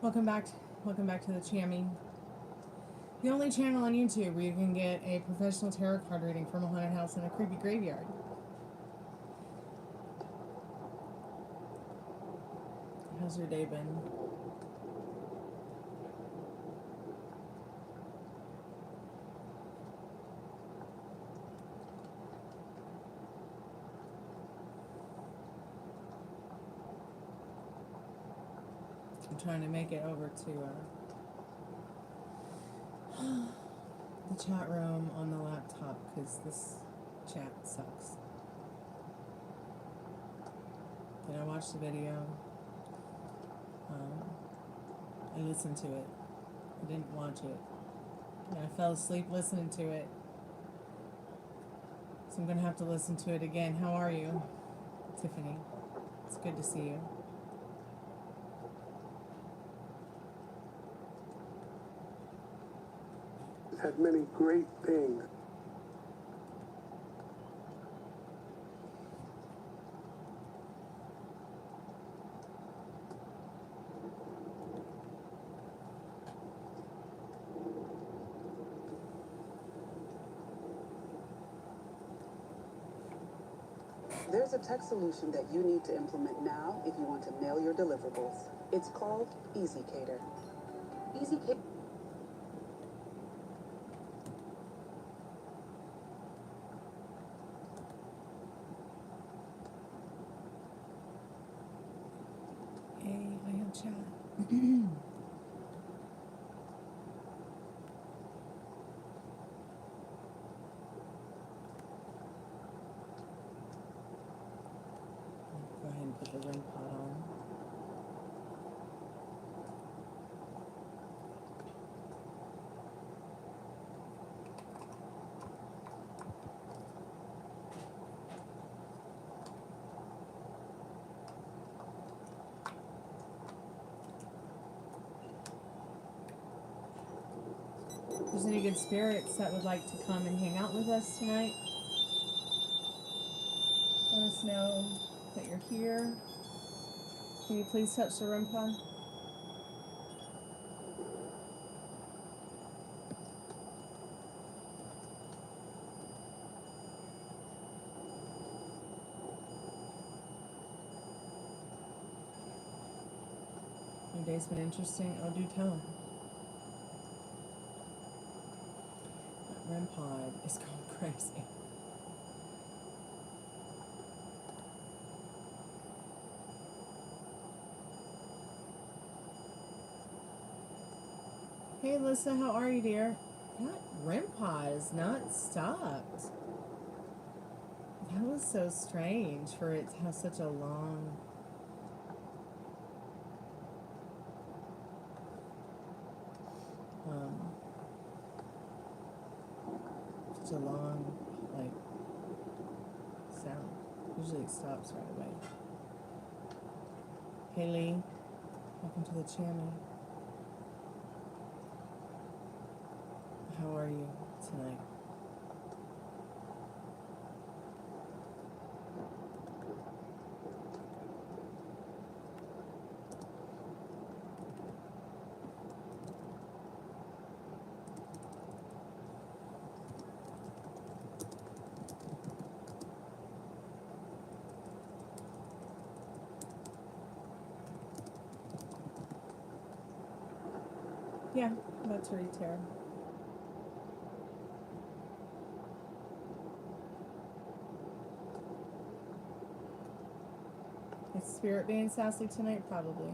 Welcome back. Welcome back to the Chammy, the only channel on YouTube where you can get a professional tarot card reading from a haunted house in a creepy graveyard. How's your day been? I'm trying to make it over to the chat room on the laptop because this chat sucks. Did I watch the video? I listened to it. I didn't watch it. And I fell asleep listening to it. So I'm going to have to listen to it again. How are you, Tiffany? It's good to see you. Had many great things. There's a tech solution that you need to implement now if you want to mail your deliverables. It's called EasyCater. EasyCater. Hey, I have chat. Go ahead and put the ring pot on. If there's any good spirits that would like to come and hang out with us tonight, let us know that you're here. Can you please touch the ring pot? Your day's been interesting. Oh, do tell. That REM pod is going crazy. Hey, Alyssa, how are you, dear? That REM pod is not stopped. That was so strange for it to have such a long... such a long, like, sound. Usually it stops right away. Hey, Lee. Welcome to the channel. How are you tonight? Yeah, about to read tarot. Is Spirit being sassy tonight? Probably.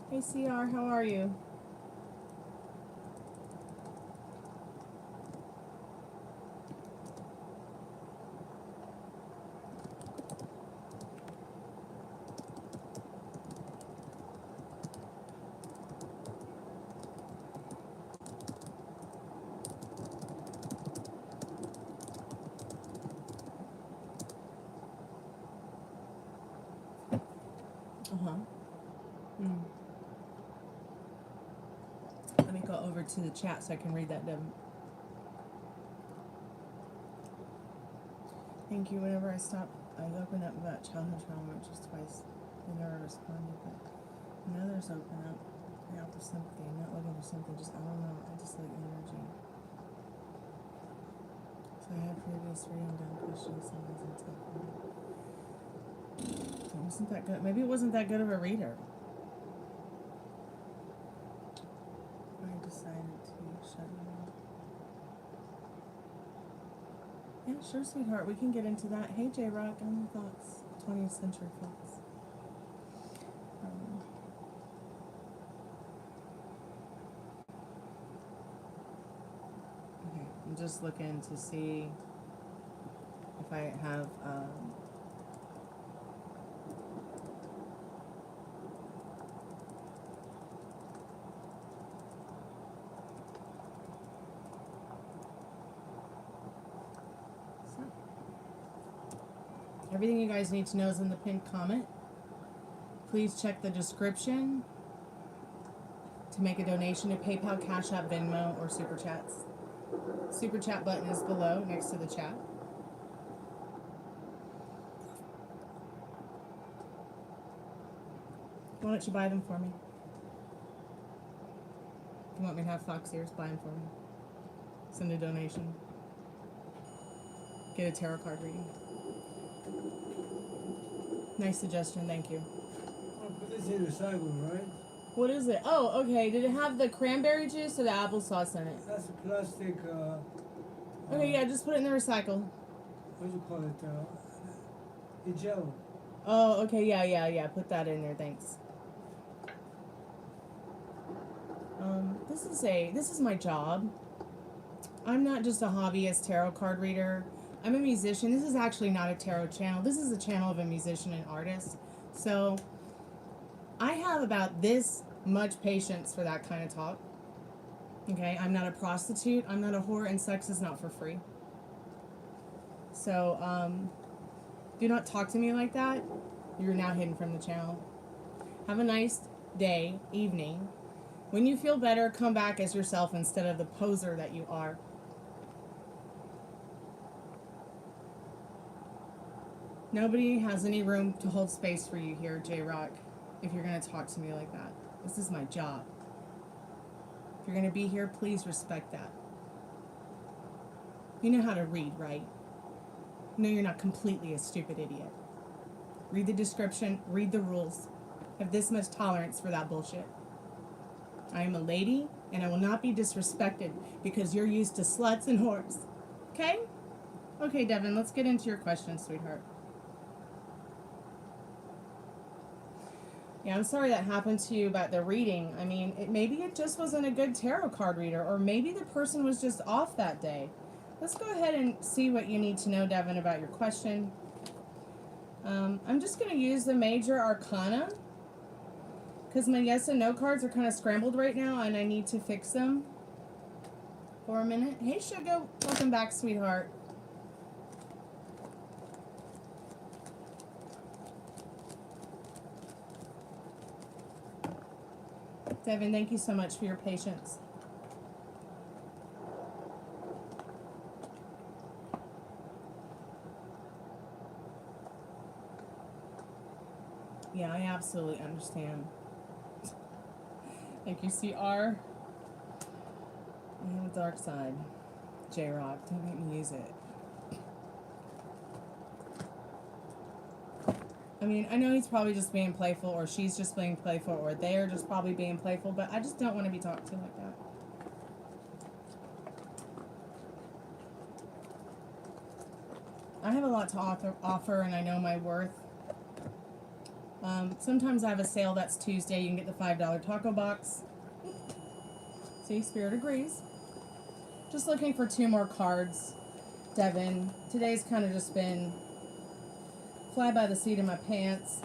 Hey, CR, how are you? Uh-huh. Let me go over to the chat so I can read that, Devon. Thank you. Whenever I stop, I open up about childhood trauma just twice. They never responded, but when others open up, I offer sympathy. I'm not looking for something, just, I don't know, I just like energy. So I had previous reading done questioning someone's intent. It wasn't that good. Maybe it wasn't that good of a reader. I decided to shut it off. Yeah, sure, sweetheart. We can get into that. Hey, J-Rock, on the thoughts. 20th century thoughts. Okay, I'm just looking to see if I have, everything you guys need to know is in the pinned comment. Please check the description to make a donation to PayPal, Cash App, Venmo, or Super Chats. Super Chat button is below next to the chat. Why don't you buy them for me? If you want me to have fox ears, buy them for me. Send a donation. Get a tarot card reading. Nice suggestion, thank you. I'll put this in the recycle, right? What is it? Oh, okay. Did it have the cranberry juice or the applesauce in it? That's a plastic, Okay, yeah, just put it in the recycle. what do you call it? The gel. Oh, okay, yeah. Put that in there, thanks. This is my job. I'm not just a hobbyist tarot card reader. I'm a musician. This is actually not a tarot channel. This is a channel of a musician and artist. So I have about this much patience for that kind of talk. Okay, I'm not a prostitute. I'm not a whore, and sex is not for free. So, do not talk to me like that. You're now hidden from the channel. Have a nice day, evening. When you feel better, come back as yourself instead of the poser that you are. Nobody has any room to hold space for you here, J-Rock, if you're going to talk to me like that. This is my job. If you're going to be here, please respect that. You know how to read, right? No, you're not completely a stupid idiot. Read the description, read the rules. Have this much tolerance for that bullshit. I am a lady, and I will not be disrespected because you're used to sluts and whores. Okay? Okay, Devon, let's get into your questions, sweetheart. Yeah, I'm sorry that happened to you about the reading. I mean, maybe it just wasn't a good tarot card reader, or maybe the person was just off that day. Let's go ahead and see what you need to know, Devon, about your question. I'm just going to use the major arcana because my yes and no cards are kind of scrambled right now, and I need to fix them for a minute. Hey, Sugar, welcome back, sweetheart. Devon, thank you so much for your patience. Yeah, I absolutely understand. Thank you, CR. I have a dark side. J-Rock, don't make me use it. I mean, I know he's probably just being playful, or she's just being playful, or they're just probably being playful, but I just don't want to be talked to like that. I have a lot to offer, and I know my worth. Sometimes I have a sale that's Tuesday. You can get the $5 taco box. See, Spirit agrees. Just looking for 2 more cards, Devon. Today's kind of just been fly by the seat of my pants.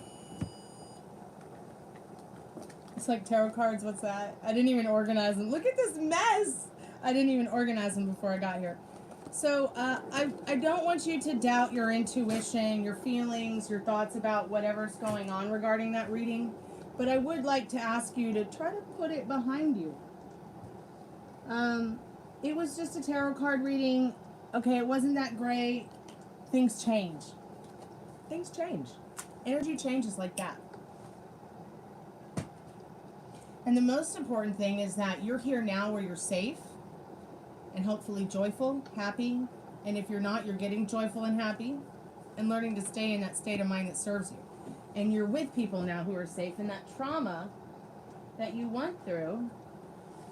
It's like tarot cards, what's that? I didn't even organize them. Look at this mess! I didn't even organize them before I got here. So, I don't want you to doubt your intuition, your feelings, your thoughts about whatever's going on regarding that reading, but I would like to ask you to try to put it behind you. It was just a tarot card reading. Okay, it wasn't that great. Things change. Things change. Energy changes like that. And the most important thing is that you're here now where you're safe and hopefully joyful, happy. And if you're not, you're getting joyful and happy and learning to stay in that state of mind that serves you. And you're with people now who are safe, and that trauma that you went through,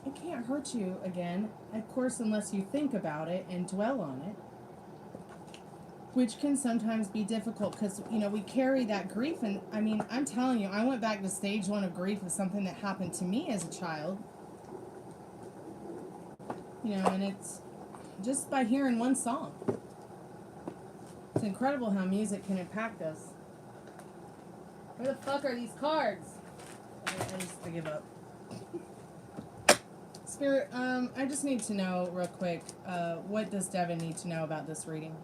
it can't hurt you again, of course, unless you think about it and dwell on it, which can sometimes be difficult because, you know, we carry that grief. And I mean, I'm telling you, I went back to stage 1 of grief with something that happened to me as a child. You know, and it's just by hearing one song. It's incredible how music can impact us. Where the fuck are these cards? I give up. Spirit, I just need to know real quick, what does Devon need to know about this reading?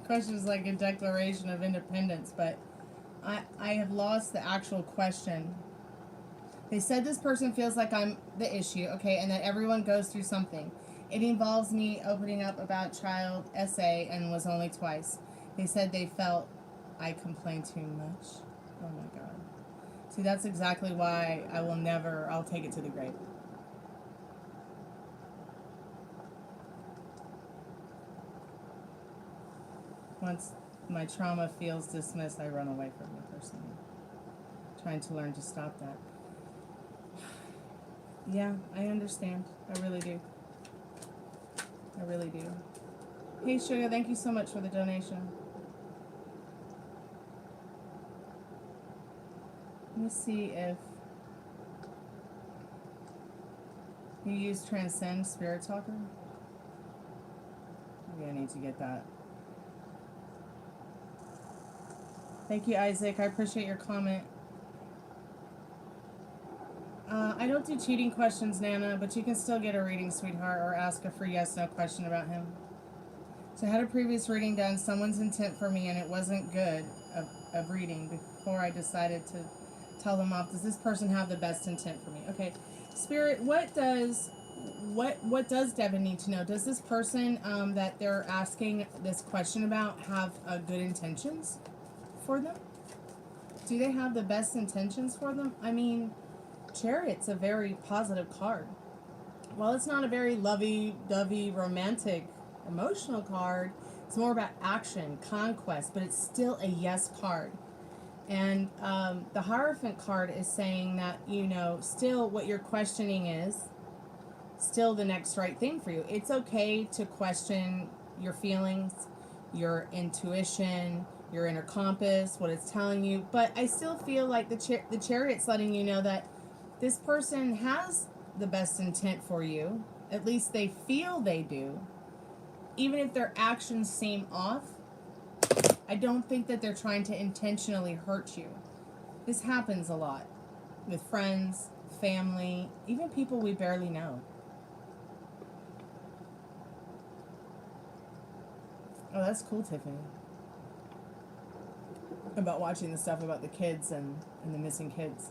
Question is like a declaration of independence, but I have lost the actual question. They said this person feels like I'm the issue, okay, and that everyone goes through something. It involves me opening up about child SA and was only twice. They said they felt I complained too much. Oh my God. See, that's exactly why I'll take it to the grave. Once my trauma feels dismissed, I run away from the person. Trying to learn to stop that. Yeah, I understand. I really do. I really do. Hey, Sugar, thank you so much for the donation. Let me see if you use Transcend Spirit Talker. Maybe I need to get that. Thank you, Isaac. I appreciate your comment. I don't do cheating questions, Nana, but you can still get a reading, sweetheart, or ask a free yes-no question about him. So I had a previous reading done, someone's intent for me, and it wasn't good of reading before I decided to tell them off. Does this person have the best intent for me? Okay, Spirit, what does Devon need to know? Does this person that they're asking this question about have good intentions for them? Do they have the best intentions for them? I mean, Chariot's a very positive card. While it's not a very lovey-dovey, romantic, emotional card, it's more about action, conquest, but it's still a yes card. And the Hierophant card is saying that, you know, still what you're questioning is still the next right thing for you. It's okay to question your feelings, your intuition, your inner compass, what it's telling you. But I still feel like the Chariot's letting you know that this person has the best intent for you. At least they feel they do. Even if their actions seem off, I don't think that they're trying to intentionally hurt you. This happens a lot with friends, family, even people we barely know. Oh, that's cool, Tiffany. About watching the stuff about the kids and the missing kids.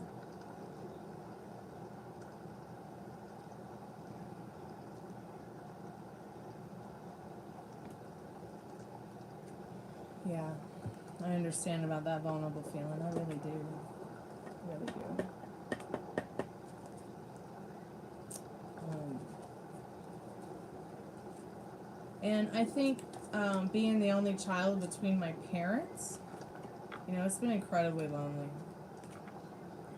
Yeah, I understand about that vulnerable feeling. I really do. I really do. And I think being the only child between my parents, you know, it's been incredibly lonely.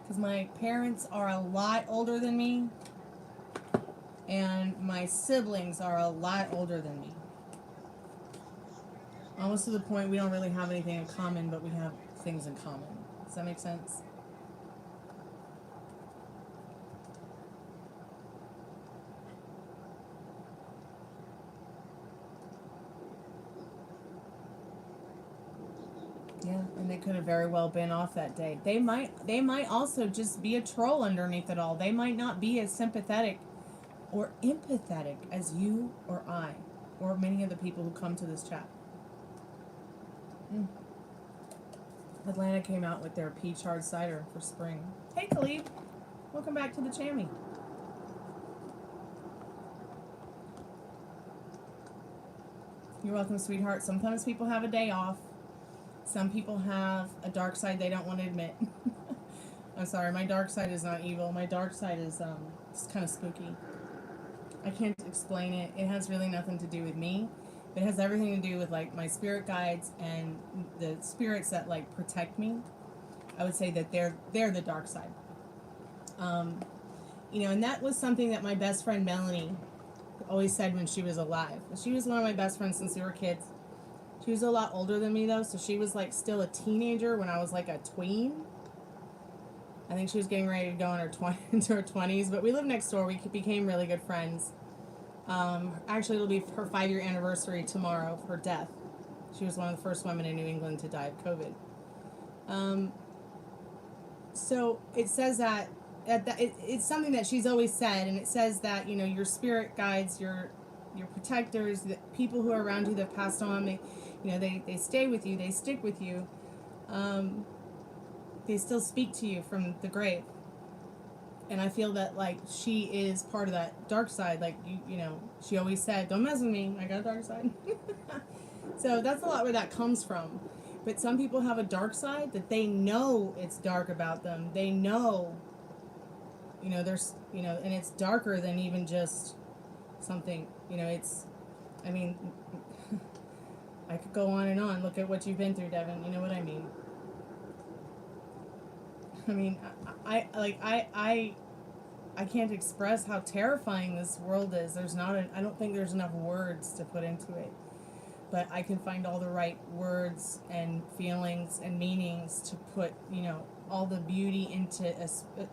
Because my parents are a lot older than me. And my siblings are a lot older than me. Almost to the point we don't really have anything in common, but we have things in common. Does that make sense? Yeah, and they could have very well been off that day. They might also just be a troll underneath it all. They might not be as sympathetic or empathetic as you or I or many of the people who come to this chat. Atlanta came out with their peach hard cider for spring. Hey Khalid, welcome back to the Chammy. You're welcome, sweetheart. Sometimes people have a day off. Some people have a dark side they don't want to admit. I'm sorry, my dark side is not evil. My dark side is it's kind of spooky. I can't explain it. It has really nothing to do with me. It has everything to do with like my spirit guides and the spirits that like protect me. I would say that they're the dark side. You know, and that was something that my best friend Melanie always said when she was alive. She was one of my best friends since we were kids. She was a lot older than me though, so she was like still a teenager when I was like a tween. I think she was getting ready to go in into her 20s, but we lived next door. We became really good friends. Actually, it'll be her 5-year anniversary tomorrow of her death. She was one of the first women in New England to die of COVID. So it says that it's something that she's always said, and it says that, you know, your spirit guides, your protectors, the people who are around you that passed on, they stay with you, they stick with you. They still speak to you from the grave. And I feel that, like, she is part of that dark side. Like, you know, she always said, don't mess with me, I got a dark side. So that's a lot where that comes from. But some people have a dark side that they know it's dark about them. They know, you know, there's, you know, and it's darker than even just something, you know, it's, I mean, I could go on and on. Look at what you've been through, Devon. You know what I mean? I mean, I can't express how terrifying this world is. I don't think there's enough words to put into it. But I can find all the right words and feelings and meanings to put, you know, all the beauty into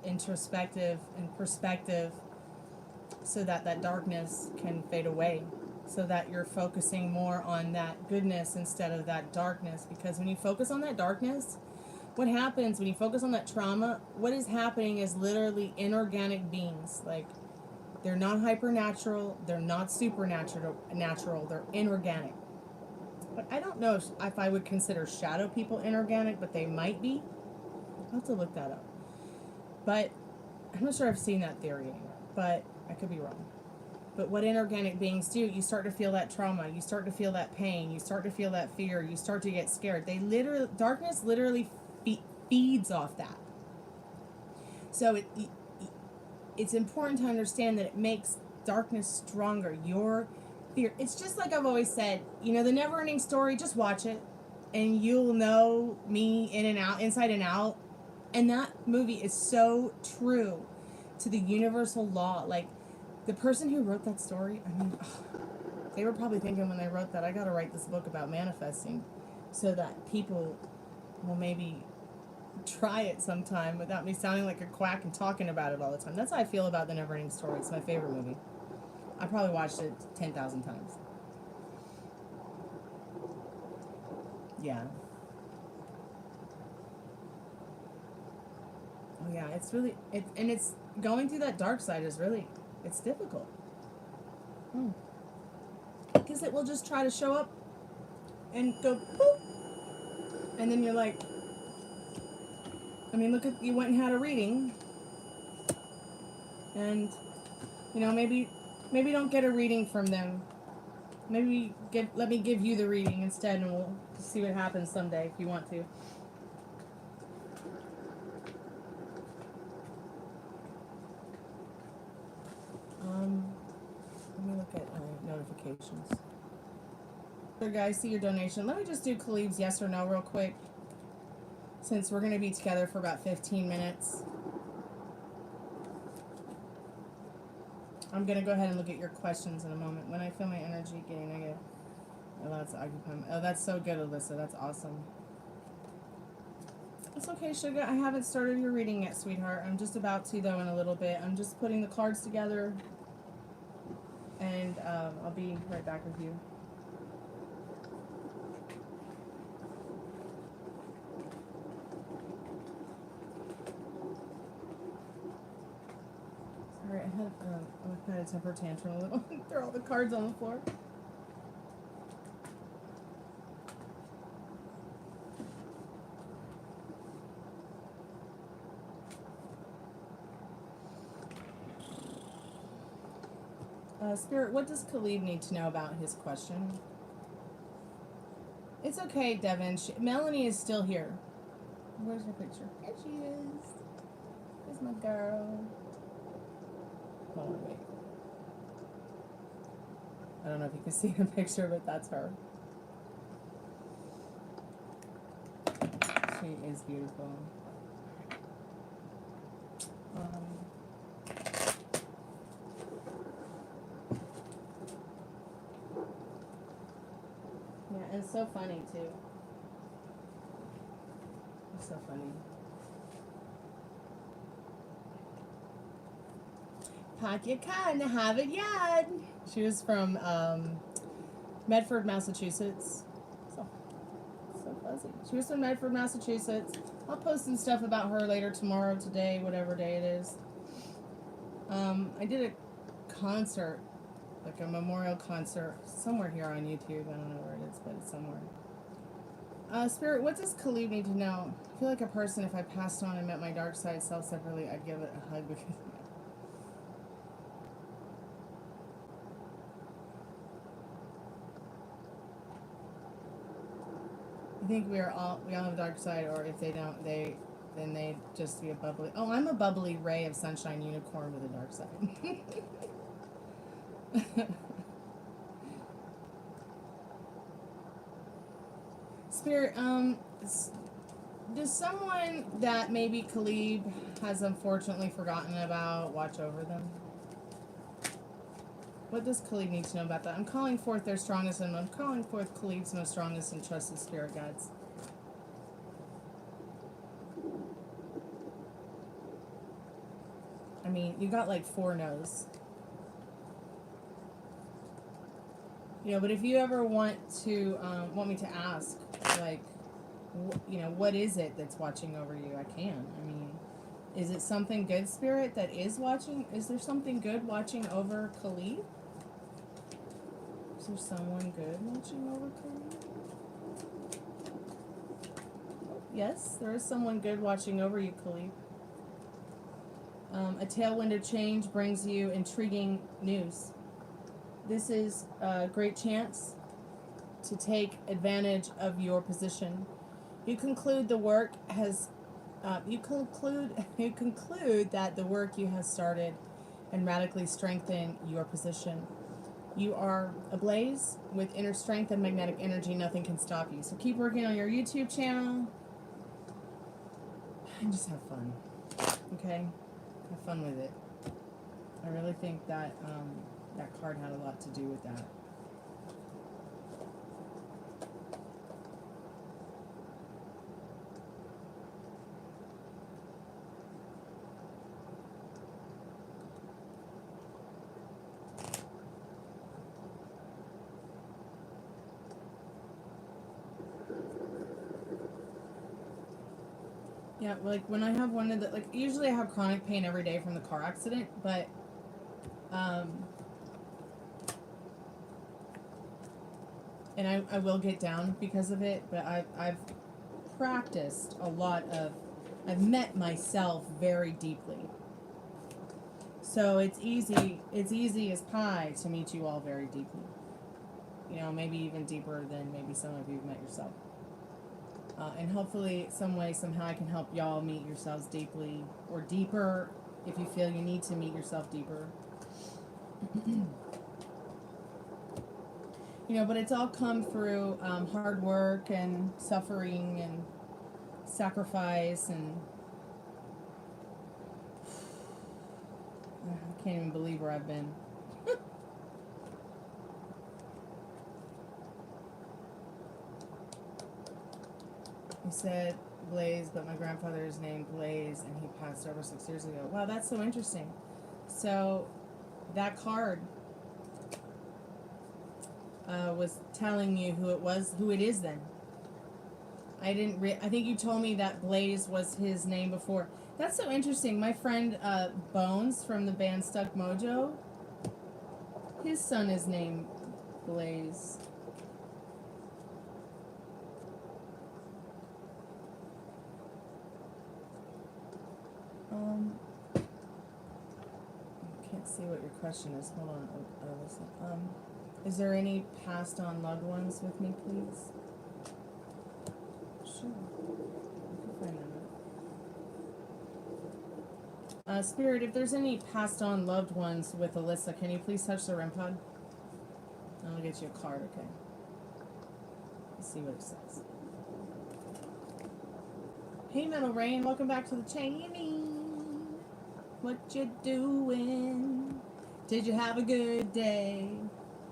introspective and perspective, so that that darkness can fade away, so that you're focusing more on that goodness instead of that darkness. Because when you focus on that darkness, what happens when you focus on that trauma, what is happening is literally inorganic beings. Like, they're not hypernatural, they're not supernatural, they're inorganic. But I don't know if I would consider shadow people inorganic, but they might be. I'll have to look that up. But I'm not sure I've seen that theory anywhere, but I could be wrong. But what inorganic beings do, you start to feel that trauma, you start to feel that pain, you start to feel that fear, you start to get scared. Darkness literally feeds off that. So it's important to understand that it makes darkness stronger. Your fear. It's just like I've always said, you know, the never-ending story, just watch it and you'll know me in and out, inside and out. And that movie is so true to the universal law. Like, the person who wrote that story, I mean, they were probably thinking when they wrote that, I gotta write this book about manifesting so that people will maybe try it sometime without me sounding like a quack and talking about it all the time. That's how I feel about the never-ending story. It's my favorite movie. I probably watched it 10,000 times. Yeah. Oh yeah, it's really, and it's going through that dark side is really, it's difficult. Because it will just try to show up and go boop, and then you're like, I mean, look at, you went and had a reading, and, you know, maybe don't get a reading from them. Maybe let me give you the reading instead, and we'll see what happens someday if you want to. Let me look at notifications. So guys, see your donation. Let me just do Khalib's yes or no real quick, since we're going to be together for about 15 minutes. I'm going to go ahead and look at your questions in a moment. When I feel my energy getting negative, allow to occupy my... Oh, that's so good, Alyssa. That's awesome. It's okay, Sugar. I haven't started your reading yet, sweetheart. I'm just about to, though, in a little bit. I'm just putting the cards together, and I'll be right back with you. Sorry, I had a temper tantrum a little. Throw all the cards on the floor. Spirit, what does Khalid need to know about his question? It's okay, Devon. Melanie is still here. Where's her picture? There she is. There's my girl. Hold on, wait. I don't know if you can see the picture, but that's her. She is beautiful. Yeah, and so funny too. It's so funny. Pack your card and have it yet. She was from Medford, Massachusetts. So fuzzy. She was from Medford, Massachusetts. I'll post some stuff about her later tomorrow, today, whatever day it is. I did a concert, like a memorial concert, somewhere here on YouTube. I don't know where it is, but it's somewhere. Spirit, what does Khalid need to know? I feel like a person, if I passed on and met my dark side self separately, I'd give it a hug because... I think we all have a dark side, or if they don't, then they just be a bubbly. Oh, I'm a bubbly ray of sunshine unicorn with a dark side. Spirit, does someone that maybe Khalid has unfortunately forgotten about watch over them? What does Khalid need to know about that? I'm calling forth their strongest, and I'm calling forth Khalid's most strongest and trusted spirit guides. I mean, you got like 4 no's. You know, but if you ever want me to ask, like, what is it that's watching over you? I can. I mean, is it something good, Spirit, that is watching? Is there something good watching over Khalid? Is there someone good watching over Khalid? Yes, there is someone good watching over you, Khalid. A tailwind of change brings you intriguing news. This is a great chance to take advantage of your position. You conclude the work has. You conclude that the work you have started and radically strengthen your position. You are ablaze with inner strength and magnetic energy. Nothing can stop you. So keep working on your YouTube channel and just have fun. Okay, have fun with it. I really think that that card had a lot to do with that. Yeah, like when I have one of the, like, usually I have chronic pain every day from the car accident, but, and I will get down because of it, but I've practiced a lot of, I've met myself very deeply. So it's easy as pie to meet you all very deeply. You know, maybe even deeper than maybe some of you have met yourself. And hopefully, some way, somehow, I can help y'all meet yourselves deeply, or deeper, if you feel you need to meet yourself deeper. You know, but it's all come through hard work and suffering and sacrifice, and I can't even believe where I've been. You said Blaze, but my grandfather is named Blaze, and he passed over 6 years ago. Wow, that's so interesting. So, that card was telling you who it is then. I think you told me that Blaze was his name before. That's so interesting. My friend Bones from the band Stuck Mojo, his son is named Blaze. Can't see what your question is. Hold on, Alyssa. Is there any passed on loved ones with me, please? Sure. I can find that. Spirit, if there's any passed on loved ones with Alyssa, can you please touch the REM pod? I'll get you a card, okay? Let's see what it says. Hey, Metal Rain, welcome back to the chaining. What you doing? Did you have a good day?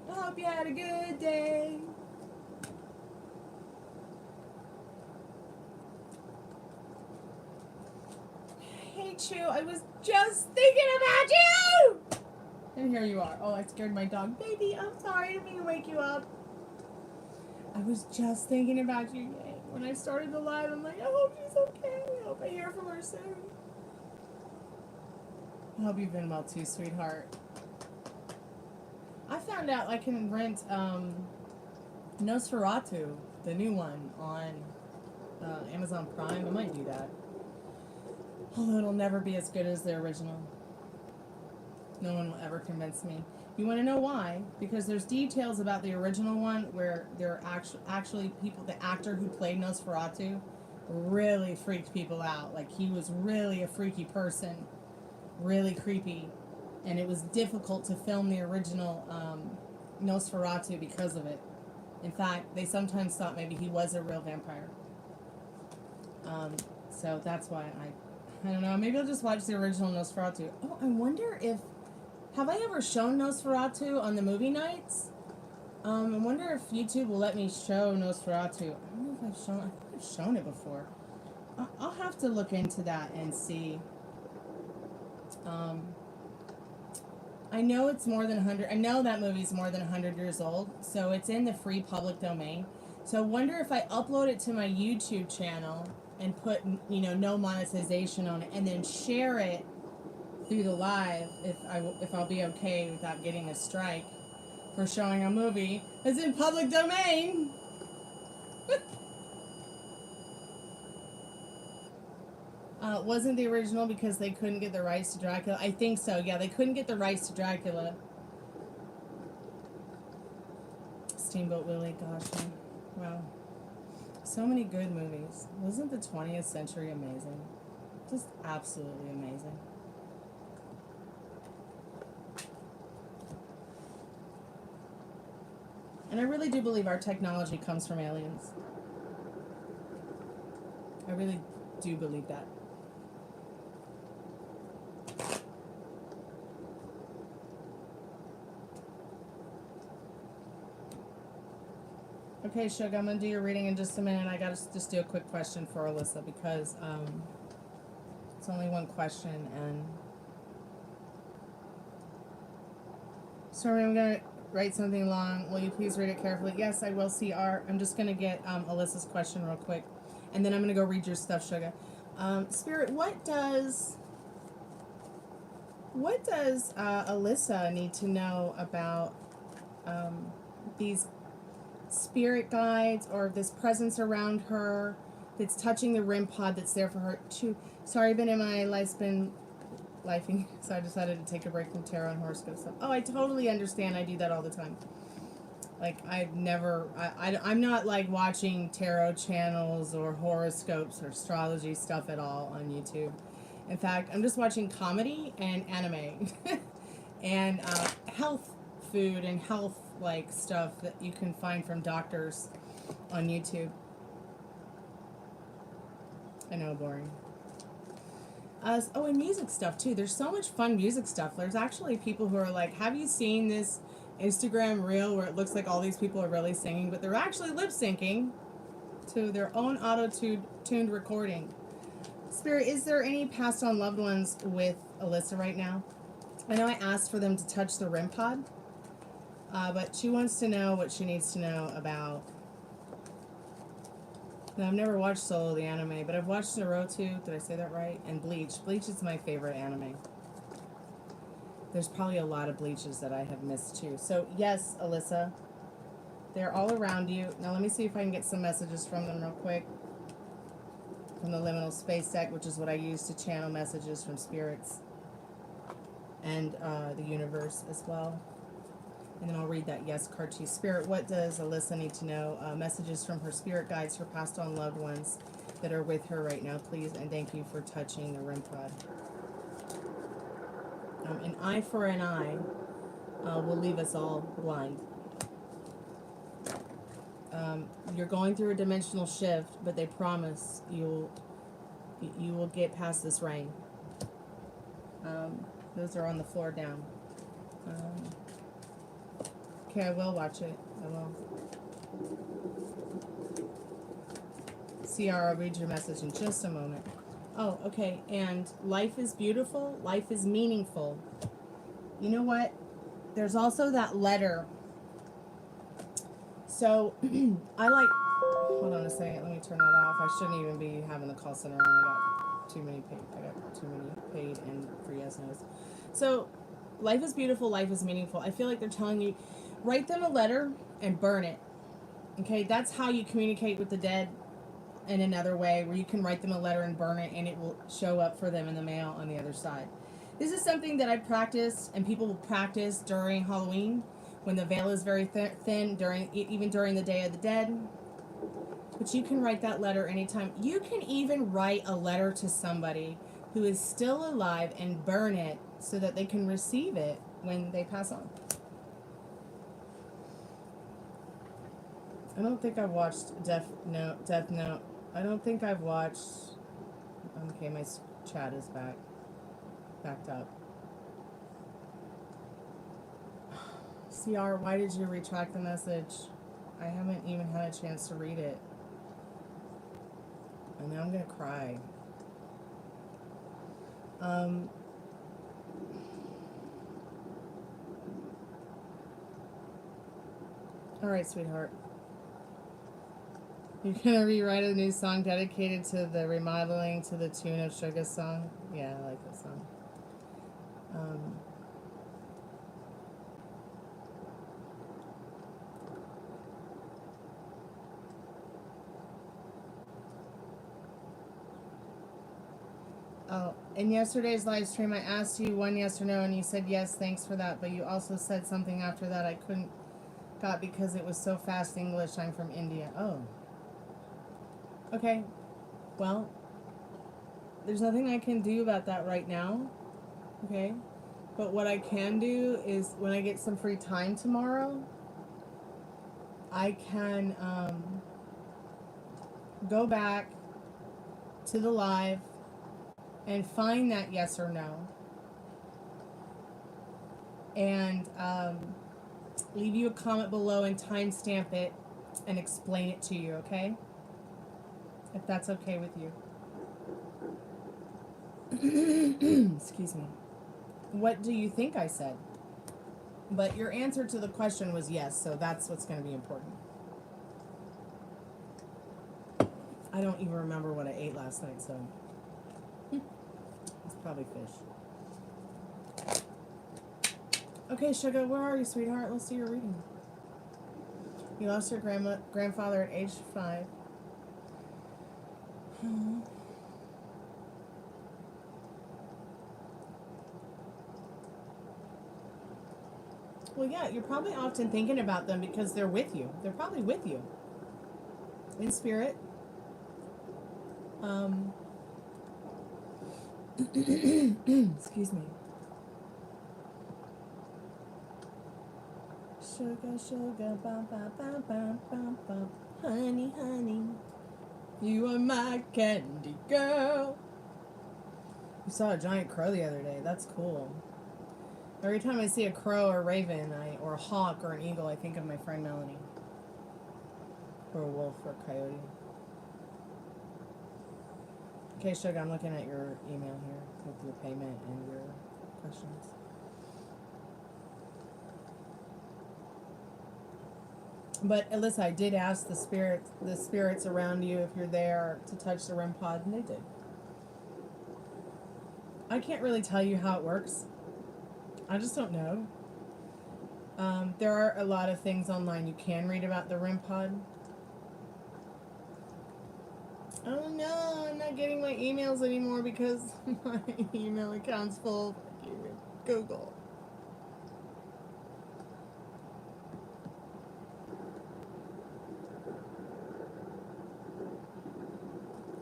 I hope you had a good day. Hey, Chew, I was just thinking about you! And here you are. Oh, I scared my dog. Baby, I'm sorry, I didn't mean to wake you up. I was just thinking about you, Yang. When I started the live, I'm like, I hope she's okay. I hope I hear from her soon. I hope you've been well too, sweetheart. I found out I can rent Nosferatu, the new one, on Amazon Prime. I might do that. Although it'll never be as good as the original. No one will ever convince me. You want to know why? Because there's details about the original one where there are actually people, the actor who played Nosferatu really freaked people out. Like, he was really a freaky person, really creepy. And it was difficult to film the original Nosferatu because of it. In fact, they sometimes thought maybe he was a real vampire. So that's why I don't know, maybe I'll just watch the original Nosferatu. Oh, I wonder if, have I ever shown Nosferatu on the movie nights? I wonder if YouTube will let me show Nosferatu. I don't know if I think I've shown it before. I'll have to look into that and see. I know it's more than 100, I know that movie's more than 100 years old, so it's in the free public domain. So I wonder if I upload it to my YouTube channel and put, no monetization on it, and then share it through the live, if I'll be okay without getting a strike for showing a movie that's in public domain. Wasn't the original because they couldn't get the rights to Dracula? I think so, yeah, they couldn't get the rights to Dracula. Steamboat Willie, gosh, wow. So many good movies. Wasn't the 20th century amazing? Just absolutely amazing. And I really do believe our technology comes from aliens. I really do believe that. Okay, Sugar, I'm going to do your reading in just a minute. I got to just do a quick question for Alyssa because it's only one question. And sorry, I'm going to write something long. Will you please read it carefully? Yes, I will, CR. I'm just going to get Alyssa's question real quick. And then I'm going to go read your stuff, Sugar. Spirit, what does Alyssa need to know about these spirit guides or this presence around her that's touching the REM pod that's there for her to... Sorry, been in my life's been lifing, so I decided to take a break from tarot and horoscope stuff. Oh, I totally understand. I do that all the time. Like, I'm not like watching tarot channels or horoscopes or astrology stuff at all on YouTube. In fact, I'm just watching comedy and anime and health food and health like stuff that you can find from doctors on YouTube. I know, boring. Oh, and music stuff too. There's so much fun music stuff. There's actually people who are like, have you seen this Instagram reel where it looks like all these people are really singing, but they're actually lip syncing to their own auto-tuned recording. Spirit, is there any passed on loved ones with Alyssa right now? I know I asked for them to touch the REM pod, but she wants to know what she needs to know about. Now, I've never watched Solo the anime, but I've watched Naruto, did I say that right? And Bleach. Bleach is my favorite anime. There's probably a lot of Bleaches that I have missed too. So yes, Alyssa, they're all around you. Now let me see if I can get some messages from them real quick. From the liminal space deck, which is what I use to channel messages from spirits and the universe as well. And then I'll read that yes card to you. Spirit, what does Alyssa need to know? Messages from her spirit guides, her passed on loved ones that are with her right now, please. And thank you for touching the REM pod. An eye for an eye will leave us all blind. You're going through a dimensional shift, but they promise you will get past this rain. Those are on the floor down. Okay, I will watch it. I will. CR, I'll read your message in just a moment. Oh, okay. And life is beautiful. Life is meaningful. You know what? There's also that letter. So, I like... Hold on a second. Let me turn that off. I shouldn't even be having the call center on. I got too many paid and free SNOs. So, life is beautiful. Life is meaningful. I feel like they're telling you, write them a letter and burn it. Okay? That's how you communicate with the dead. In another way, where you can write them a letter and burn it, and it will show up for them in the mail on the other side. This is something that I practiced, and people will practice during Halloween, when the veil is very thin, even during the Day of the Dead. But you can write that letter anytime. You can even write a letter to somebody who is still alive and burn it so that they can receive it when they pass on. I don't think I've watched Death Note. I don't think I've watched... Okay, my chat is backed up. CR, why did you retract the message? I haven't even had a chance to read it. And now I'm gonna cry. Alright, sweetheart. You're gonna rewrite a new song dedicated to the remodeling to the tune of Sugar's song? Yeah, I like that song. Oh, in yesterday's live stream, I asked you one yes or no, and you said yes, thanks for that. But you also said something after that I couldn't got because it was so fast English. I'm from India. Oh. Okay, well, there's nothing I can do about that right now, okay? But what I can do is when I get some free time tomorrow, I can go back to the live and find that yes or no. And leave you a comment below and timestamp it and explain it to you, okay? If that's okay with you. Excuse me. What do you think I said? But your answer to the question was yes, so that's what's going to be important. I don't even remember what I ate last night, so it's probably fish. Okay, Sugar, where are you, sweetheart? Let's see your reading. You lost your grandfather at age 5. Well, yeah, you're probably often thinking about them because they're with you. They're probably with you in spirit. Excuse me. Sugar, sugar, ba ba ba ba ba ba. Honey, honey, you are my candy girl. You saw a giant crow the other day. That's cool. Every time I see a crow or a raven, or a hawk or an eagle, I think of my friend Melanie. Or a wolf or a coyote. Okay, Sugar, I'm looking at your email here with your payment and your questions. But Alyssa, I did ask the spirits around you if you're there to touch the REM pod, and they did. I can't really tell you how it works. I just don't know. There are a lot of things online you can read about the REM pod. Oh no, I'm not getting my emails anymore because my email account's full. Google.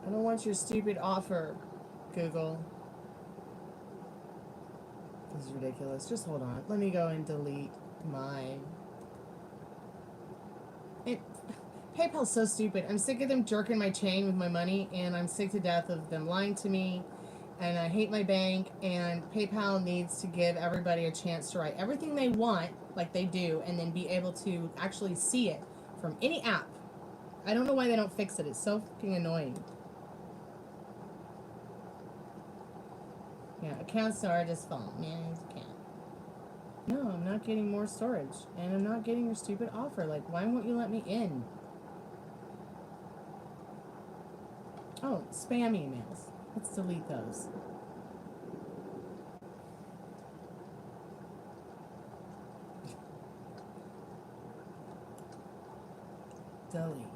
I don't want your stupid offer, Google. This is ridiculous. Just hold on. Let me go and delete my... PayPal's so stupid. I'm sick of them jerking my chain with my money, and I'm sick to death of them lying to me, and I hate my bank, and PayPal needs to give everybody a chance to write everything they want, like they do, and then be able to actually see it from any app. I don't know why they don't fix it. It's so fucking annoying. Yeah, account storage is full. Manage account. No, I'm not getting more storage, and I'm not getting your stupid offer. Like, why won't you let me in? Oh, spam emails. Let's delete those. Delete.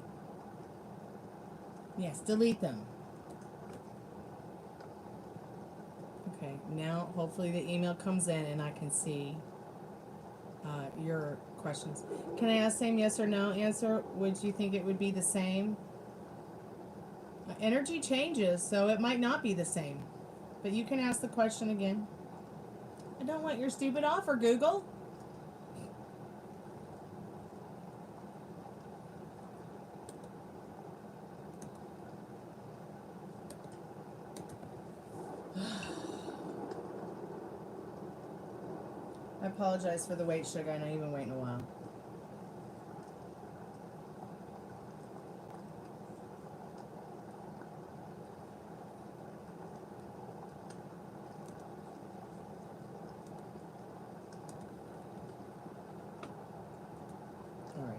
Yes, delete them. Okay, now hopefully the email comes in and I can see your questions. Can I ask same yes or no answer? Would you think it would be the same? Energy changes, so it might not be the same. But you can ask the question again. I don't want your stupid offer, Google. I apologize for the wait, Sugar. I know you've been waiting a while. All right.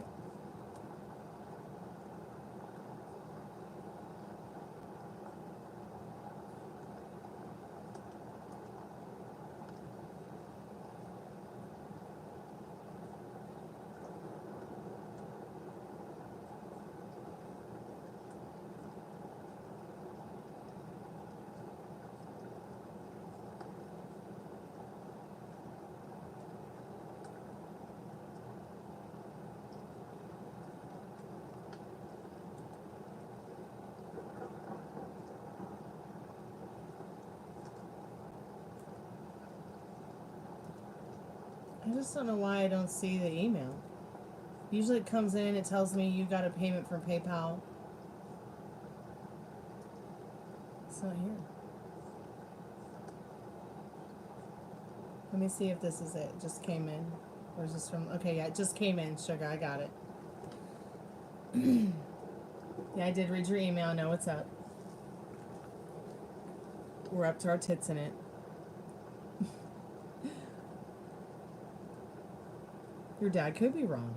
I just don't know why I don't see the email. Usually it comes in, it tells me you got a payment from PayPal. It's not here. Let me see if this is it. It just came in. Or is this from... Okay, yeah, it just came in, Sugar. I got it. Yeah, I did read your email. I know what's up. We're up to our tits in it. Your dad could be wrong.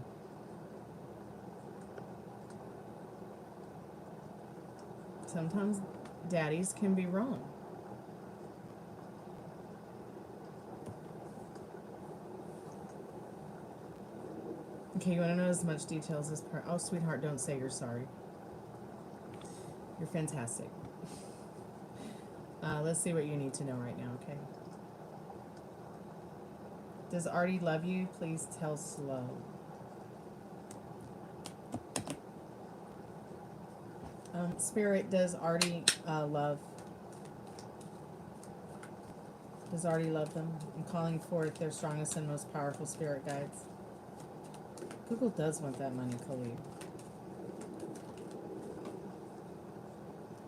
Sometimes daddies can be wrong. Okay, you want to know as much detail as this part? Oh, sweetheart, don't say you're sorry. You're fantastic. Let's see what you need to know right now, okay? Does Artie love you? Please tell slow. Spirit, does Artie love? Does Artie love them? I'm calling forth their strongest and most powerful spirit guides. Google does want that money, Khalid.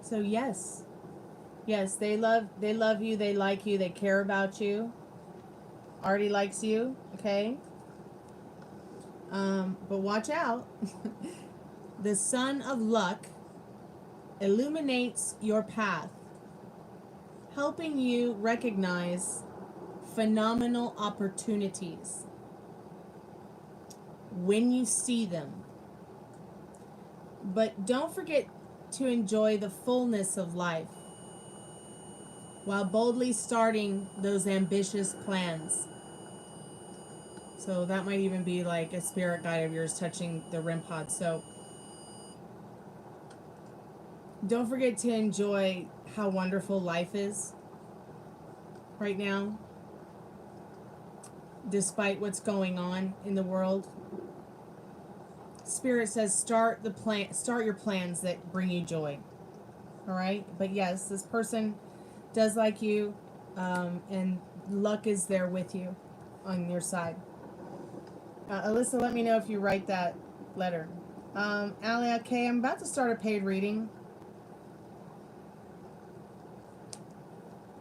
So yes. Yes, they love you, they like you, they care about you. Artie likes you, okay? But watch out. The sun of luck illuminates your path helping you recognize phenomenal opportunities when you see them. But don't forget to enjoy the fullness of life while boldly starting those ambitious plans. So that might even be like a spirit guide of yours touching the REM pod. So don't forget to enjoy how wonderful life is right now, despite what's going on in the world. Spirit says start your plans that bring you joy. All right? But yes, this person does like you, and luck is there with you on your side. Alyssa, let me know if you write that letter. Allie, okay, I'm about to start a paid reading.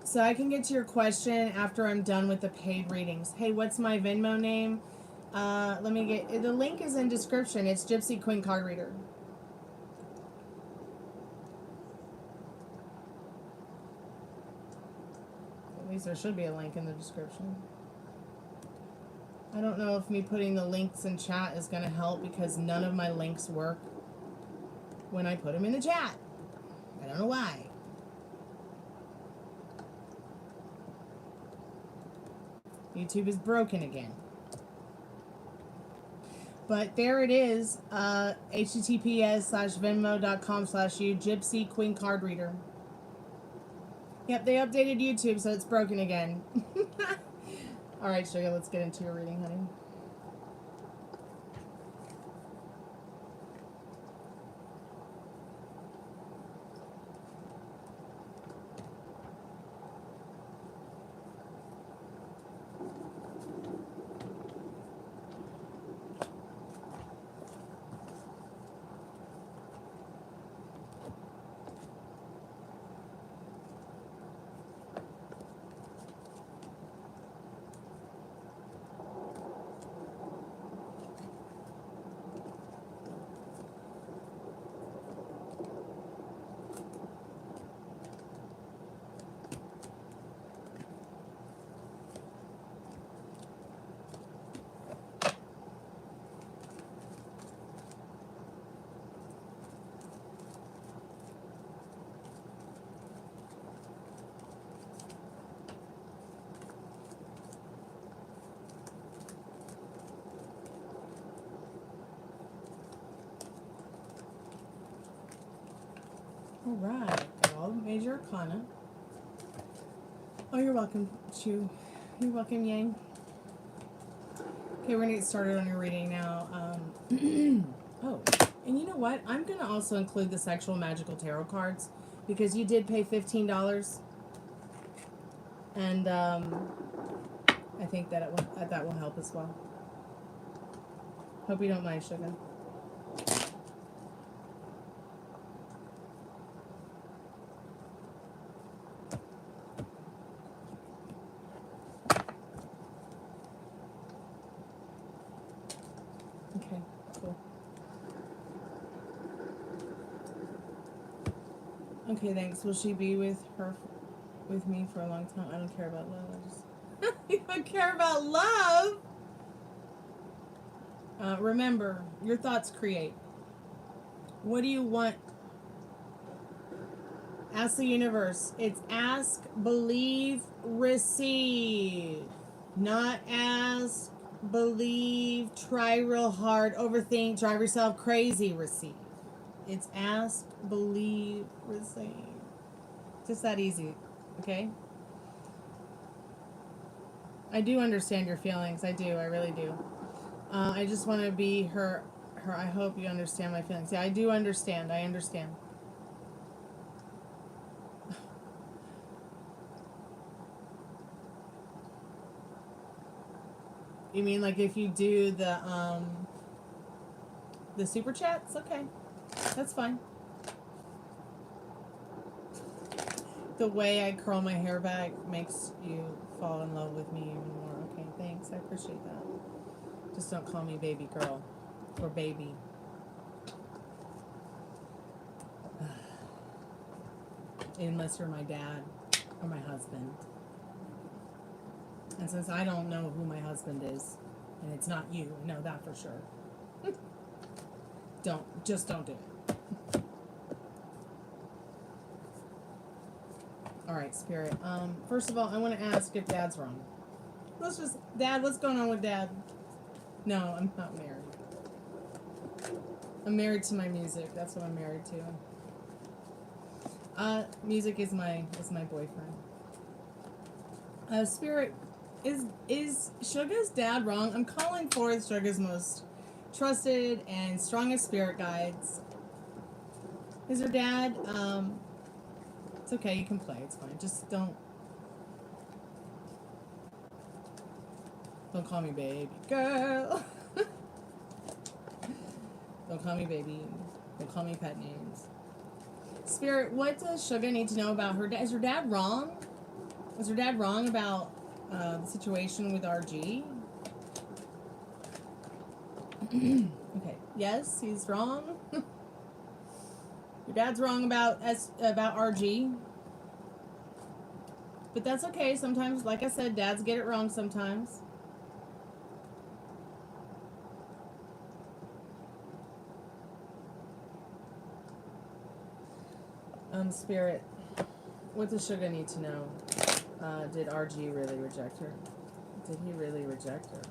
So I can get to your question after I'm done with the paid readings. Hey, what's my Venmo name? Let me get, the link is in description. It's Gypsy Queen Card Reader. At least there should be a link in the description. I don't know if me putting the links in chat is going to help because none of my links work when I put them in the chat. I don't know why. YouTube is broken again. But there it is, https:/venmo.com/you, Gypsy Queen Card Reader. Yep, they updated YouTube, so it's broken again. All right, Sugar, let's get into your reading, honey. All right, got all the major arcana. Oh, you're welcome, Chu. You're welcome, Yang. Okay, we're gonna get started on your reading now. Oh, and you know what? I'm gonna also include the sexual magical tarot cards because you did pay $15, and I think that that will help as well. Hope you don't mind, Sugar. Okay, cool. Okay, thanks. Will she be with me for a long time? I don't care about love. You don't care about love? Remember, your thoughts create. What do you want? Ask the universe. It's ask, believe, receive. Not ask, believe, try real hard, overthink, drive yourself crazy, receive. It's ask, believe, receive. Just that easy, okay? I do understand your feelings. I do. I really do. I just want to be her. I hope you understand my feelings. Yeah, I do understand. I understand. You mean like if you do the super chats? Okay, that's fine. The way I curl my hair back makes you fall in love with me even more. Okay, thanks. I appreciate that. Just don't call me baby girl or baby. Unless you're my dad. or my husband. And since I don't know who my husband is, and it's not you, I know that for sure. Don't do it. Alright, Spirit. First of all, I want to ask if Dad's wrong. Dad, what's going on with Dad? No, I'm not married. I'm married to my music. That's what I'm married to. Music is my boyfriend. Spirit, is Suga's dad wrong? I'm calling forth Suga's most trusted and strongest spirit guides. Is her dad? It's okay. You can play. It's fine. Just don't call me baby girl. Don't call me baby. Don't call me pet names. Spirit, what does Suga need to know about her dad? Is her dad wrong? Was her dad wrong about the situation with RG? Okay. Yes, he's wrong. Your dad's wrong about RG. But that's okay. Sometimes, like I said, dads get it wrong sometimes. Spirit, what does Suga need to know? Did RG really reject her? Did he really reject her?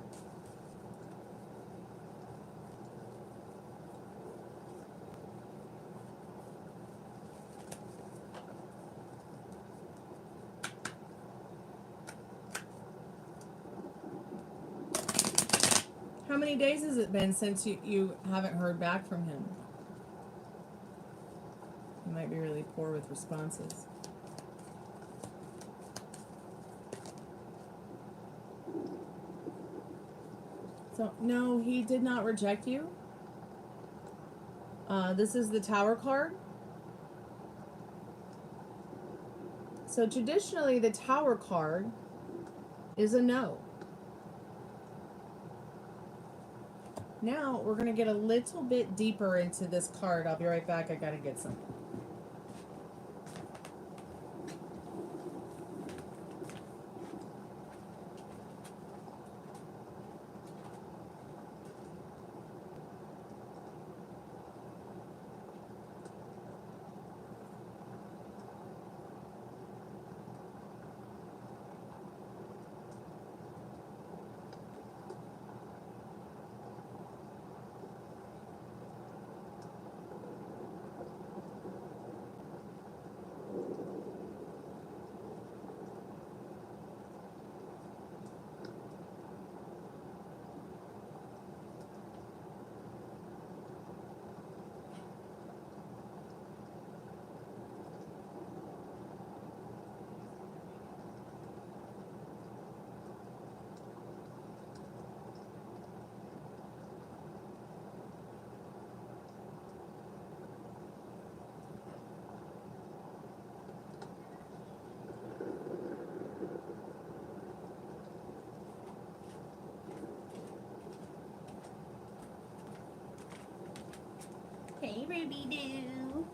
How many days has it been since you haven't heard back from him? You might be really poor with responses. So, no, he did not reject you. This is the Tower card. So traditionally, the Tower card is a no. Now, we're going to get a little bit deeper into this card. I'll be right back. I got to get something. Hey, Ruby Doo.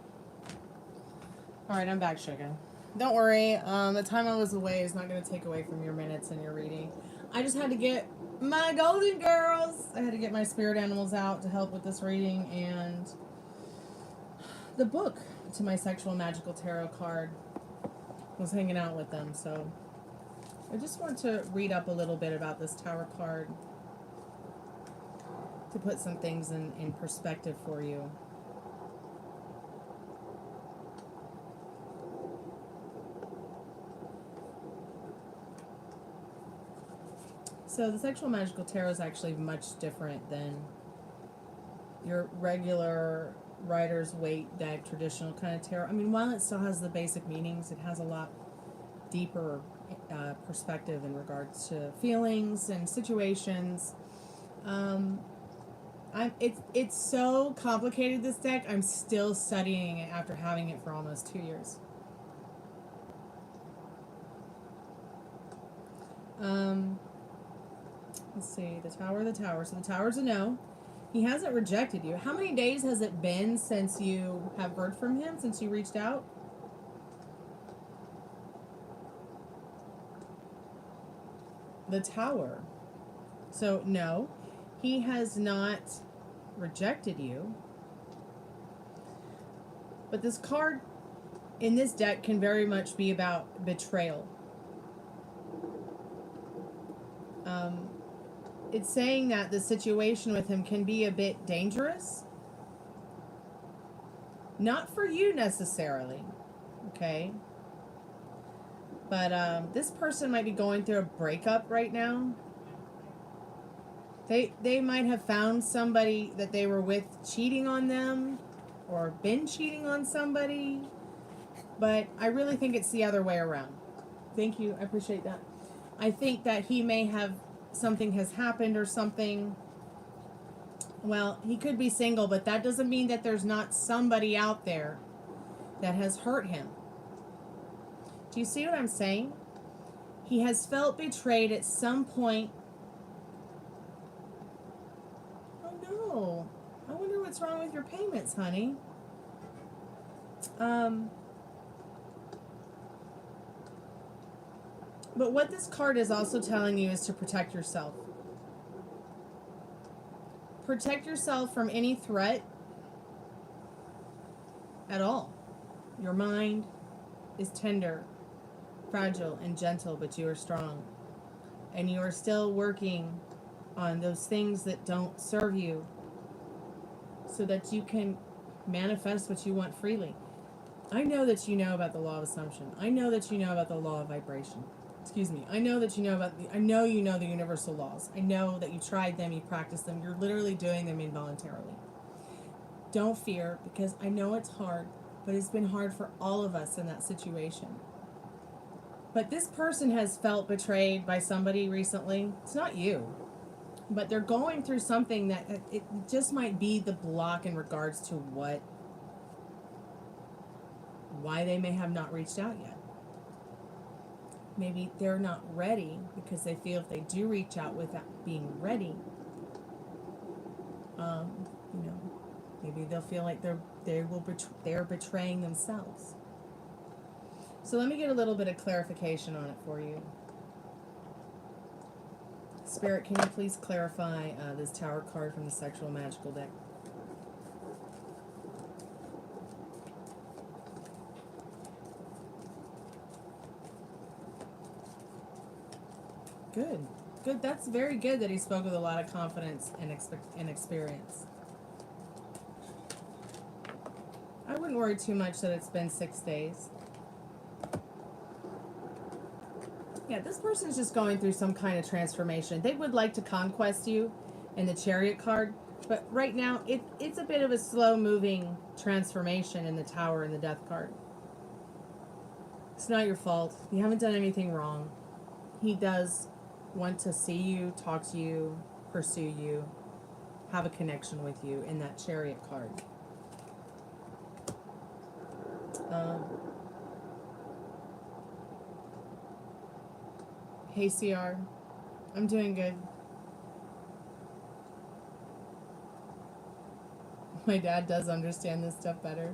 Alright, I'm back, Sugar. Don't worry, the time I was away is not going to take away from your minutes and your reading. I just had to get my golden girls. I had to get my spirit animals out to help with this reading, and the book to my sexual magical tarot card was hanging out with them, so I just want to read up a little bit about this Tower card to put some things in perspective for you. So the sexual magical tarot is actually much different than your regular Rider's Waite deck traditional kind of tarot. I mean, while it still has the basic meanings, it has a lot deeper perspective in regards to feelings and situations. It's so complicated, this deck. I'm still studying it after having it for almost 2 years. Let's see, the Tower. So the Tower's a no. He hasn't rejected you. How many days has it been since you have heard from him, since you reached out? the Tower. So, no, he has not rejected you. But this card in this deck can very much be about betrayal. It's saying that the situation with him can be a bit dangerous. Not for you necessarily, okay? But this person might be going through a breakup right now. They might have found somebody that they were with cheating on them or been cheating on somebody. But I really think it's the other way around. Thank you. I appreciate that. I think that he may have, something has happened or something. Well, he could be single, but that doesn't mean that there's not somebody out there that has hurt him. Do you see what I'm saying? He has felt betrayed at some point. Oh no. I wonder what's wrong with your payments, honey. But what this card is also telling you is to protect yourself. Protect yourself from any threat at all. Your mind is tender, fragile, and gentle, but you are strong. And you are still working on those things that don't serve you so that you can manifest what you want freely. I know that you know about the law of assumption. I know that you know about the law of vibration. Excuse me. I know that you know about I know you know the universal laws. I know that you tried them, you practiced them. You're literally doing them involuntarily. Don't fear, because I know it's hard, but it's been hard for all of us in that situation. But this person has felt betrayed by somebody recently. It's not you. But they're going through something that it just might be the block in regards to why they may have not reached out yet. Maybe they're not ready because they feel if they do reach out without being ready, maybe they'll feel like they're betraying themselves. So let me get a little bit of clarification on it for you. Spirit, can you please clarify this Tower card from the Sexual Magical deck? Good. Good. That's very good that he spoke with a lot of confidence and experience. I wouldn't worry too much that it's been 6 days. Yeah, this person's just going through some kind of transformation. They would like to conquest you in the Chariot card, but right now it's a bit of a slow-moving transformation in the Tower and the Death card. It's not your fault. You haven't done anything wrong. He does want to see you, talk to you, pursue you, have a connection with you in that Chariot card. Hey CR, I'm doing good. My dad does understand this stuff better.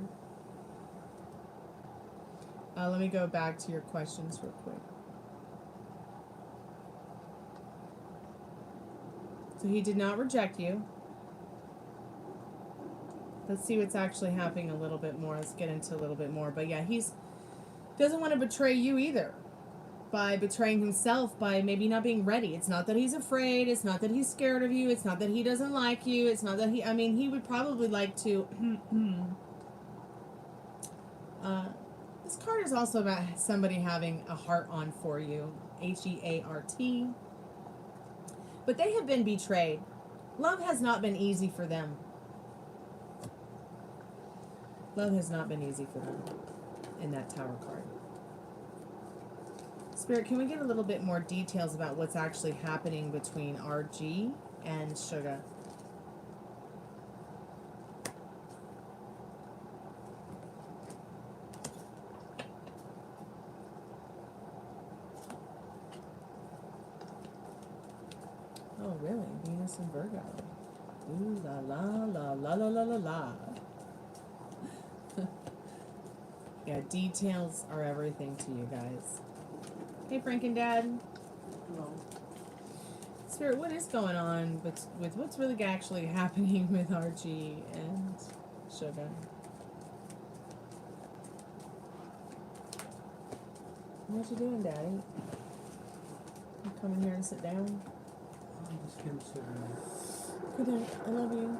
Let me go back to your questions real quick. So he did not reject you. Let's see what's actually happening a little bit more. Let's get into a little bit more. But yeah, he doesn't want to betray you either. By betraying himself, by maybe not being ready. It's not that he's afraid. It's not that he's scared of you. It's not that he doesn't like you. It's not that he would probably like to. This card is also about somebody having a heart on for you. Heart. But they have been betrayed. Love has not been easy for them. Love has not been easy for them in that Tower card. Spirit, can we get a little bit more details about what's actually happening between RG and Sugar? Oh, really? Venus and Virgo. Ooh, la la la la la la la la. Yeah, details are everything to you guys. Hey, Frank and Dad. Hello. Spirit, what is going on with what's really actually happening with Archie and Sugar? What you doing, Daddy? You coming here and sit down? I'm just gonna sit down. Good night. I love you.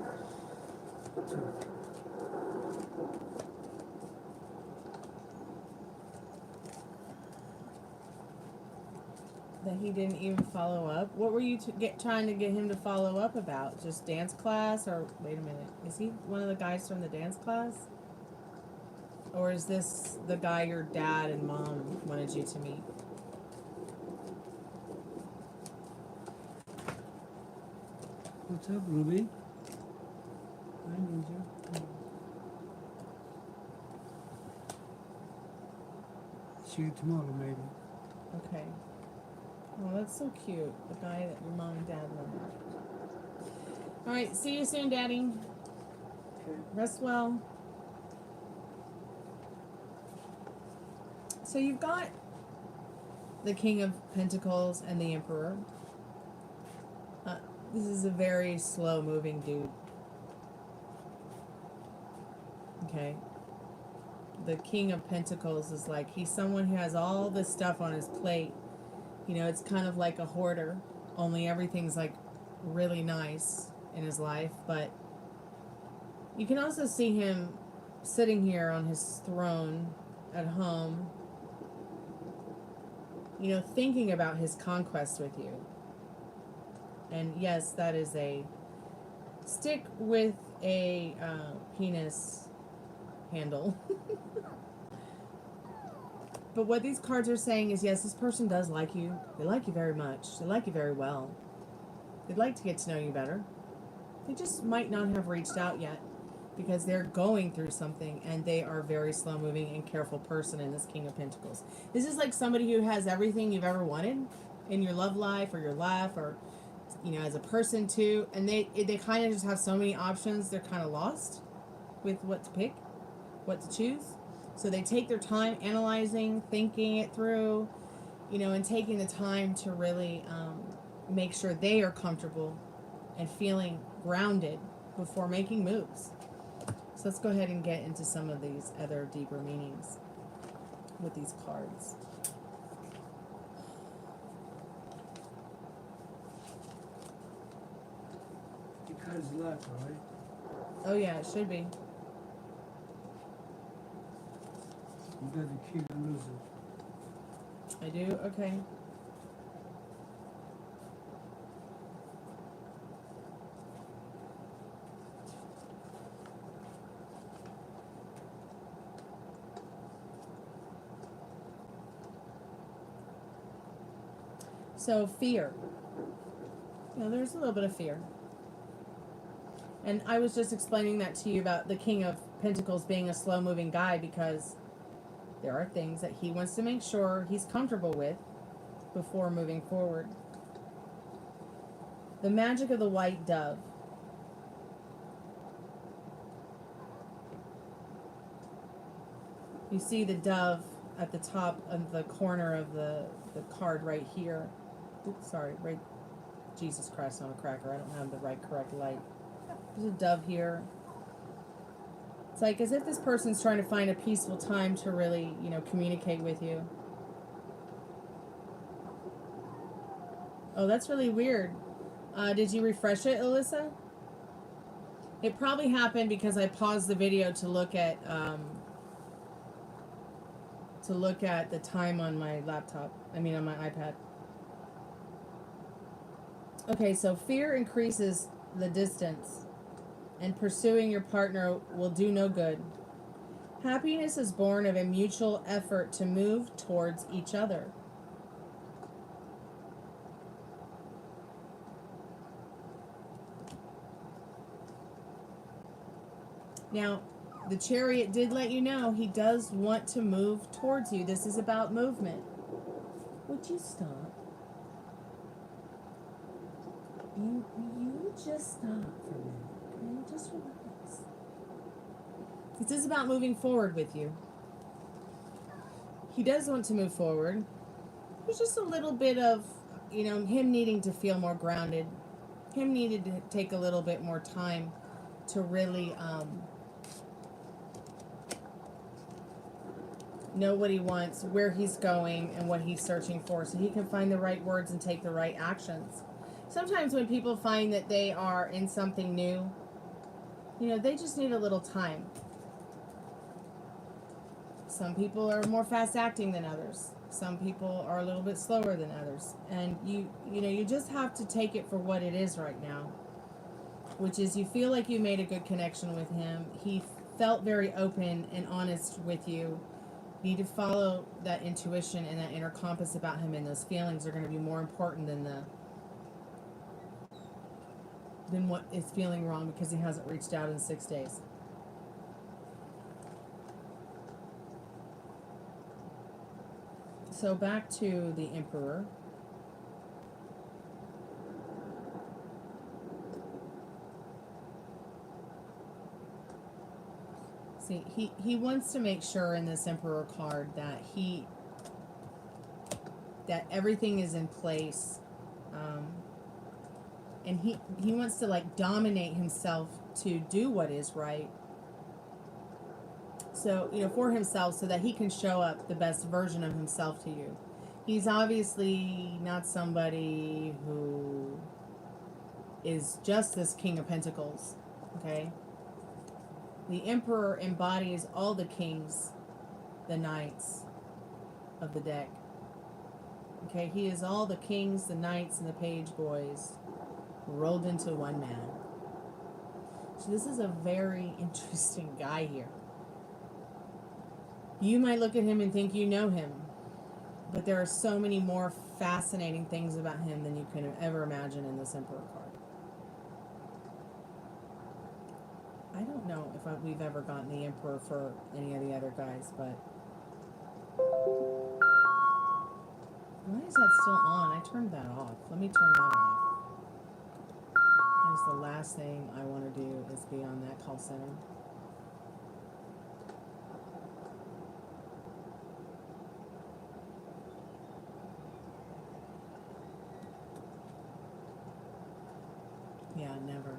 That he didn't even follow up. What were you trying to get him to follow up about? Just dance class, or wait a minute, is he one of the guys from the dance class, or is this the guy your dad and mom wanted you to meet? What's up, Ruby? I need you. See you tomorrow, maybe. Okay. Oh, that's so cute. The guy that your mom and dad love. All right. See you soon, Daddy. Okay. Rest well. So you've got the King of Pentacles and the Emperor. This is a very slow-moving dude. Okay. The King of Pentacles is like, he's someone who has all this stuff on his plate. You know, it's kind of like a hoarder, only everything's like really nice in his life. But you can also see him sitting here on his throne at home, you know, thinking about his conquest with you. And yes, that is a stick with a penis handle. But what these cards are saying is, yes, this person does like you. They like you very much. They like you very well. They'd like to get to know you better. They just might not have reached out yet because they're going through something, and they are a very slow-moving and careful person in this King of Pentacles. This is like somebody who has everything you've ever wanted in your love life or your life, or, you know, as a person too, and they kind of just have so many options. They're kind of lost with what to pick, what to choose. So they take their time analyzing, thinking it through, you know, and taking the time to really make sure they are comfortable and feeling grounded before making moves. So let's go ahead and get into some of these other deeper meanings with these cards. Your card's left, right? Oh yeah, it should be. You got the key to lose it. I do? Okay. So fear. You know, there's a little bit of fear. And I was just explaining that to you about the King of Pentacles being a slow-moving guy because there are things that he wants to make sure he's comfortable with before moving forward. The magic of the white dove. You see the dove at the top of the corner of the card right here. Oops, sorry, right. Jesus Christ on a cracker. I don't have the right correct light. There's a dove here. It's like as if this person's trying to find a peaceful time to really, you know, communicate with you. Oh, that's really weird. Did you refresh it, Alyssa? It probably happened because I paused the video to look at the time on my laptop. I mean, on my iPad. Okay, so fear increases the distance, and pursuing your partner will do no good. Happiness is born of a mutual effort to move towards each other. Now, the Chariot did let you know he does want to move towards you. This is about movement. Would you stop? You just stop for a minute, okay? Just relax. This is about moving forward with you. He does want to move forward. There's just a little bit of you know, him needing to feel more grounded, him needed to take a little bit more time to really know what he wants, where he's going, and what he's searching for, so he can find the right words and take the right actions. Sometimes when people find that they are in something new, you know, they just need a little time. Some people are more fast acting than others. Some people are a little bit slower than others. And you know, you just have to take it for what it is right now, which is you feel like you made a good connection with him. He felt very open and honest with you. You need to follow that intuition and that inner compass about him, and those feelings are going to be more important than what is feeling wrong because he hasn't reached out in 6 days. So back to the Emperor. See, he wants to make sure in this Emperor card that that everything is in place, and he wants to like dominate himself to do what is right. So, you know, for himself, so that he can show up the best version of himself to you. He's obviously not somebody who is just this King of Pentacles, okay? The Emperor embodies all the kings, the knights of the deck. Okay, he is all the kings, the knights, and the page boys rolled into one man. So this is a very interesting guy here. You might look at him and think you know him, but there are so many more fascinating things about him than you can ever imagine in this Emperor card. I don't know if we've ever gotten the Emperor for any of the other guys, but why is that still on? I turned that off. Let me turn that off. That's the last thing I want to do is be on that call center. Yeah, never.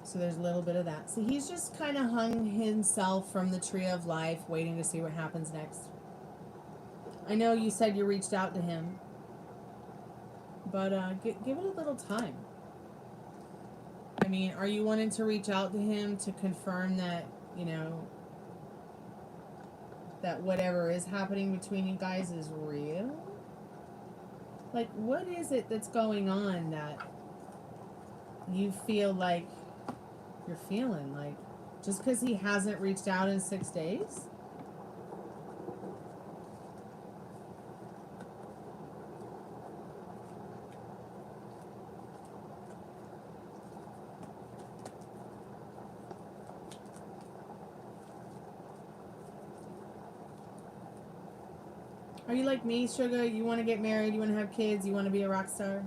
So there's a little bit of that. So he's just kind of hung himself from the tree of life, waiting to see what happens next. I know you said you reached out to him, but give it a little time. I mean, are you wanting to reach out to him to confirm that, you know, that whatever is happening between you guys is real? Like, what is it that's going on that you feel like you're feeling? Like, just because he hasn't reached out in 6 days? Are you like me, Sugar? You want to get married, you want to have kids, you want to be a rock star?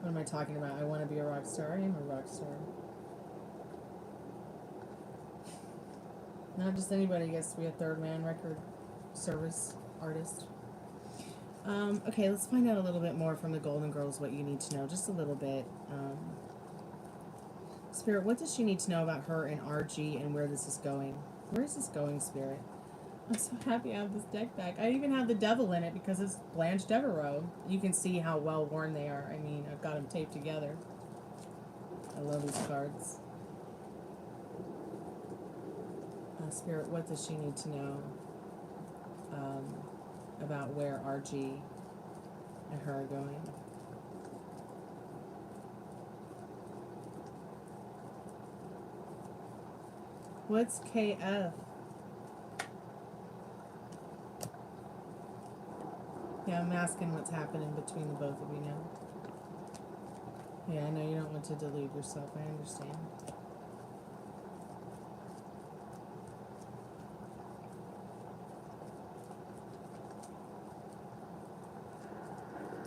What am I talking about? I want to be a rock star. I am a rock star. Not just anybody gets to be a third man record service artist. Okay, let's find out a little bit more from the Golden Girls what you need to know. Just a little bit. Spirit, what does she need to know about her and RG and where this is going? Where is this going, Spirit? I'm so happy I have this deck back. I even have the Devil in it because it's Blanche Devereaux. You can see how well worn they are. I mean, I've got them taped together. I love these cards. Spirit, what does she need to know about where RG and her are going? What's KF? Yeah, I'm asking what's happening between the both of you now. Yeah, I know you don't want to delude yourself. I understand.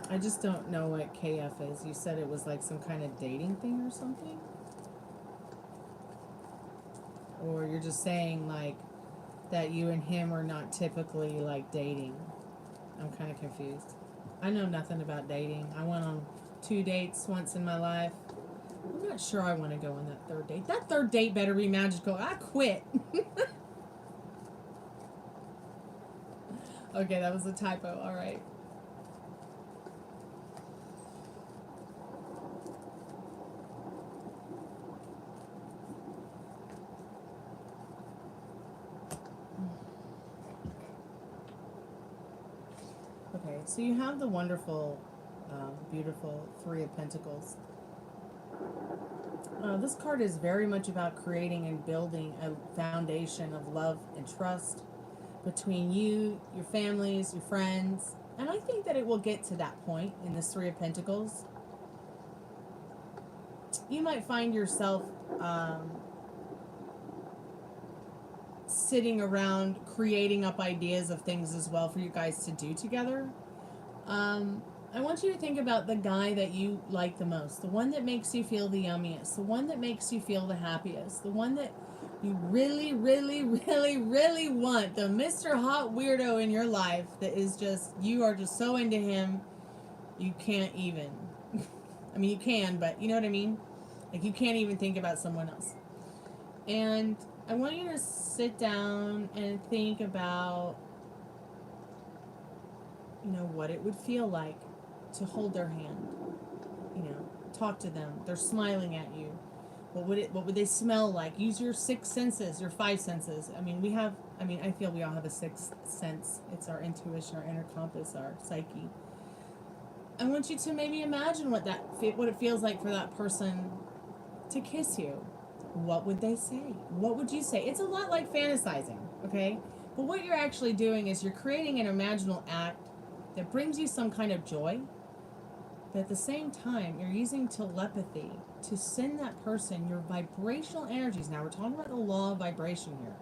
I just don't know what KF is. You said it was like some kind of dating thing or something? Or you're just saying like that you and him are not typically like dating. I'm kind of confused. I know nothing about dating. I went on 2 dates once in my life. I'm not sure I want to go on that third date. That third date better be magical. I quit. Okay, that was a typo. All right. Okay, so you have the wonderful, beautiful Three of Pentacles. This card is very much about creating and building a foundation of love and trust between you, your families, your friends. And I think that it will get to that point in this Three of Pentacles. You might find yourself sitting around creating up ideas of things as well for you guys to do together. I want you to think about the guy that you like the most, the one that makes you feel the yummiest, the one that makes you feel the happiest, the one that you really, really, really, really want, the Mr. Hot Weirdo in your life that is just, you are just so into him, you can't even. I mean, you can, but you know what I mean? Like, you can't even think about someone else. And I want you to sit down and think about, you know, what it would feel like to hold their hand, you know, talk to them. They're smiling at you. What would they smell like? Use your 6 senses, your 5 senses. I mean, I feel we all have a 6th sense. It's our intuition, our inner compass, our psyche. I want you to maybe imagine what it feels like for that person to kiss you. What would they say? What would you say? It's a lot like fantasizing, okay? But what you're actually doing is you're creating an imaginal act that brings you some kind of joy. But at the same time, you're using telepathy to send that person your vibrational energies. Now, we're talking about the law of vibration here.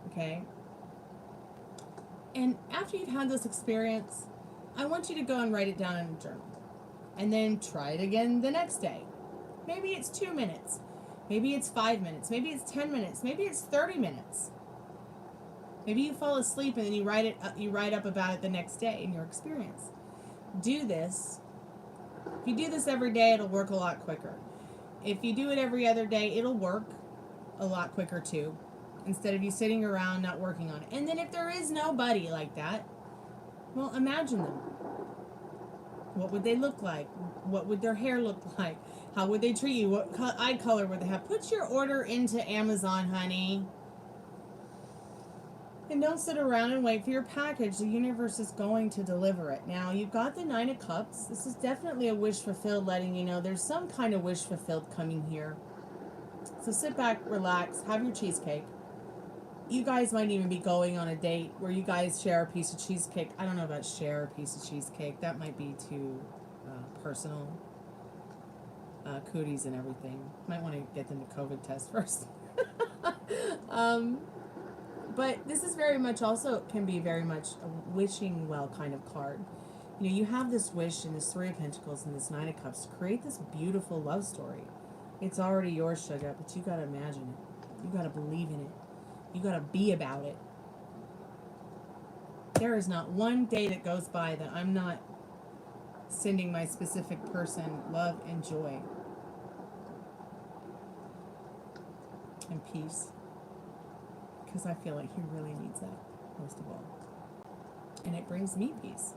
Okay? And after you've had this experience, I want you to go and write it down in a journal. And then try it again the next day. Maybe it's 2 minutes. Maybe it's 5 minutes. Maybe it's 10 minutes. Maybe it's 30 minutes. Maybe you fall asleep and then you write up about it the next day in your experience. Do this. If you do this every day, it'll work a lot quicker. If you do it every other day, it'll work a lot quicker too, instead of you sitting around not working on it. And then if there is nobody like that, well, imagine them. What would they look like? What would their hair look like? How would they treat you? What eye color would they have? Put your order into Amazon, honey. And don't sit around and wait for your package. The universe is going to deliver it. Now, you've got the 9 of Cups. This is definitely a wish fulfilled, letting you know there's some kind of wish fulfilled coming here. So sit back, relax, have your cheesecake. You guys might even be going on a date where you guys share a piece of cheesecake. I don't know about share a piece of cheesecake. That might be too personal. Cooties and everything. Might want to get them to COVID test first. But this is very much also can be very much a wishing well kind of card. You know, you have this wish and this 3 of Pentacles and this 9 of Cups to create this beautiful love story. It's already yours, sugar, but you got to imagine it. You got to believe in it. You got to be about it. There is not one day that goes by that I'm not sending my specific person love and joy and peace. Because I feel like he really needs that most of all. And it brings me peace.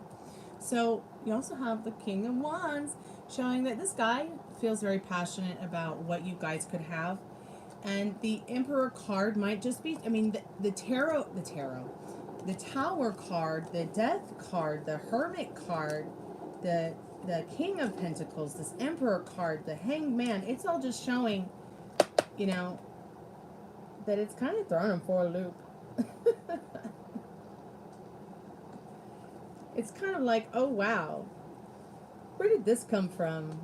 So you also have the King of Wands showing that this guy feels very passionate about what you guys could have. And the Emperor card might just be, I mean, the Tower card, the Death card, the Hermit card, the King of Pentacles, this Emperor card, the Hanged Man. It's all just showing, you know, that it's kind of throwing him for a loop. It's kind of like, oh wow, where did this come from?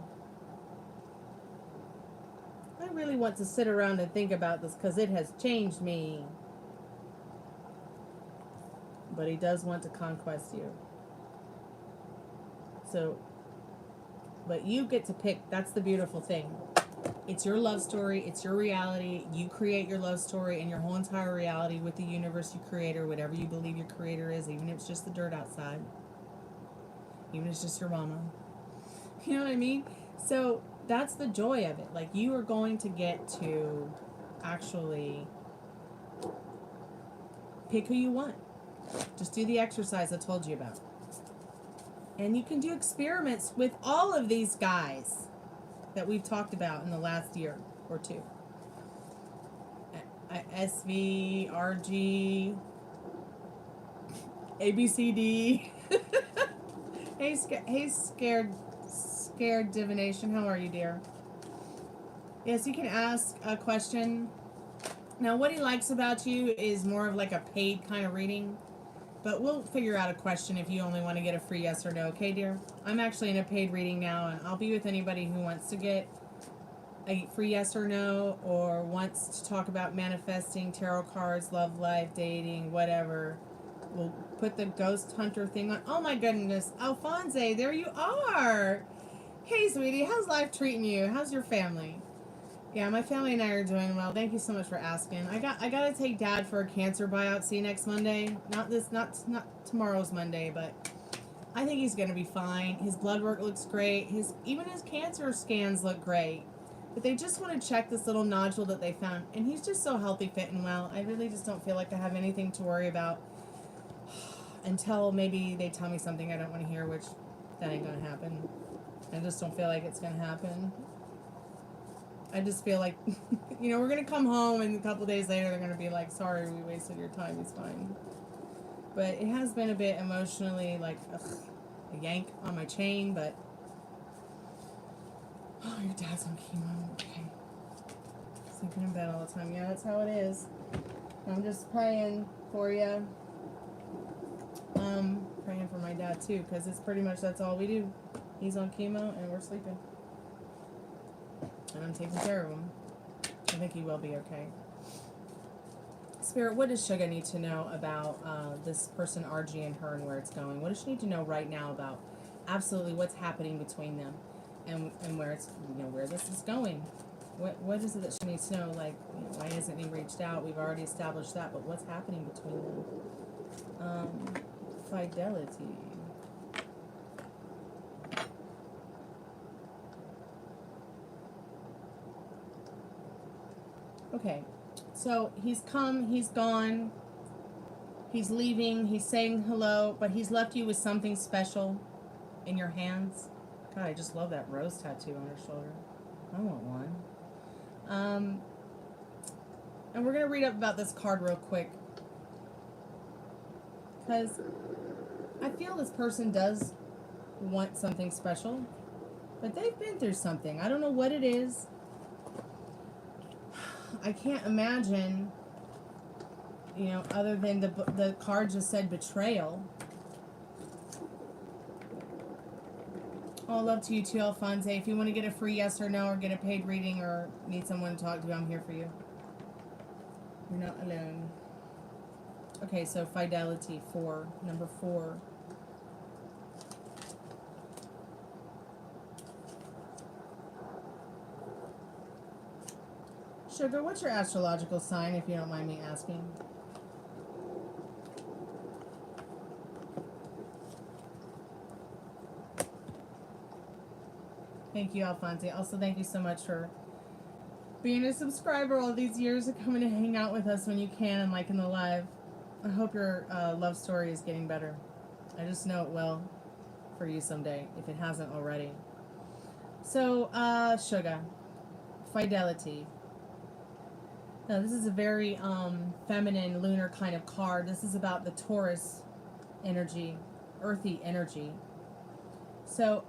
I really want to sit around and think about this because it has changed me. But he does want to conquest you. So, but you get to pick. That's the beautiful thing. It's your love story. It's your reality. You create your love story and your whole entire reality with the universe you create, or whatever you believe your creator is, even if it's just the dirt outside. Even if it's just your mama. You know what I mean? So that's the joy of it. Like, you are going to get to actually pick who you want. Just do the exercise I told you about. And you can do experiments with all of these guys that we've talked about in the last year or two. SV, RG, ABCD. Hey, scared divination. How are you, dear? Yes, you can ask a question. Now, what he likes about you is more of like a paid kind of reading. But we'll figure out a question if you only want to get a free yes or no, okay, dear? I'm actually in a paid reading now, and I'll be with anybody who wants to get a free yes or no, or wants to talk about manifesting, tarot cards, love life, dating, whatever. We'll put the ghost hunter thing on. Oh my goodness, Alphonse, there you are. Hey, sweetie, how's life treating you? How's your family? Yeah, my family and I are doing well. Thank you so much for asking. I gotta take Dad for a cancer biopsy next Monday. Not tomorrow's Monday, but I think he's gonna be fine. His blood work looks great. Even his cancer scans look great. But they just want to check this little nodule that they found, and he's just so healthy, fit, and well. I really just don't feel like I have anything to worry about until maybe they tell me something I don't want to hear, which that ain't gonna happen. I just don't feel like it's gonna happen. I just feel like, we're going to come home and a couple days later they're going to be like, sorry, we wasted your time, it's fine. But it has been a bit emotionally like a yank on my chain, but, oh, your dad's on chemo, okay. Sleeping in bed all the time, yeah, that's how it is. I'm just praying for you. Praying for my dad too, because it's pretty much that's all we do. He's on chemo and we're sleeping. And I'm taking care of him. I think he will be okay. Spirit, what does Sugar need to know about this person, RG, and her, and where it's going? What does she need to know right now about absolutely what's happening between them, and where it's where this is going? What is it that she needs to know? Like, why hasn't he reached out? We've already established that, but what's happening between them? Fidelity. Okay, so he's come, he's gone, he's leaving, he's saying hello, but he's left you with something special in your hands. God, I just love that rose tattoo on her shoulder. I want one. And we're going to read up about this card real quick, because I feel this person does want something special, but they've been through something. I don't know what it is. I can't imagine, other than the card just said betrayal. All love to you too, Alphonse. If you want to get a free yes or no, or get a paid reading, or need someone to talk to, I'm here for you. You're not alone. Okay, so Fidelity 4, number 4. Sugar, what's your astrological sign, if you don't mind me asking? Thank you, Alphonse. Also, thank you so much for being a subscriber all these years and coming to hang out with us when you can and liking the live. I hope your love story is getting better. I just know it will for you someday, if it hasn't already. So, Sugar, Fidelity. Now, this is a very feminine, lunar kind of card. This is about the Taurus energy, earthy energy. So,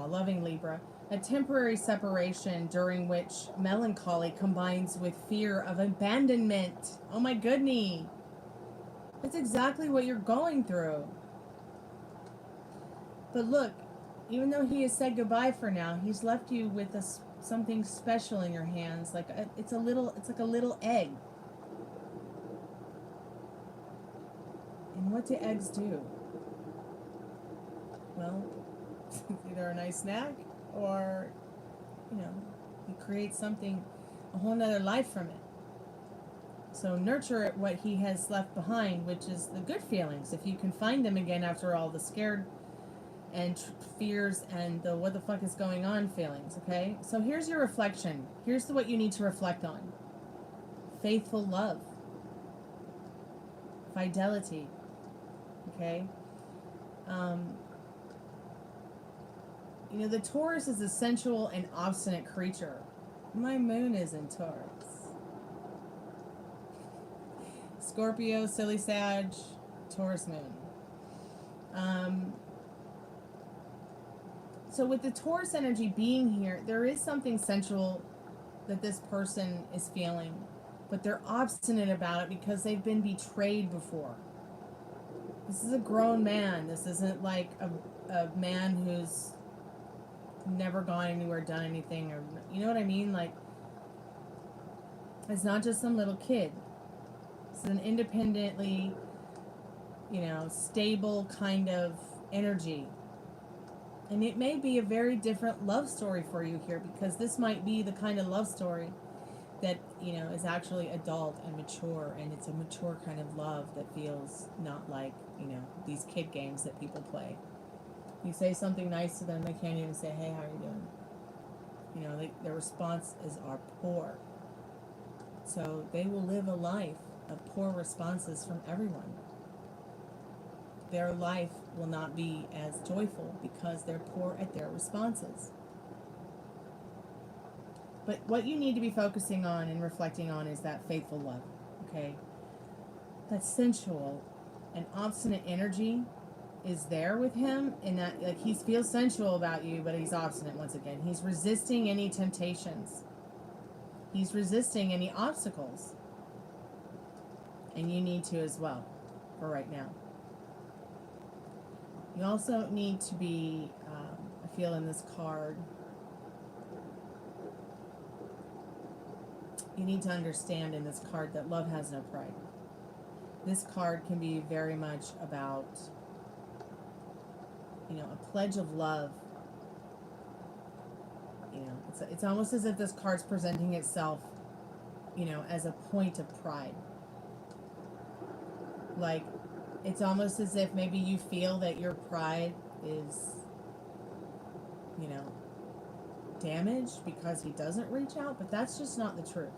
loving Libra. A temporary separation during which melancholy combines with fear of abandonment. Oh my goodness. That's exactly what you're going through. But look, even though he has said goodbye for now, he's left you with something special in your hands. It's like a little egg. And what do eggs do? Well, it's either a nice snack or, you know, you create something, a whole nother life from it. So nurture what he has left behind, which is the good feelings. If you can find them again after all the scared and fears and the what the fuck is going on feelings, okay? So here's your reflection. Here's what you need to reflect on. Faithful love. Fidelity. Okay? You know, the Taurus is a sensual and obstinate creature. My moon is in Taurus. Scorpio, silly Sag, Taurus moon. So with the Taurus energy being here, there is something sensual that this person is feeling, but they're obstinate about it because they've been betrayed before. This is a grown man. This isn't like a man who's never gone anywhere, done anything, or, you know what I mean? Like, it's not just some little kid. It's an independently, you know, stable kind of energy. And it may be a very different love story for you here, because this might be the kind of love story that, you know, is actually adult and mature, and it's a mature kind of love that feels not like, you know, these kid games that people play. You say something nice to them, they can't even say, hey, how are you doing? You know, their responses are poor. So they will live a life of poor responses from everyone. Their life will not be as joyful because they're poor at their responses. But what you need to be focusing on and reflecting on is that faithful love, okay? That sensual and obstinate energy is there with him, in that, like, he feels sensual about you, but he's obstinate once again. He's resisting any temptations. He's resisting any obstacles. And you need to as well, for right now. You also need to be, I feel in this card, you need to understand in this card that love has no pride. This card can be very much about, you know, a pledge of love. You know, it's almost as if this card's presenting itself, you know, as a point of pride. Like, it's almost as if maybe you feel that your pride is, you know, damaged because he doesn't reach out, but that's just not the truth.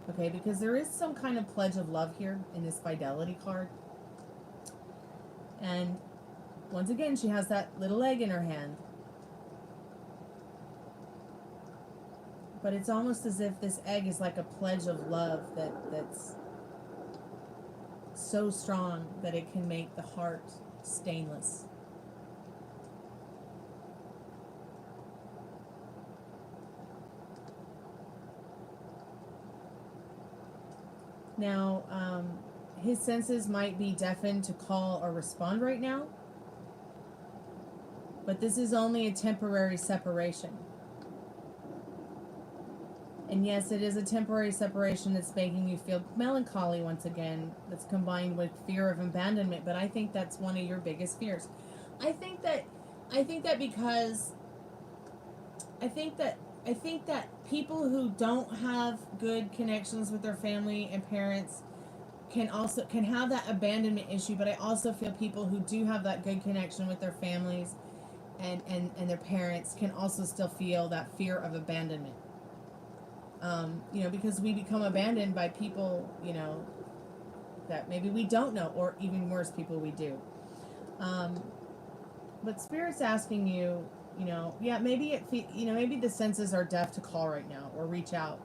Okay, because there is some kind of pledge of love here in this fidelity card. And once again, she has that little egg in her hand. But it's almost as if this egg is like a pledge of love that's so strong that it can make the heart stainless. Now, his senses might be deafened to call or respond right now, but this is only a temporary separation. And yes, it is a temporary separation that's making you feel melancholy once again, that's combined with fear of abandonment, but I think that's one of your biggest fears. I think that people who don't have good connections with their family and parents can have that abandonment issue, but I also feel people who do have that good connection with their families and their parents can also still feel that fear of abandonment. You know, because we become abandoned by people, you know, that maybe we don't know, or even worse, people we do. But Spirit's asking you, you know, yeah, maybe maybe the senses are deaf to call right now or reach out.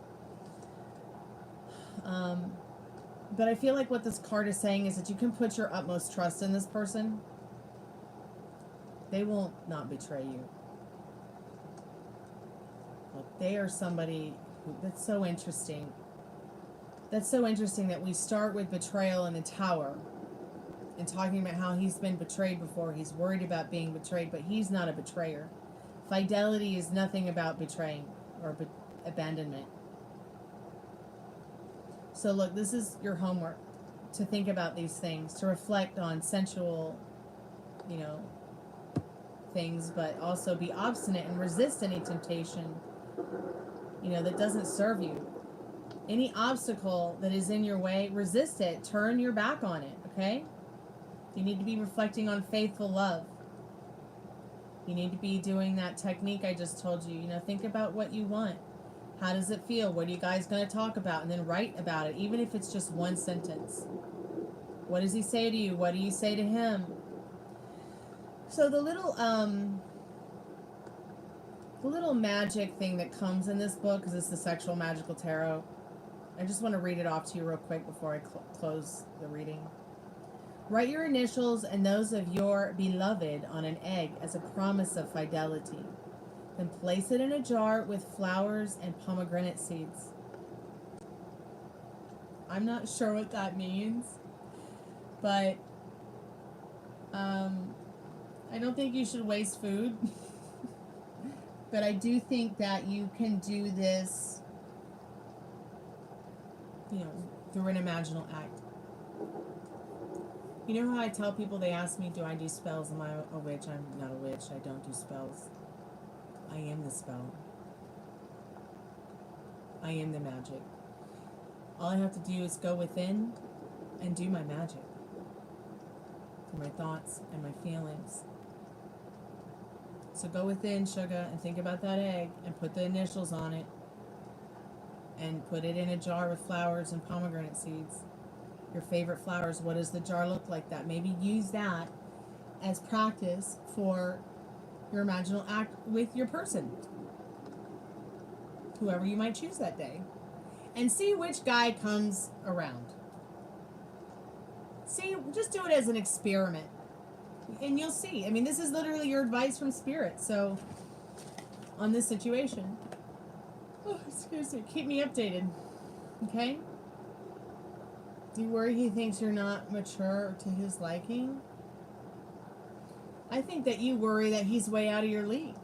But I feel like what this card is saying is that you can put your utmost trust in this person. They will not betray you. Look, they are somebody that's so interesting. That's so interesting that we start with betrayal in the Tower and talking about how he's been betrayed before. He's worried about being betrayed, but he's not a betrayer. Fidelity is nothing about betraying or abandonment. So look, this is your homework, to think about these things, to reflect on sensual, you know, things, but also be obstinate and resist any temptation, you know, that doesn't serve you. Any obstacle that is in your way, resist it. Turn your back on it, okay? You need to be reflecting on faithful love. You need to be doing that technique I just told you. You know, think about what you want. How does it feel? What are you guys going to talk about? And then write about it, even if it's just one sentence. What does he say to you? What do you say to him? So the little magic thing that comes in this book, because it's the Sexual Magical Tarot, I just want to read it off to you real quick before I close the reading. Write your initials and those of your beloved on an egg as a promise of fidelity. Then place it in a jar with flowers and pomegranate seeds. I'm not sure what that means, but I don't think you should waste food. But I do think that you can do this, you know, through an imaginal act. You know how I tell people, they ask me, do I do spells? Am I a witch? I'm not a witch. I don't do spells. I am the spell. I am the magic. All I have to do is go within and do my magic. Through my thoughts and my feelings. So go within, sugar, and think about that egg and put the initials on it. And put it in a jar with flowers and pomegranate seeds. Your favorite flowers. What does the jar look like? That maybe use that as practice for your imaginal act with your person, whoever you might choose that day, and see which guy comes around. See, just do it as an experiment, and you'll see. I mean, this is literally your advice from Spirit. So on this situation, oh, excuse me, keep me updated, okay? Do you worry he thinks you're not mature to his liking? I think that you worry that he's way out of your league.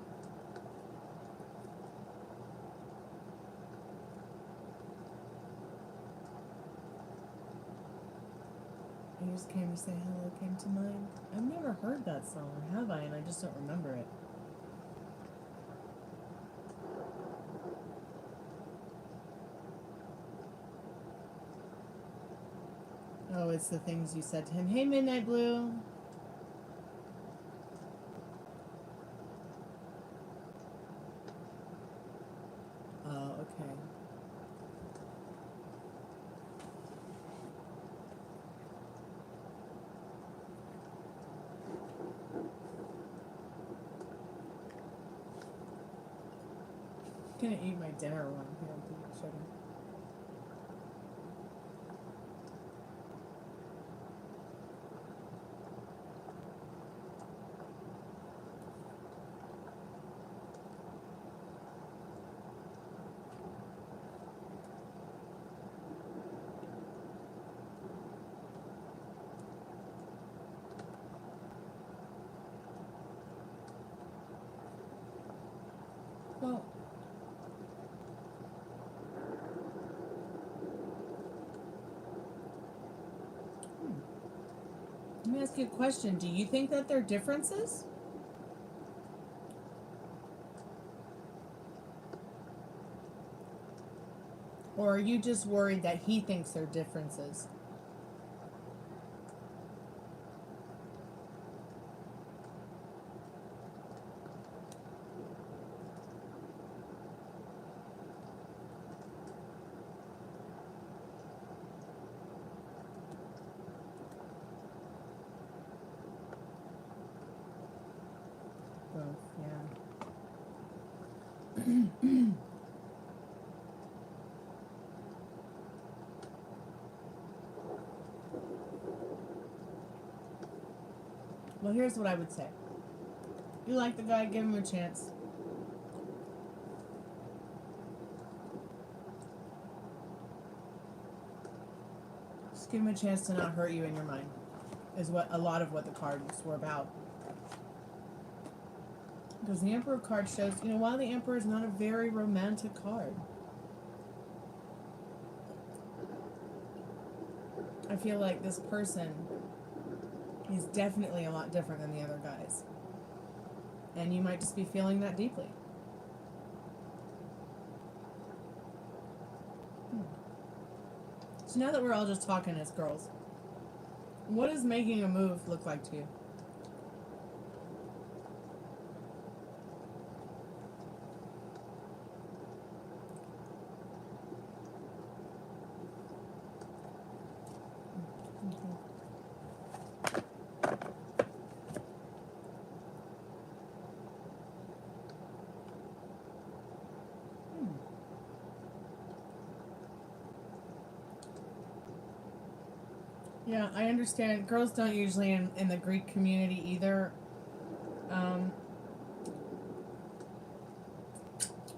I just came to say hello came to mind. I've never heard that song, have I? And I just don't remember it. Oh, it's the things you said to him. Hey, Midnight Blue. Oh, okay. I'm gonna eat my dinner while I'm here. I'm thinking sugar. Well, let me ask you a question. Do you think that there are differences? Or are you just worried that he thinks there are differences? Both, yeah. Well, here's what I would say. You like the guy, give him a chance. Just give him a chance to not hurt you in your mind, is what a lot of what the cards were about. Because the Emperor card shows, you know, while the Emperor is not a very romantic card, I feel like this person is definitely a lot different than the other guys. And you might just be feeling that deeply. So now that we're all just talking as girls, what does making a move look like to you? Yeah, I understand. Girls don't usually in the Greek community either.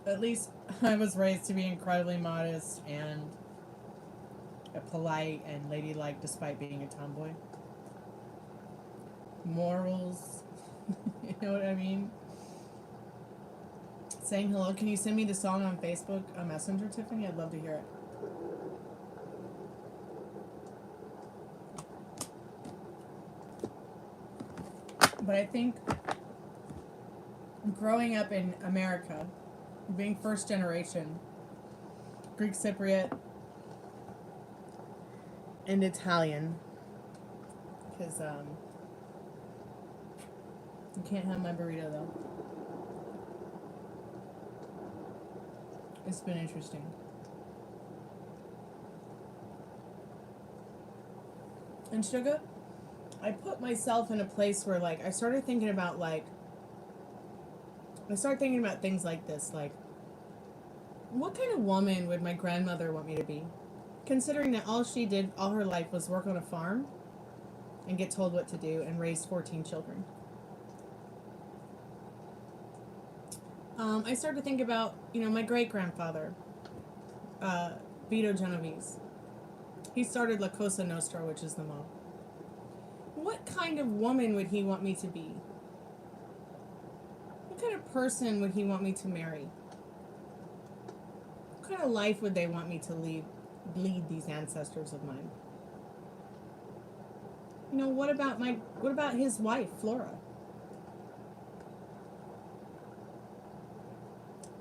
At least I was raised to be incredibly modest and polite and ladylike despite being a tomboy. Morals, you know what I mean? Saying hello. Can you send me the song on Facebook, a Messenger, Tiffany? I'd love to hear it. But I think growing up in America, being first generation, Greek Cypriot, and Italian, because you can't have my burrito though. It's been interesting. And sugar, I put myself in a place where, like, I started thinking about things like this, like, what kind of woman would my grandmother want me to be? Considering that all she did all her life was work on a farm and get told what to do and raise 14 children. I started to think about, my great-grandfather, Vito Genovese. He started La Cosa Nostra, which is the mob. What kind of woman would he want me to be? What kind of person would he want me to marry? What kind of life would they want me to lead these ancestors of mine? What about his wife, Flora?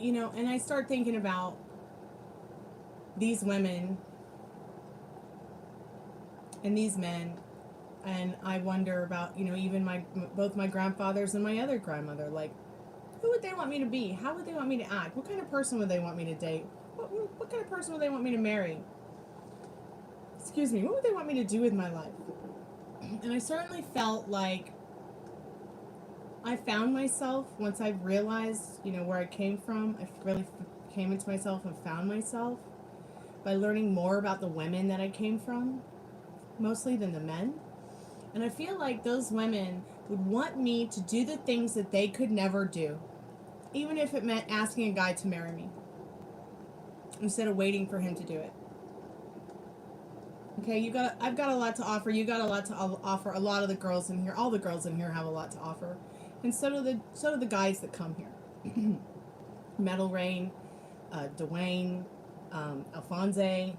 And I start thinking about these women and these men, and I wonder about, even both my grandfathers and my other grandmother, like, who would they want me to be? How would they want me to act? What kind of person would they want me to date? What kind of person would they want me to marry? Excuse me, what would they want me to do with my life? And I certainly felt like I found myself once I realized, where I came from. I really came into myself and found myself by learning more about the women that I came from, mostly than the men. And I feel like those women would want me to do the things that they could never do, even if it meant asking a guy to marry me, instead of waiting for him to do it. Okay, I've got a lot to offer. You got a lot to offer. A lot of the girls in here, all the girls in here have a lot to offer, and so do the guys that come here. Metal Rain, Dwayne, Alphonse,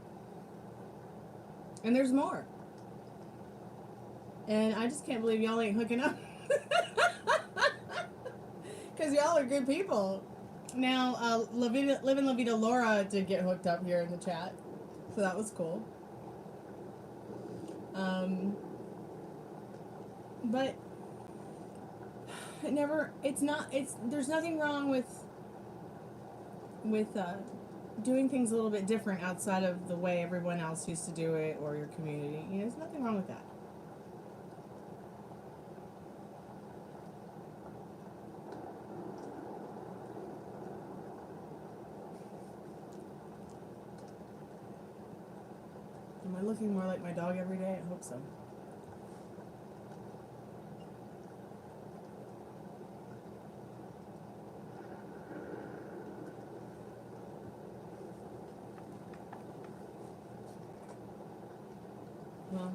and there's more. And I just can't believe y'all ain't hooking up. Because y'all are good people. Now, Living La Vida Laura did get hooked up here in the chat. So that was cool. But there's nothing wrong with doing things a little bit different outside of the way everyone else used to do it or your community. There's nothing wrong with that. Am I looking more like my dog every day? I hope so. Well,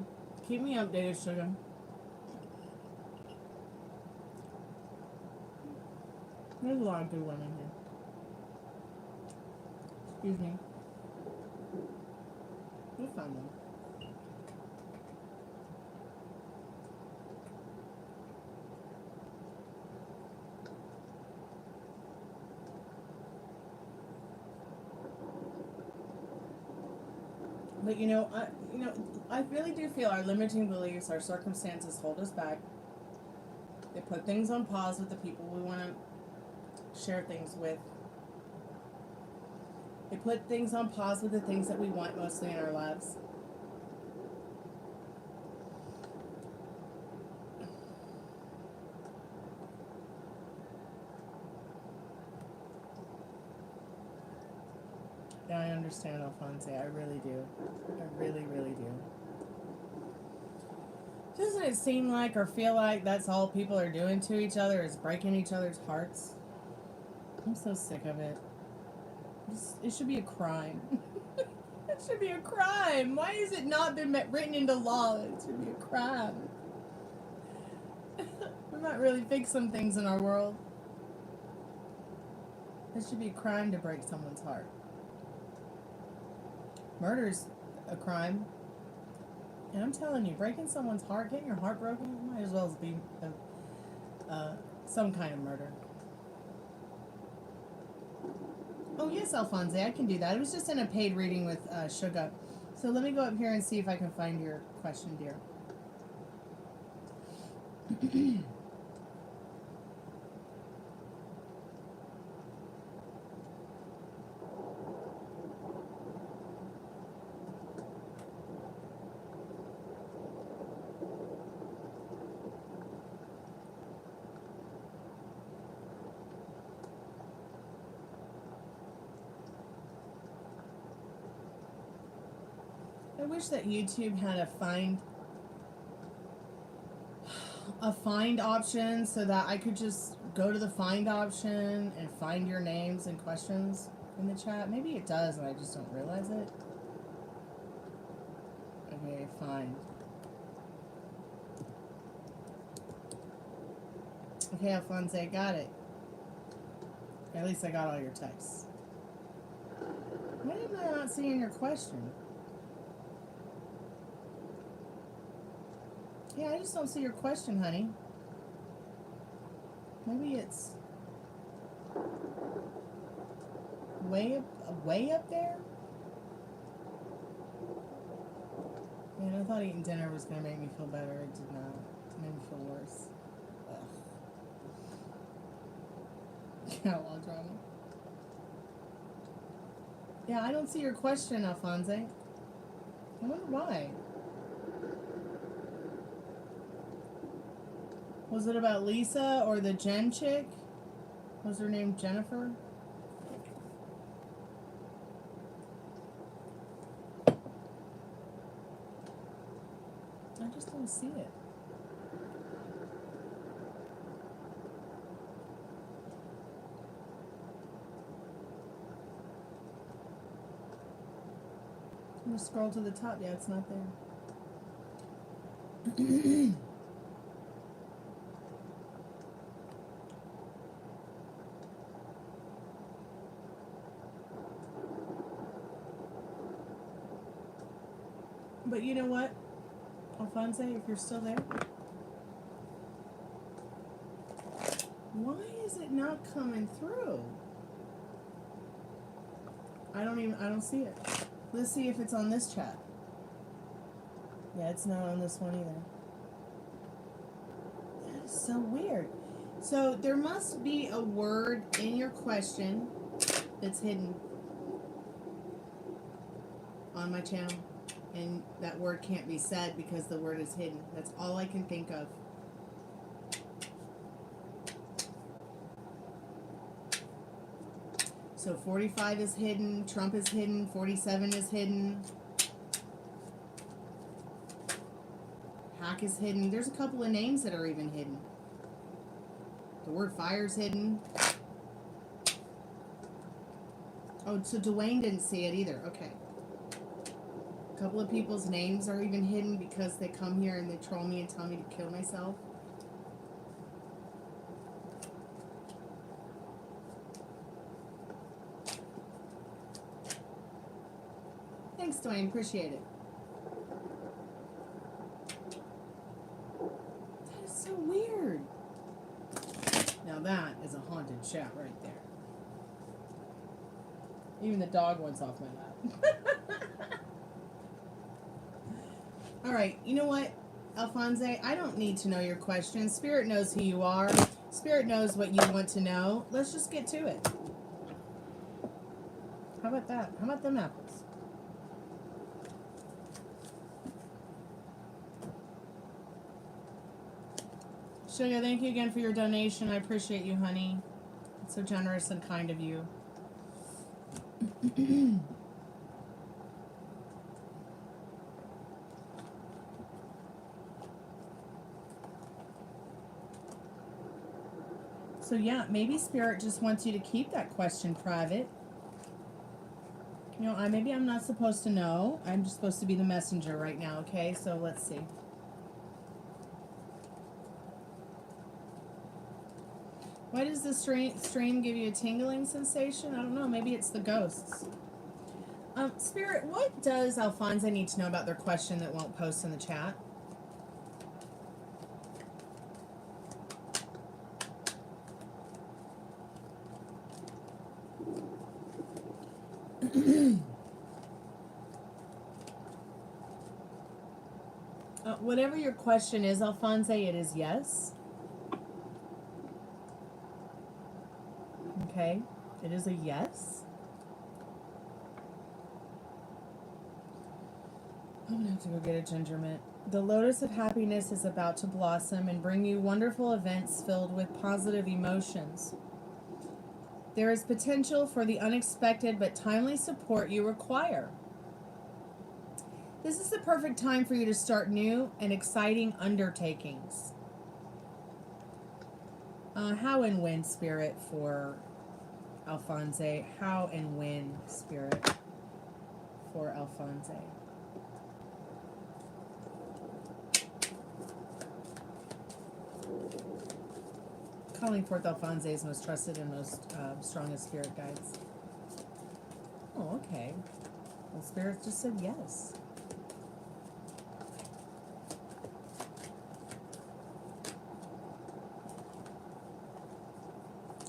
keep me updated, sugar. There's a lot of good women here. Excuse me. We'll find them. But I really do feel our limiting beliefs, our circumstances hold us back. They put things on pause with the people we want to share things with. They put things on pause with the things that we want mostly in our lives. Yeah, I understand, Alphonse. I really do. I really, really do. Doesn't it seem like or feel like that's all people are doing to each other is breaking each other's hearts? I'm so sick of it. It should be a crime. It should be a crime. Why has it not been written into law that it should be a crime? We might really fix some things in our world. It should be a crime to break someone's heart. Murder's a crime. And I'm telling you, breaking someone's heart, getting your heart broken, might as well as be some kind of murder. Oh, yes, Alphonse, I can do that. It was just in a paid reading with Sugar. So let me go up here and see if I can find your question, dear. I wish that YouTube had a find option so that I could just go to the find option and find your names and questions in the chat. Maybe it does and I just don't realize it. Okay, find. Okay, Alphonse, I got it. At least I got all your texts. Why am I not seeing your question? Yeah, I just don't see your question, honey. Maybe it's way up there? Man, I thought eating dinner was going to make me feel better. It did not. It made me feel worse. Ugh. Catalog drama. Yeah, I don't see your question, Alphonse. I wonder why. Was it about Lisa or the Jen chick? Was her name Jennifer? I just don't see it. I'm gonna scroll to the top. Yeah, it's not there. But you know what, Alphonse, if you're still there, why is it not coming through? I don't see it. Let's see if it's on this chat. Yeah, it's not on this one either. That is so weird. So there must be a word in your question that's hidden on my channel. And that word can't be said because the word is hidden. That's all I can think of. So 45 is hidden, Trump is hidden, 47 is hidden. Hack is hidden. There's a couple of names that are even hidden. The word fire is hidden. Oh, so Dwayne didn't see it either. Okay. A couple of people's names are even hidden because they come here and they troll me and tell me to kill myself. Thanks, Dwayne. Appreciate it. That is so weird. Now that is a haunted chat right there. Even the dog wants off my lap. All right, you know what, Alphonse? I don't need to know your question. Spirit knows who you are. Spirit knows what you want to know. Let's just get to it. How about that? How about them apples? Sugar, thank you again for your donation. I appreciate you, honey. It's so generous and kind of you. So yeah, maybe Spirit just wants you to keep that question private. You know, maybe I'm not supposed to know. I'm just supposed to be the messenger right now, okay? So let's see. Why does the stream give you a tingling sensation? I don't know. Maybe it's the ghosts. Spirit, what does Alphonse need to know about their question that won't post in the chat? Whatever your question is, Alphonse, it is yes. Okay, it is a yes. I'm gonna have to go get a ginger mint. The lotus of happiness is about to blossom and bring you wonderful events filled with positive emotions. There is potential for the unexpected but timely support you require. This is the perfect time for you to start new and exciting undertakings. How and when, Spirit, for Alphonse? How and when, Spirit, for Alphonse? Calling forth Alphonse's most trusted and most strongest spirit guides. Oh, okay. Well, Spirit just said yes.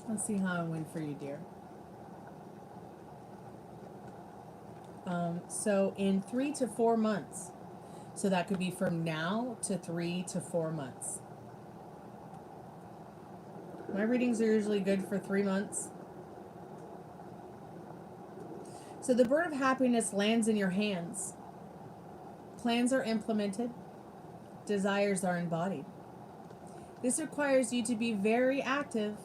Let's see how I win for you, dear. So in 3 to 4 months. So that could be from now to 3 to 4 months. My readings are usually good for 3 months. So the bird of happiness lands in your hands. Plans are implemented. Desires are embodied. This requires you to be very active.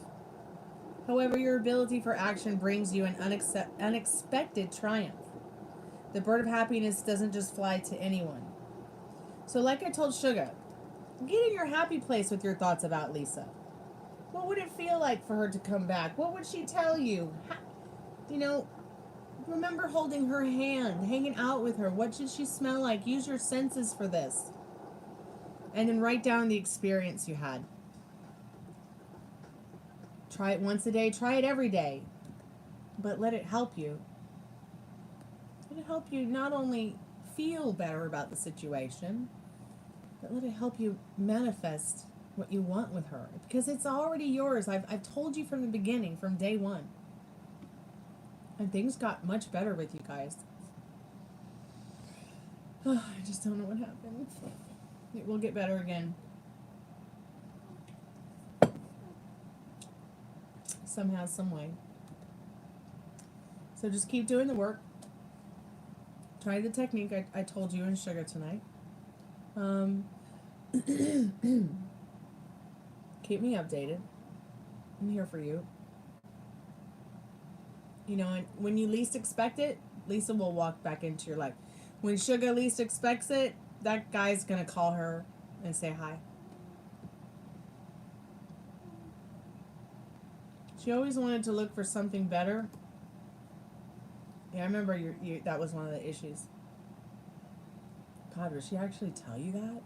However, your ability for action brings you an unexpected triumph. The bird of happiness doesn't just fly to anyone. So like I told Sugar, get in your happy place with your thoughts about Lisa. What would it feel like for her to come back? What would she tell you? You know, remember holding her hand, hanging out with her. What should she smell like? Use your senses for this. And then write down the experience you had. Try it once a day. Try it every day. But let it help you. Let it help you not only feel better about the situation, but let it help you manifest what you want with her. Because it's already yours. I've told you from the beginning, from day one. And things got much better with you guys. Oh, I just don't know what happened. It will get better again. Somehow, some way. So just keep doing the work. Try the technique I told you and Sugar tonight. Keep me updated. I'm here for you. You know, and when you least expect it, Lisa will walk back into your life. When Sugar least expects it, that guy's gonna call her and say hi. She always wanted to look for something better. Yeah, I remember that was one of the issues. God, would she actually tell you that?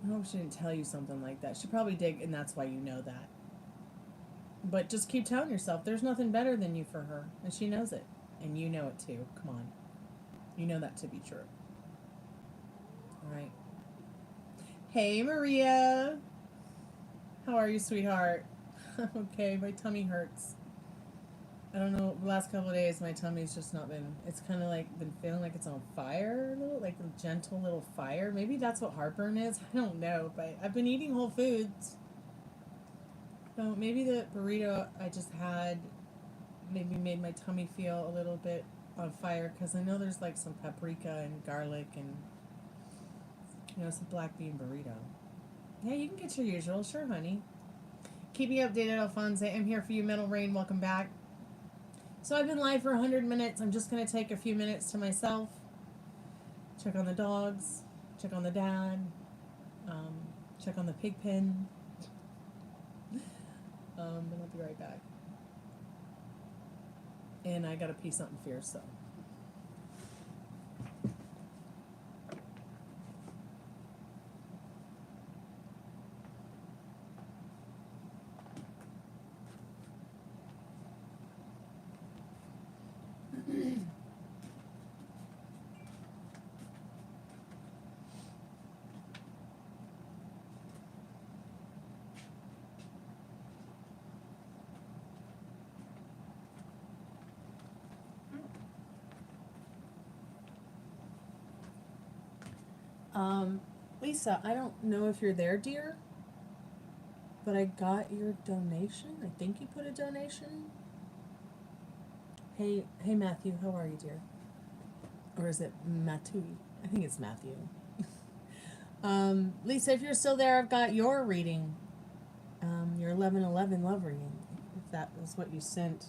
I hope she didn't tell you something like that. She probably did, and that's why you know that. But just keep telling yourself there's nothing better than you for her. And she knows it. And you know it too. Come on. You know that to be true. Alright. Hey, Maria. How are you, sweetheart? Okay, my tummy hurts. I don't know. The last couple of days, my tummy's just not been. It's kind of like been feeling like it's on fire a little, like a gentle little fire. Maybe that's what heartburn is. I don't know, but I've been eating whole foods. So maybe the burrito I just had maybe made my tummy feel a little bit on fire because I know there's like some paprika and garlic and it's a black bean burrito. Yeah, you can get your usual, sure, honey. Keep me updated, Alfonso. I'm here for you, Middle Rain. Welcome back. So I've been live for 100 minutes. I'm just going to take a few minutes to myself. Check on the dogs. Check on the dad. Check on the pig pen. And I'll be right back. And I got to pee something fierce, so. Lisa, I don't know if you're there, dear, but I got your donation. I think you put a donation. Hey, Matthew, how are you, dear? Or is it Matthew? I think it's Matthew. Lisa, if you're still there, I've got your reading. Your 11/11 love reading, if that was what you sent.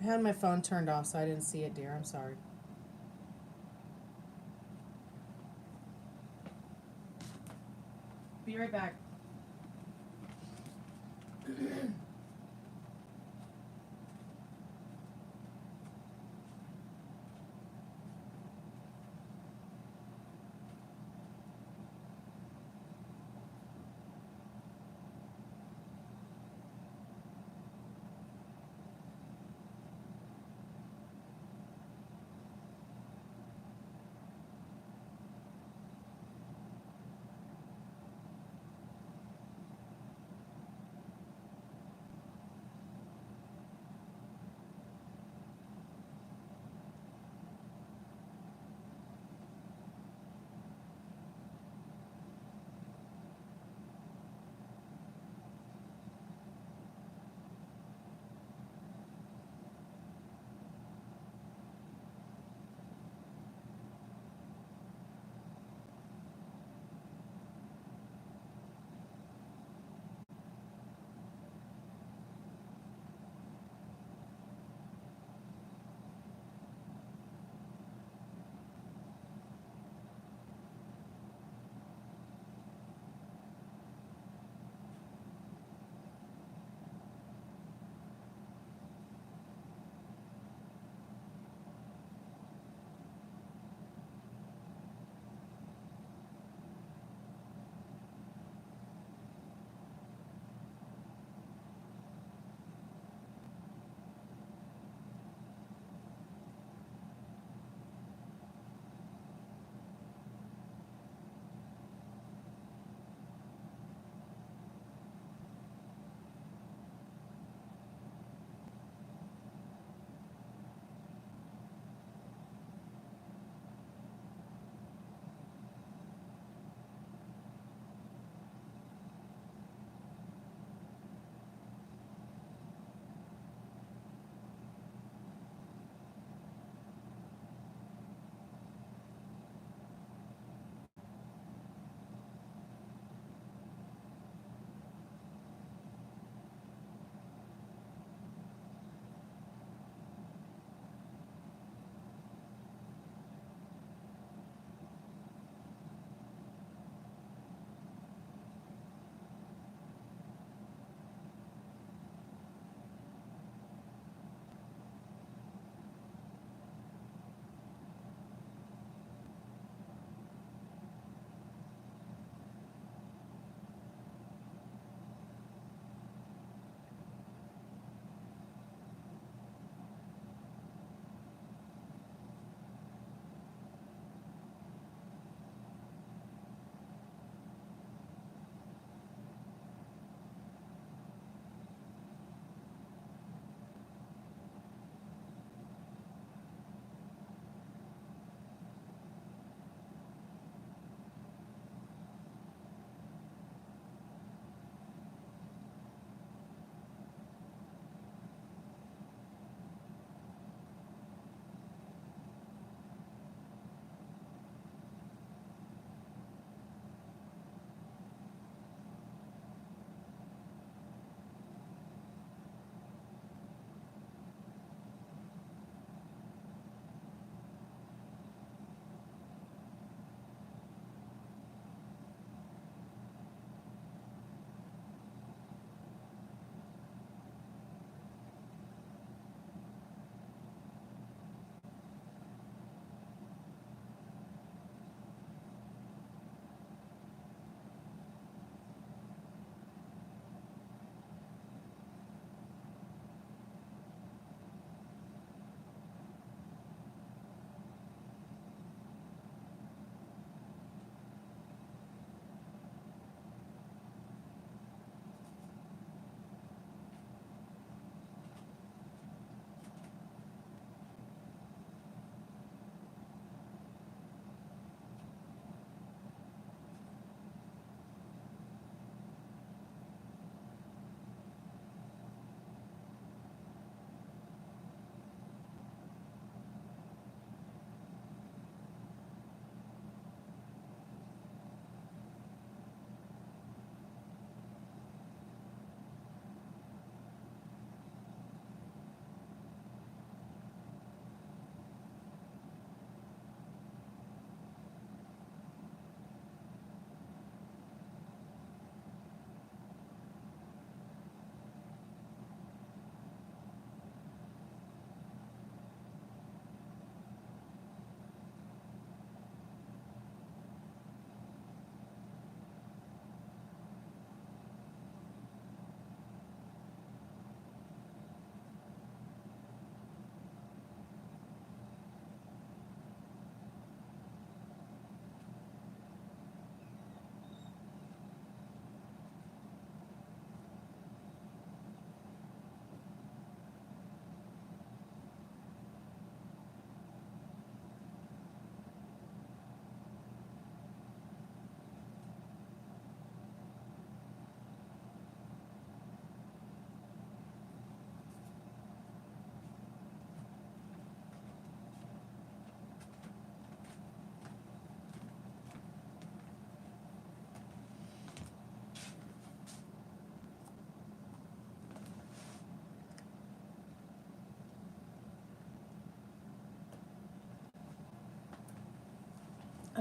I had my phone turned off, so I didn't see it, dear. I'm sorry. Be right back.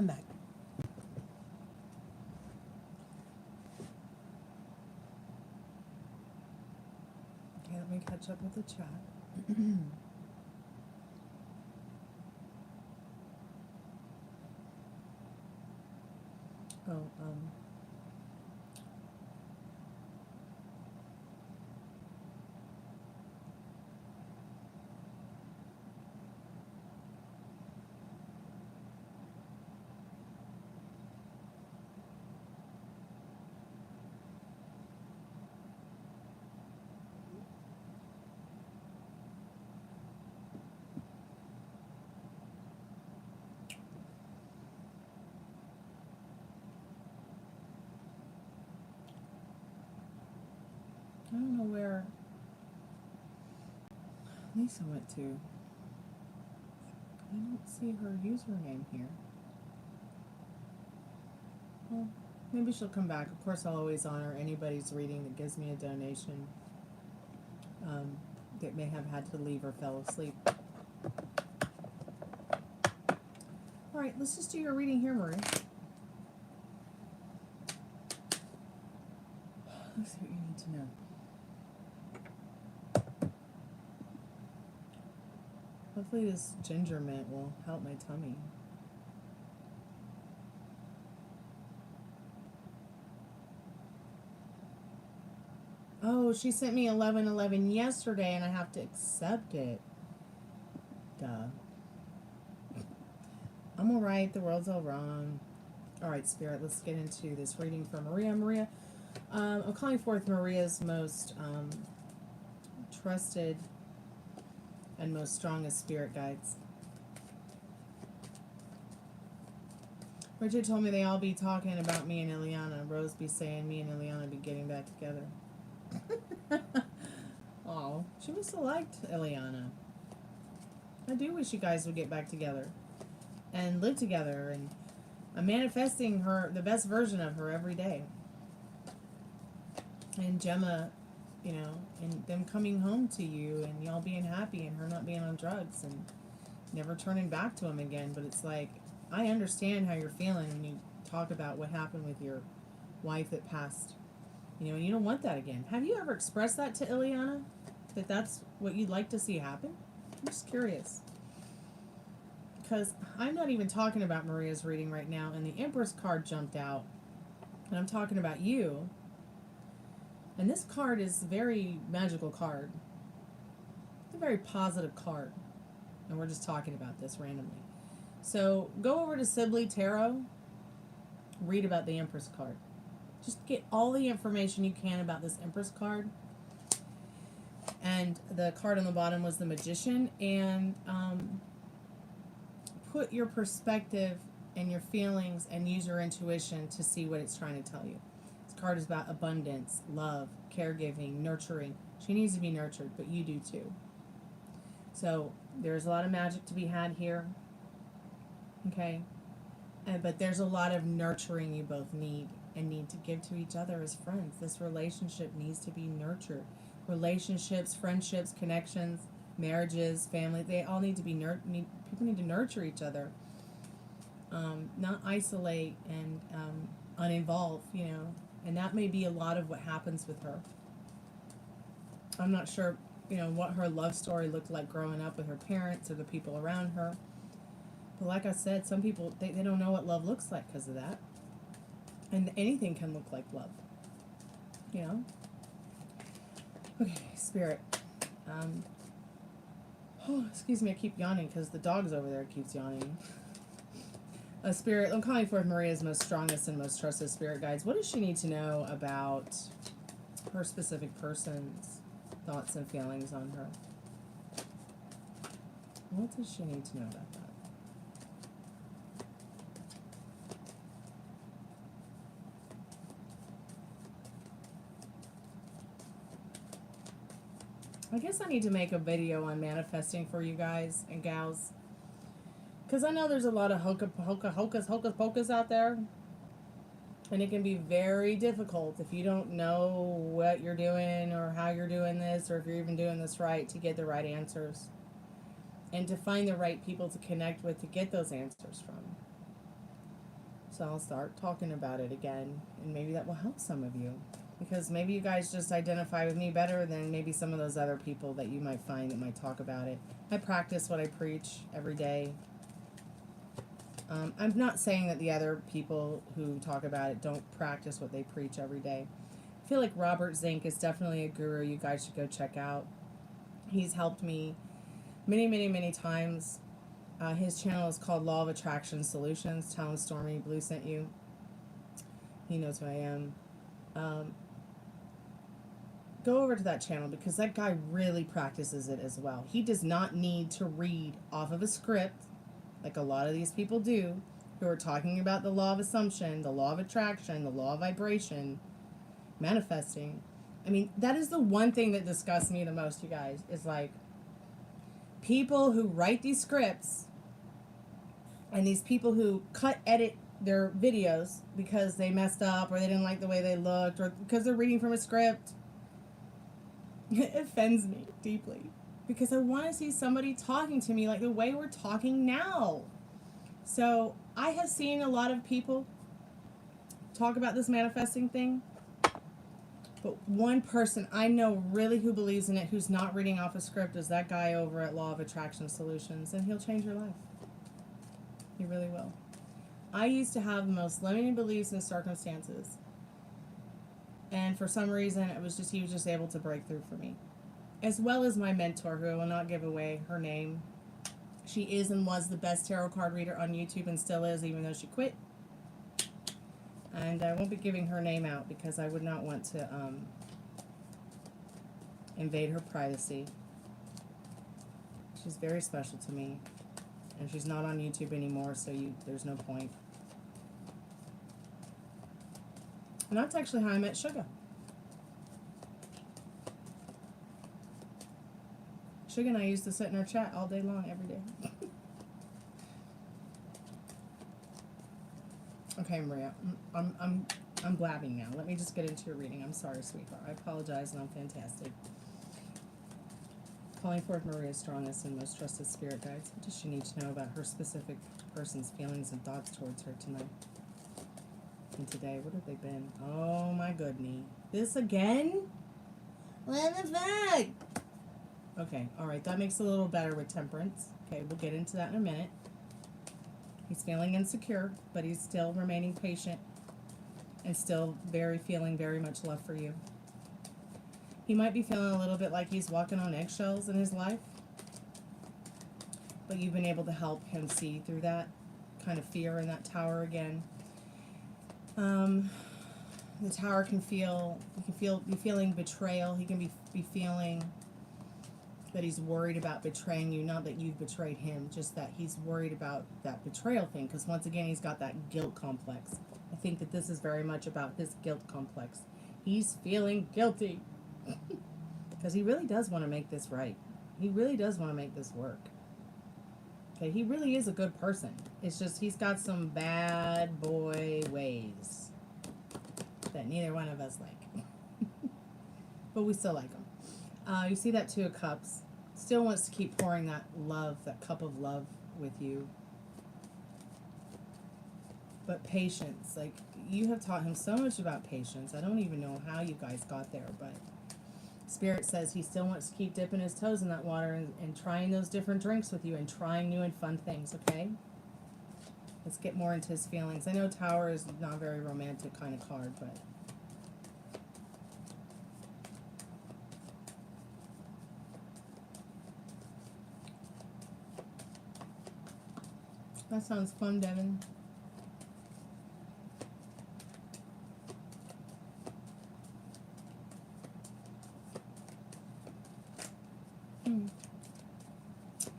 I'm back. Okay, let me catch up with the chat. Oh, I don't know where Lisa went to. I don't see her username here. Well, maybe she'll come back. Of course, I'll always honor anybody's reading that gives me a donation that may have had to leave or fell asleep. All right, let's just do your reading here, Marie. Let's see what you need to know. Hopefully this ginger mint will help my tummy. Oh, she sent me 11/11 yesterday and I have to accept it. Duh. I'm alright, the world's all wrong. Alright, Spirit, let's get into this reading for Maria. Maria, I'm calling forth Maria's most trusted and most strongest spirit guides. Richard told me they all be talking about me and Ileana. Rose be saying me and Ileana be getting back together. Oh, she must have liked Ileana. I do wish you guys would get back together and live together, and I'm manifesting her, the best version of her every day. And Gemma, you know, and them coming home to you and y'all being happy and her not being on drugs and never turning back to him again. But it's like, I understand how you're feeling when you talk about what happened with your wife that passed. You know, and you don't want that again. Have you ever expressed that to Ileana? That that's what you'd like to see happen? I'm just curious. Because I'm not even talking about Maria's reading right now, and the Empress card jumped out. And I'm talking about you. And this card is a very magical card. It's a very positive card. And we're just talking about this randomly. So go over to Sibley Tarot. Read about the Empress card. Just get all the information you can about this Empress card. And the card on the bottom was the Magician. And put your perspective and your feelings and use your intuition to see what it's trying to tell you. This card is about abundance, love, caregiving, nurturing. She needs to be nurtured, but you do too. So there's a lot of magic to be had here. Okay? But there's a lot of nurturing you both need and need to give to each other as friends. This relationship needs to be nurtured. Relationships, friendships, connections, marriages, family, they all need to be people need to nurture each other. Not isolate and uninvolve, you know. And that may be a lot of what happens with her. I'm not sure, you know, what her love story looked like growing up with her parents or the people around her. But like I said, some people, they don't know what love looks like because of that. And anything can look like love. You know? Okay, Spirit. Oh, excuse me, I keep yawning because the dog's over there keeps yawning. Spirit, I'm calling forth Maria's most strongest and most trusted spirit guides. What does she need to know about her specific person's thoughts and feelings on her? What does she need to know about that? I guess I need to make a video on manifesting for you guys and gals. Because I know there's a lot of hocus pocus out there. And it can be very difficult if you don't know what you're doing or how you're doing this or if you're even doing this right to get the right answers. And to find the right people to connect with to get those answers from. So I'll start talking about it again, and maybe that will help some of you. Because maybe you guys just identify with me better than maybe some of those other people that you might find that might talk about it. I practice what I preach every day. I'm not saying that the other people who talk about it don't practice what they preach every day. I feel like Robert Zink is definitely a guru you guys should go check out. He's helped me many, many, many times. His channel is called Law of Attraction Solutions. Talon Stormy Blue sent you. He knows who I am. Go over to that channel because that guy really practices it as well. He does not need to read off of a script like a lot of these people do who are talking about the law of assumption, the law of attraction, the law of vibration, manifesting. I mean, that is the one thing that disgusts me the most, you guys, is like people who write these scripts and these people who edit their videos because they messed up or they didn't like the way they looked or because they're reading from a script. It offends me deeply because I want to see somebody talking to me like the way we're talking now. So I have seen a lot of people talk about this manifesting thing, but one person I know really who believes in it, who's not reading off a script, is that guy over at Law of Attraction Solutions, and he'll change your life. He really will. I used to have the most limiting beliefs and circumstances. And for some reason, he was just able to break through for me. As well as my mentor, who I will not give away her name. She is and was the best tarot card reader on YouTube and still is, even though she quit. And I won't be giving her name out because I would not want to invade her privacy. She's very special to me. And she's not on YouTube anymore, so there's no point. And that's actually how I met Sugar. Sugar and I used to sit in our chat all day long, every day. Okay, Maria, I'm blabbing now. Let me just get into your reading. I'm sorry, sweetheart. I apologize, and I'm fantastic. Calling forth Maria's strongest and most trusted spirit guides. What does she need to know about her specific person's feelings and thoughts towards her tonight? And today, what have they been? Oh my goodness. This again? What the fuck? Okay, alright, that makes it a little better with Temperance. Okay, we'll get into that in a minute. He's feeling insecure, but he's still remaining patient and still feeling very much love for you. He might be feeling a little bit like he's walking on eggshells in his life, but you've been able to help him see through that kind of fear in that tower again. The tower can be feeling betrayal. He can be feeling that he's worried about betraying you, not that you've betrayed him, just that he's worried about that betrayal thing, because once again, he's got that guilt complex. I think that this is very much about his guilt complex. He's feeling guilty, because he really does want to make this right. He really does want to make this work. Okay, he really is a good person. It's just he's got some bad boy ways that neither one of us like. But we still like him. You see that Two of Cups. Still wants to keep pouring that love, that cup of love with you. But patience, like, you have taught him so much about patience. I don't even know how you guys got there, but Spirit says he still wants to keep dipping his toes in that water and trying those different drinks with you and trying new and fun things, okay? Let's get more into his feelings. I know Tower is not a very romantic kind of card, but that sounds fun, Devon.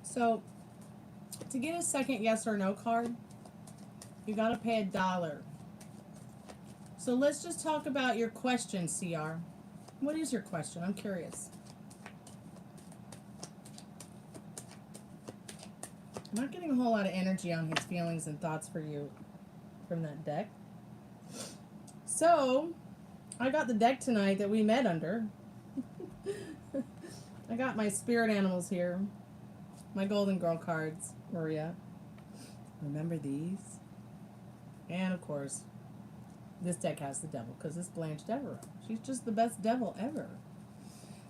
So, to get a second yes or no card, you gotta pay $1. So let's just talk about your question, CR. What is your question? I'm curious. I'm not getting a whole lot of energy on his feelings and thoughts for you from that deck. So, I got the deck tonight that we met under. I got my spirit animals here. My Golden Girl cards, Maria. Remember these? And of course, this deck has the devil because it's Blanche Devereaux. She's just the best devil ever.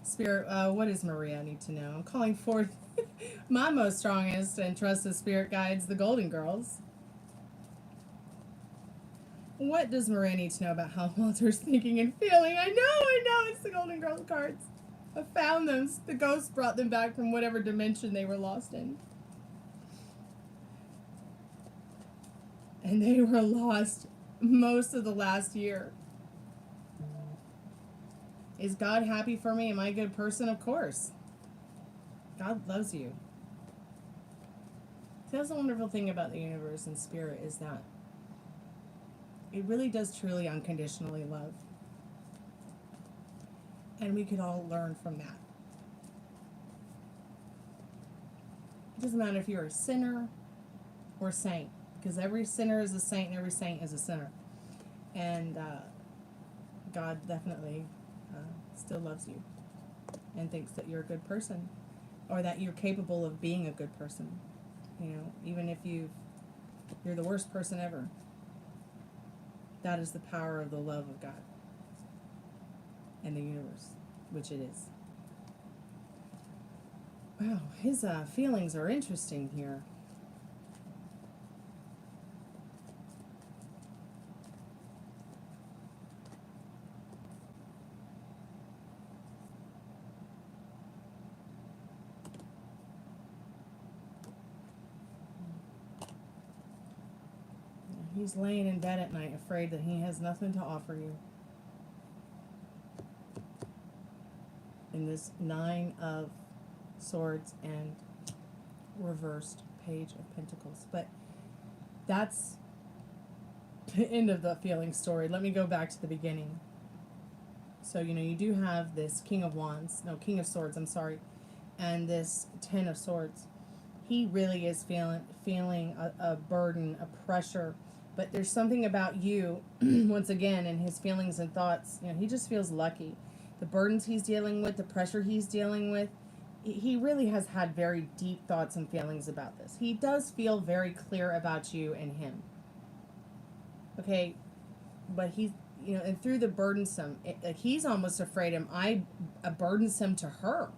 Spirit, what does Maria need to know? I'm calling forth my most strongest and trusted spirit guides, the Golden Girls. What does Maria need to know about how Walter's thinking and feeling? I know, it's the Golden Girls cards. I found them. The ghost brought them back from whatever dimension they were lost in. And they were lost most of the last year. Is God happy for me? Am I a good person? Of course. God loves you. See, that's the wonderful thing about the universe and spirit is that it really does truly unconditionally love. And we could all learn from that. It doesn't matter if you're a sinner or saint, because every sinner is a saint and every saint is a sinner. And God definitely still loves you and thinks that you're a good person or that you're capable of being a good person. You know, even if you're the worst person ever. That is the power of the love of God and the universe, which it is. Wow, his feelings are interesting here. He's laying in bed at night afraid that he has nothing to offer you. In this 9 of Swords and reversed Page of Pentacles. But that's the end of the feeling story. Let me go back to the beginning. So, you know, you do have this King of Swords, I'm sorry, and this 10 of Swords. He really is feeling a burden, a pressure. But there's something about you, once again, and his feelings and thoughts. You know, he just feels lucky. The burdens he's dealing with, the pressure he's dealing with, he really has had very deep thoughts and feelings about this. He does feel very clear about you and him. Okay, but he's, you know, and through the burdensome, like he's almost afraid, am I burdensome to her?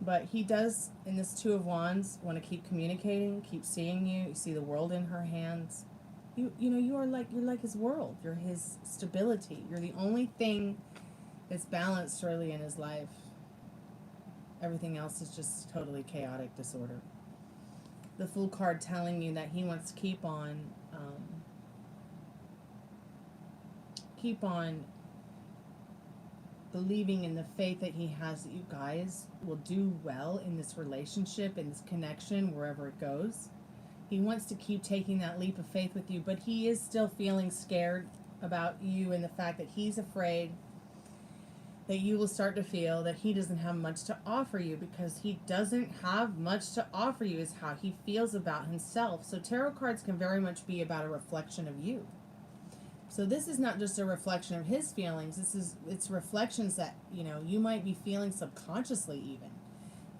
But he does, in this 2 of Wands, want to keep communicating, keep seeing you. You see the world in her hands. You know, you're like his world. You're his stability. You're the only thing that's balanced really in his life. Everything else is just totally chaotic disorder. The Fool card telling you that he wants to keep on believing in the faith that he has that you guys will do well in this relationship, in this connection, wherever it goes. He wants to keep taking that leap of faith with you, but he is still feeling scared about you and the fact that he's afraid that you will start to feel that he doesn't have much to offer you, because he doesn't have much to offer you is how he feels about himself. So tarot cards can very much be about a reflection of you. So this is not just a reflection of his feelings. It's reflections that, you know, you might be feeling subconsciously even.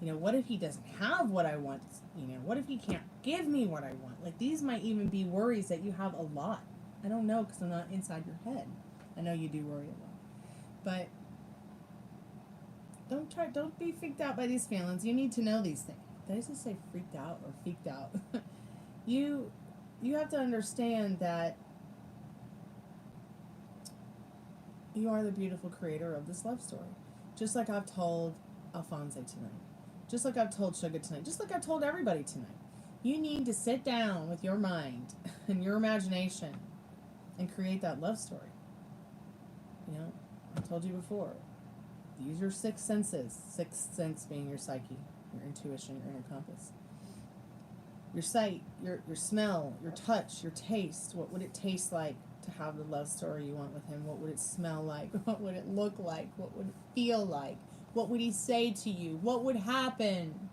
You know, what if he doesn't have what I want? You know, what if he can't give me what I want? Like, these might even be worries that you have a lot. I don't know, because I'm not inside your head. I know you do worry a lot. But don't be freaked out by these feelings. You need to know these things. Did I just say freaked out or freaked out? You have to understand that you are the beautiful creator of this love story. Just like I've told Alfonso tonight. Just like I've told Sugar tonight. Just like I've told everybody tonight. You need to sit down with your mind and your imagination and create that love story. You know, I told you before. Use your 6 senses. 6th sense being your psyche, your intuition, your inner compass. Your sight, your smell, your touch, your taste. What would it taste like to have the love story you want with him? What would it smell like? What would it look like? What would it feel like? What would he say to you? What would happen?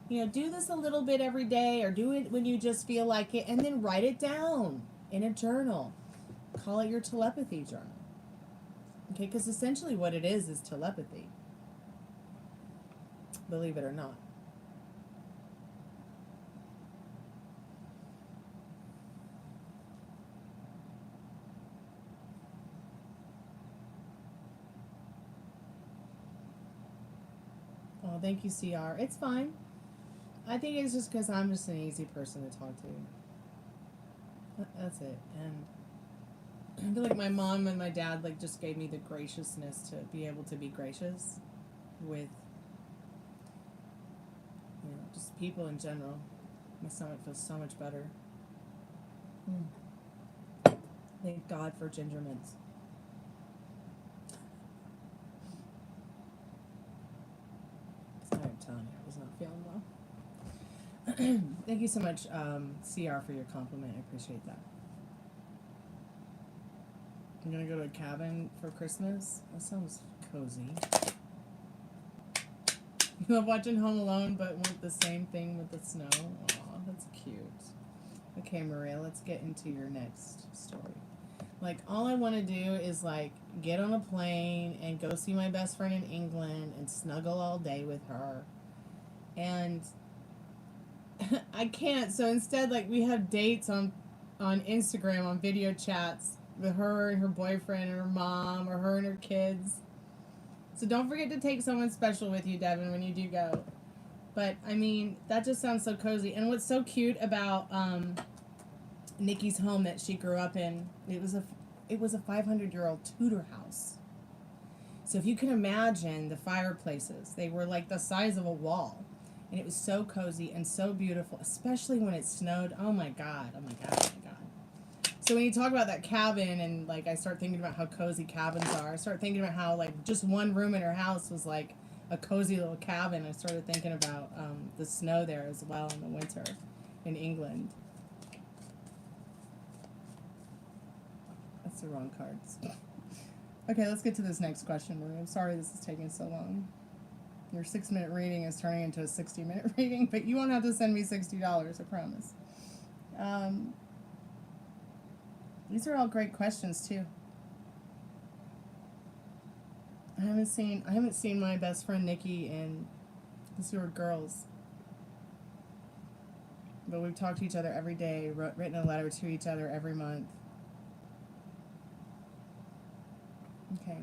You know, do this a little bit every day, or do it when you just feel like it, and then write it down in a journal. Call it your telepathy journal. Okay, because essentially what it is telepathy. Believe it or not. Oh, thank you, CR. It's fine. I think it's just because I'm just an easy person to talk to. That's it. And I feel like my mom and my dad like just gave me the graciousness to be able to be gracious with, you know, just people in general. My stomach feels so much better. Thank God for ginger mints. I'm telling you, I was not feeling well. Thank you so much, CR, for your compliment. I appreciate that. I'm gonna go to a cabin for Christmas. That sounds cozy. You love watching Home Alone, but want the same thing with the snow. Aw, that's cute. Okay, Maria, let's get into your next story. Like, all I want to do is, like, get on a plane and go see my best friend in England and snuggle all day with her. And I can't. So instead, like, we have dates on Instagram, on video chats with her and her boyfriend and her mom, or her and her kids. So don't forget to take someone special with you, Devon, when you do go. But, I mean, that just sounds so cozy. And what's so cute about Nikki's home that she grew up in, it was a 500-year-old Tudor house. So if you can imagine the fireplaces, they were like the size of a wall. And it was so cozy and so beautiful, especially when it snowed. Oh my God, oh my God, oh my God. So when you talk about that cabin, and like I start thinking about how cozy cabins are, I start thinking about how like just one room in her house was like a cozy little cabin. I started thinking about the snow there as well in the winter in England. That's the wrong cards. Okay, let's get to this next question, Marie. I'm sorry this is taking so long. Your 6-minute reading is turning into a 60-minute reading, but you won't have to send me $60, I promise. These are all great questions too. I haven't seen my best friend Nikki and the Stewart girls. But we've talked to each other every day, written a letter to each other every month. Okay.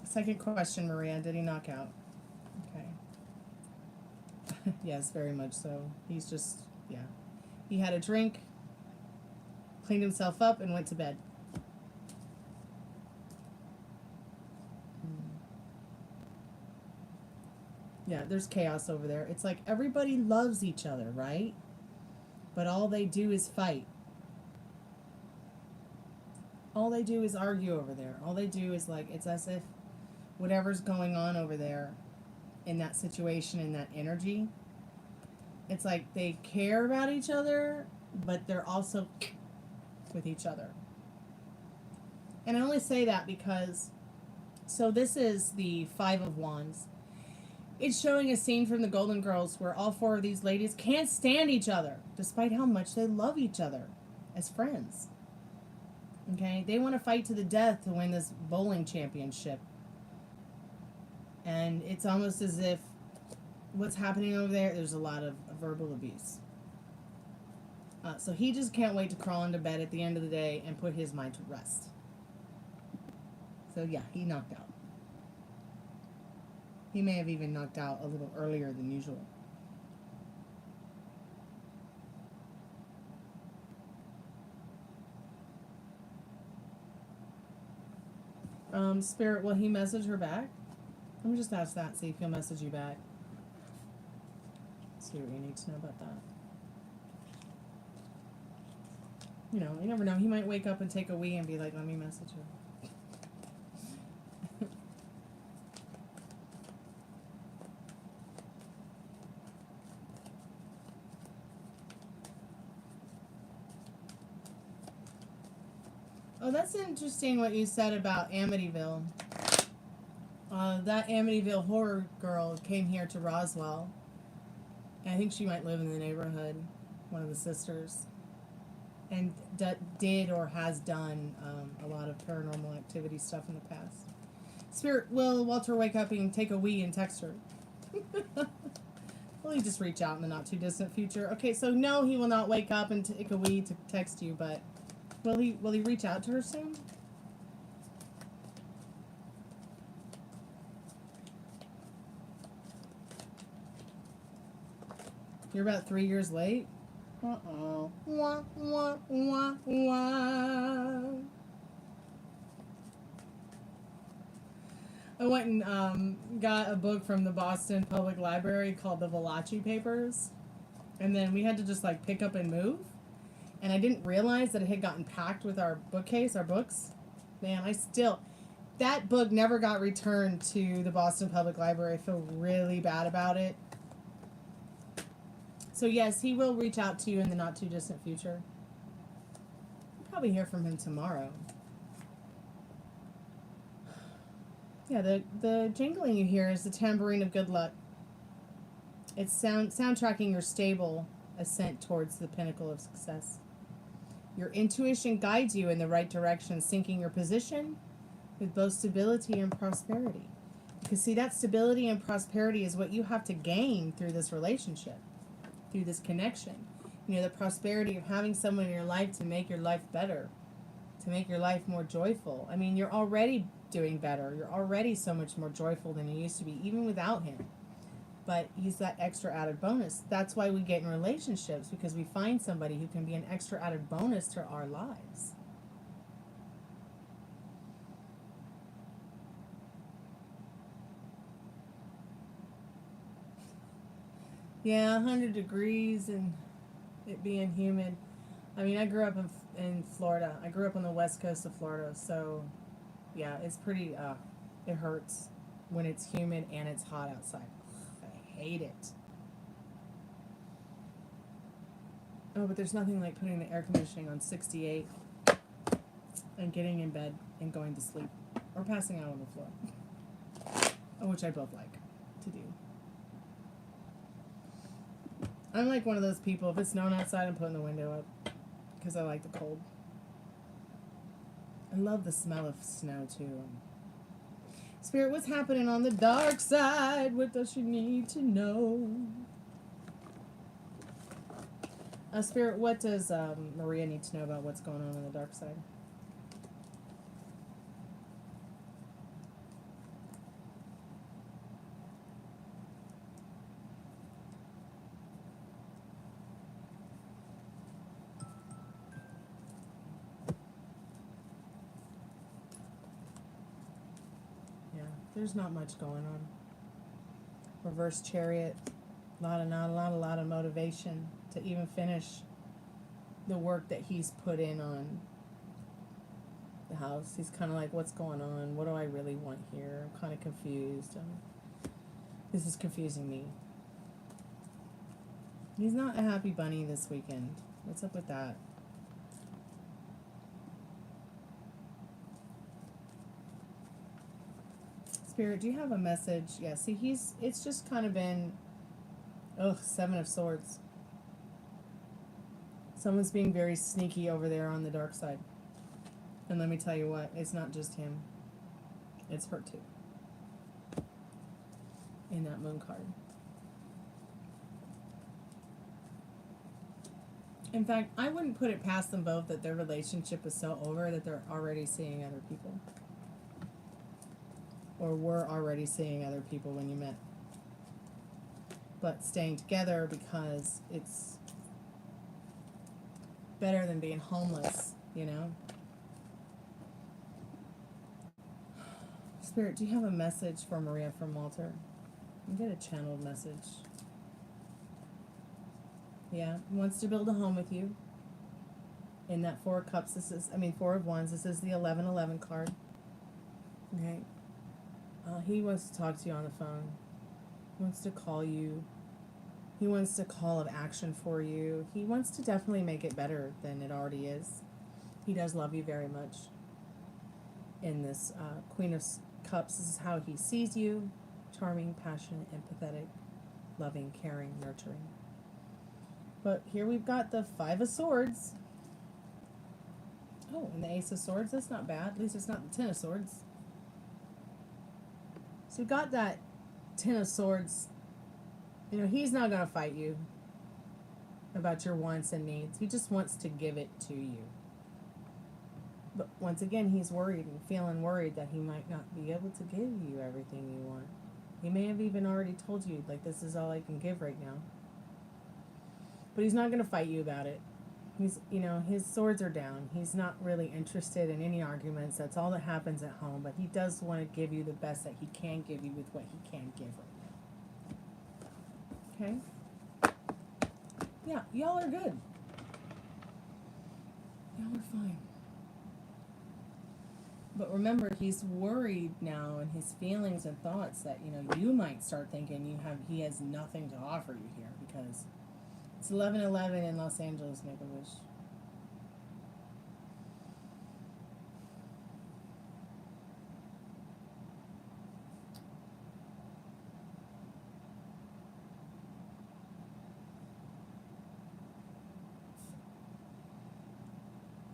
Second question, Maria. Did he knock out? Okay. Yes, very much so. He's just, yeah. He had a drink, cleaned himself up, and went to bed. Yeah, there's chaos over there. It's like everybody loves each other, right? But all they do is fight. All they do is argue over there. All they do is like, it's as if whatever's going on over there in that situation, in that energy, it's like they care about each other, but they're also with each other. And I only say that because, so this is the 5 of Wands. It's showing a scene from the Golden Girls where all 4 of these ladies can't stand each other, despite how much they love each other as friends. Okay? They want to fight to the death to win this bowling championship. And it's almost as if what's happening over there, there's a lot of verbal abuse. So he just can't wait to crawl into bed at the end of the day and put his mind to rest. So yeah, he knocked out. He may have even knocked out a little earlier than usual. Spirit, will he message her back? Let me just ask that, see if he'll message you back. See what you need to know about that. You know, you never know. He might wake up and take a wee and be like, let me message her. Oh, that's interesting what you said about Amityville. That Amityville horror girl came here to Roswell. I think she might live in the neighborhood, one of the sisters. And did or has done a lot of paranormal activity stuff in the past. Spirit, will Walter wake up and take a wee and text her? Will he just reach out in the not too distant future? Okay, so no, he will not wake up and take a wee to text you, but will he reach out to her soon? You're about 3 years late? Uh-oh. Wah, wah, wah, wah. I went and got a book from the Boston Public Library called the Valachi Papers. And then we had to just like pick up and move. And I didn't realize that it had gotten packed with our bookcase, our books. Man, that book never got returned to the Boston Public Library. I feel really bad about it. So yes, he will reach out to you in the not too distant future. Probably hear from him tomorrow. Yeah, the jingling you hear is the tambourine of good luck. It's soundtracking your stable ascent towards the pinnacle of success. Your intuition guides you in the right direction, syncing your position with both stability and prosperity. Because see, that stability and prosperity is what you have to gain through this relationship, through this connection. You know, the prosperity of having someone in your life to make your life better, to make your life more joyful. I mean, you're already doing better. You're already so much more joyful than you used to be, even without him. But he's that extra added bonus. That's why we get in relationships, because we find somebody who can be an extra added bonus to our lives. Yeah, 100 degrees and it being humid. I mean, I grew up in Florida. I grew up on the west coast of Florida, so yeah, it's pretty, it hurts when it's humid and it's hot outside. I hate it. Oh, but there's nothing like putting the air conditioning on 68 and getting in bed and going to sleep or passing out on the floor, which I both like to do. I'm like one of those people, if it's snowing outside, I'm putting the window up because I like the cold. I love the smell of snow too. Spirit, what's happening on the dark side? What does she need to know? Spirit, what does Maria need to know about what's going on the dark side? There's not much going on. Reverse Chariot, a lot of motivation to even finish the work that he's put in on the house. He's kind of like, what's going on? What do I really want here? I'm kind of confused. This is confusing me. He's not a happy bunny this weekend. What's up with that? Spirit, do you have a message? Yeah, see, it's just kind of been, Seven of Swords. Someone's being very sneaky over there on the dark side. And let me tell you what, it's not just him. It's her too. In that moon card. In fact, I wouldn't put it past them both that their relationship is so over that they're already seeing other people. Or were already seeing other people when you met. But staying together because it's better than being homeless, you know? Spirit, do you have a message for Maria from Walter? You get a channeled message. Yeah, he wants to build a home with you. In that Four of Cups, Four of Wands, this is the 1111 card. Okay. He wants to talk to you on the phone. He wants to call you. He wants to call of action for you. He wants to definitely make it better than it already is. He does love you very much. In this Queen of Cups, this is how he sees you. Charming, passionate, empathetic, loving, caring, nurturing. But here we've got the Five of Swords. Oh, and the Ace of Swords. That's not bad. At least it's not the Ten of Swords. So we've got that Ten of Swords. You know, he's not going to fight you about your wants and needs. He just wants to give it to you. But once again, he's worried and feeling worried that he might not be able to give you everything you want. He may have even already told you, like, this is all I can give right now. But he's not going to fight you about it. He's, his swords are down. He's not really interested in any arguments. That's all that happens at home. But he does want to give you the best that he can give you with what he can give her. Okay? Yeah, y'all are good. Y'all are fine. But remember, he's worried now in his feelings and thoughts that, you might start thinking he has nothing to offer you here because it's 11:11 in Los Angeles, Make-A-Wish.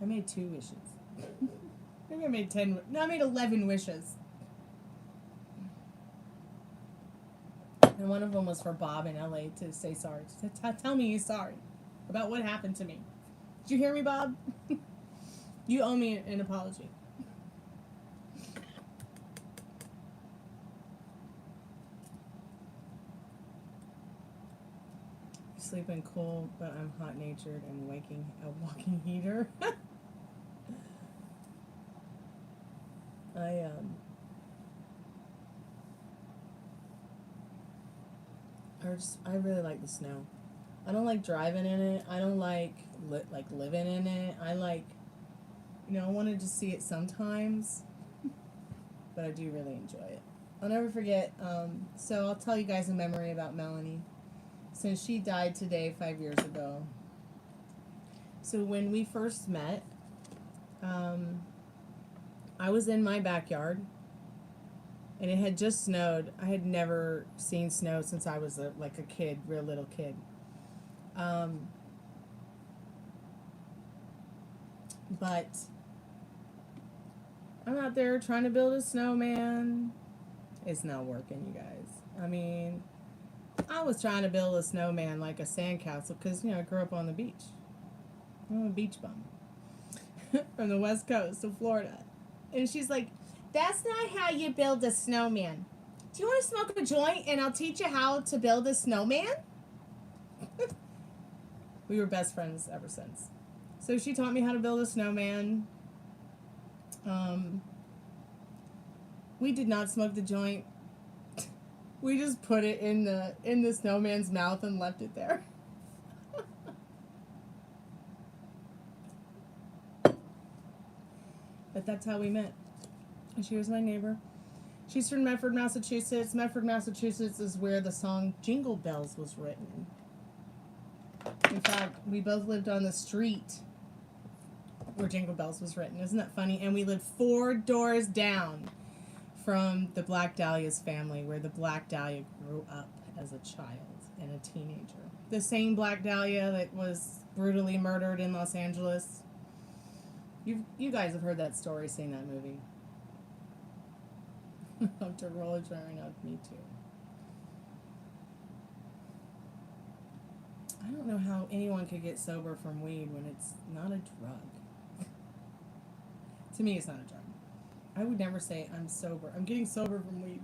I made 2 wishes. Maybe I made 10. No, I made 11 wishes. And one of them was for Bob in LA to say sorry. To tell me he's sorry about what happened to me. Did you hear me, Bob? You owe me an apology. Sleeping cool, but I'm hot-natured and a walking heater. I really like the snow. I don't like driving in it. I don't like living in it. I like, I wanted to see it sometimes, but I do really enjoy it. I'll never forget. So I'll tell you guys a memory about Melanie. Since she died today 5 years ago. So when we first met, I was in my backyard, and it had just snowed. I had never seen snow since I was a kid, real little kid. But I'm out there trying to build a snowman. It's not working, you guys. I mean, I was trying to build a snowman like a sandcastle because, I grew up on the beach. I'm a beach bum from the west coast of Florida. And she's like, that's not how you build a snowman. Do you want to smoke a joint and I'll teach you how to build a snowman? We were best friends ever since. So she taught me how to build a snowman. We did not smoke the joint. We just put it in the snowman's mouth and left it there. But that's how we met. And she was my neighbor. She's from Medford, Massachusetts. Medford, Massachusetts is where the song Jingle Bells was written. In fact, we both lived on the street where Jingle Bells was written. Isn't that funny? And we lived 4 doors down from the Black Dahlia's family, where the Black Dahlia grew up as a child and a teenager. The same Black Dahlia that was brutally murdered in Los Angeles. You guys have heard that story, seen that movie. Dr. Roller drawing up, me too. I don't know how anyone could get sober from weed when it's not a drug. To me, it's not a drug. I would never say I'm sober. I'm getting sober from weed.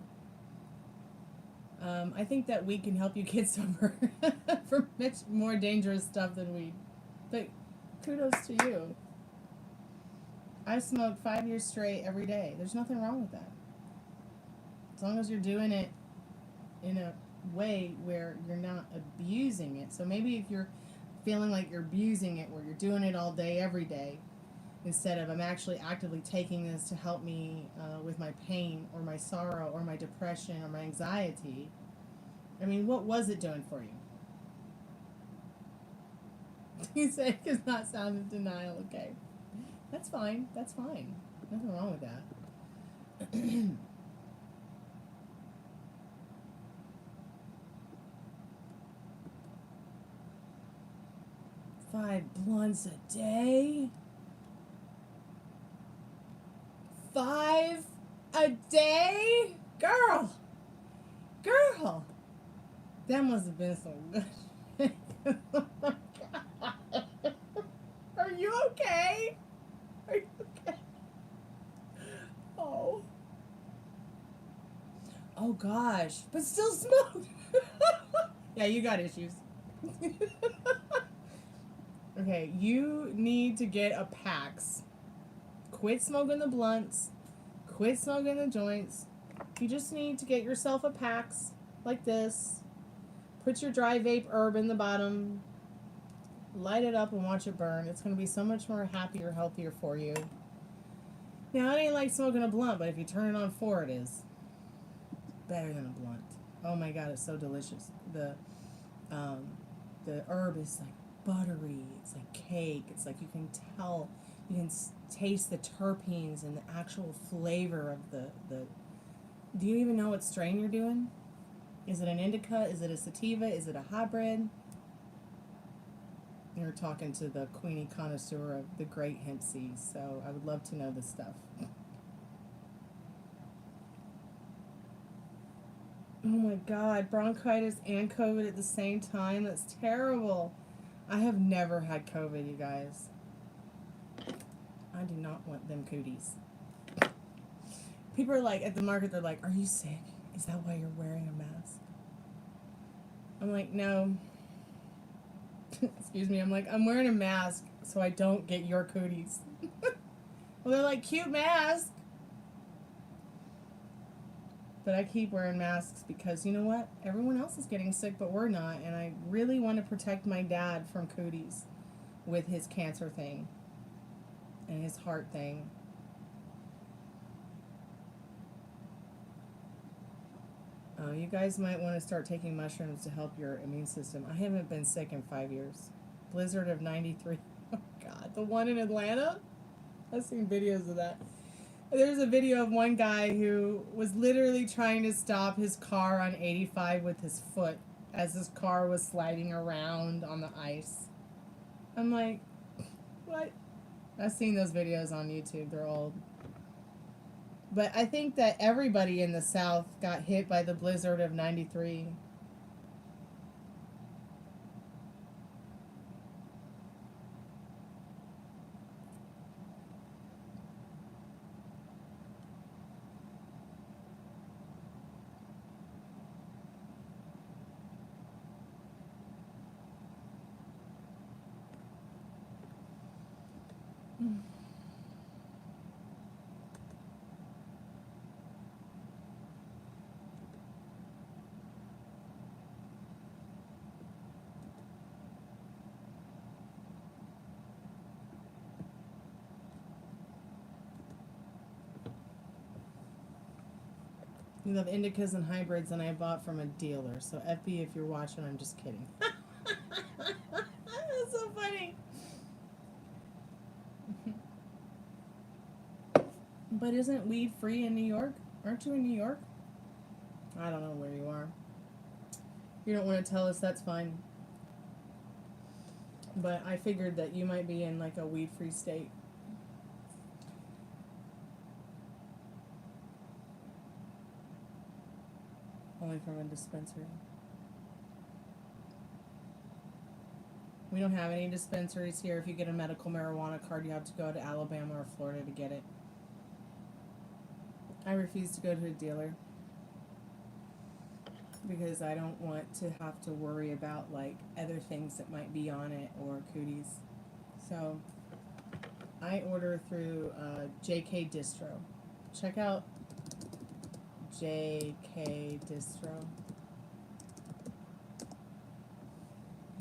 I think that weed can help you get sober from much more dangerous stuff than weed. But kudos to you. I smoked 5 years straight every day. There's nothing wrong with that. As long as you're doing it in a way where you're not abusing it. So maybe if you're feeling like you're abusing it, where you're doing it all day, every day, instead of I'm actually actively taking this to help me with my pain or my sorrow or my depression or my anxiety. I mean, what was it doing for you? You say it's not sound of denial. Okay. That's fine. That's fine. Nothing wrong with that. 5 blunts a day? 5 a day? Girl! That must have been so good. Are you okay? Are you okay? Oh gosh. But still smoke. Yeah, you got issues. Okay, you need to get a Pax. Quit smoking the blunts. Quit smoking the joints. You just need to get yourself a Pax like this. Put your dry vape herb in the bottom. Light it up and watch it burn. It's going to be so much more happier, healthier for you. Now, it ain't like smoking a blunt, but if you turn it on 4, it is. Better than a blunt. Oh my god, it's so delicious. The herb is like buttery. It's like cake. It's like you can tell, you can taste the terpenes and the actual flavor of the. Do you even know what strain you're doing? Is it an indica? Is it a sativa? Is it a hybrid? You're talking to the Queenie connoisseur of the great hemp seeds, so I would love to know this stuff. Oh my god, bronchitis and COVID at the same time? That's terrible. I have never had COVID, you guys. I do not want them cooties. People are like, at the market, they're like, are you sick? Is that why you're wearing a mask? I'm like, no. Excuse me, I'm like, I'm wearing a mask so I don't get your cooties. Well, they're like, cute mask. But I keep wearing masks because, you know what? Everyone else is getting sick, but we're not. And I really want to protect my dad from cooties with his cancer thing and his heart thing. You guys might want to start taking mushrooms to help your immune system. I haven't been sick in 5 years. Blizzard of 93. Oh, God. The one in Atlanta? I've seen videos of that. There's a video of one guy who was literally trying to stop his car on 85 with his foot as his car was sliding around on the ice. I'm like, what? I've seen those videos on YouTube. They're old. But I think that everybody in the South got hit by the blizzard of 93. You love indicas and hybrids, and I bought from a dealer. So FB, if you're watching, I'm just kidding. That's so funny. But isn't weed free in New York? Aren't you in New York? I don't know where you are. You don't want to tell us, that's fine. But I figured that you might be in like a weed-free state. Only from a dispensary. We don't have any dispensaries here. If you get a medical marijuana card, you have to go to Alabama or Florida to get it. I refuse to go to a dealer because I don't want to have to worry about like other things that might be on it or cooties. So I order through JK Distro. Check out JK Distro.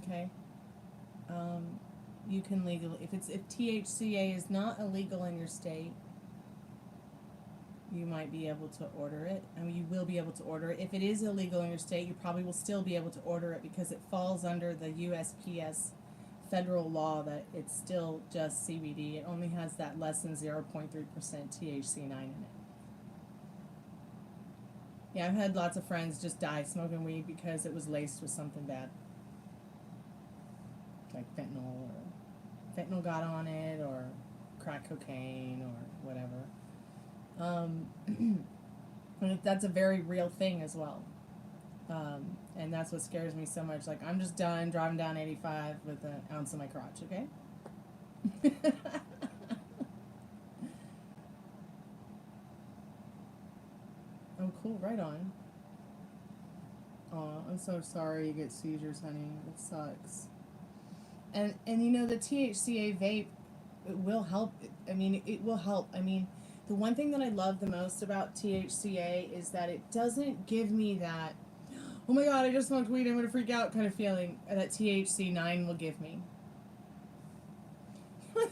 Okay. You can legally, if THCA is not illegal in your state, you might be able to order it. I mean, you will be able to order it. If it is illegal in your state, you probably will still be able to order it because it falls under the USPS federal law that it's still just CBD. It only has that less than 0.3% THC9 in it. Yeah, I've had lots of friends just die smoking weed because it was laced with something bad. Like fentanyl, or fentanyl got on it, or crack cocaine, or whatever. And that's a very real thing as well. And that's what scares me so much. Like, I'm just done driving down 85 with an ounce in my crotch, okay? Oh, cool, right on. Oh, I'm so sorry you get seizures, honey. It sucks. And you know, the THCA vape, it will help. I mean, it will help. I mean, the one thing that I love the most about THCA is that it doesn't give me that, oh my god, I just smoked weed, I'm gonna freak out kind of feeling that THC 9 will give me. 2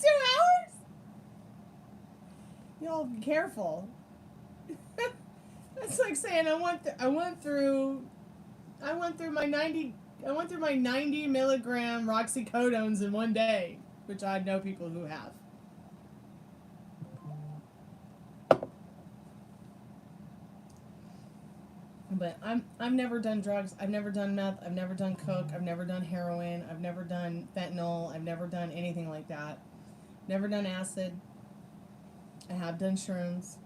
hours? Y'all be careful. That's like saying I went through my 90 milligram roxycodones in one day, which I know people who have. But I've never done drugs. I've never done meth. I've never done coke. I've never done heroin. I've never done fentanyl. I've never done anything like that. Never done acid. I have done shrooms.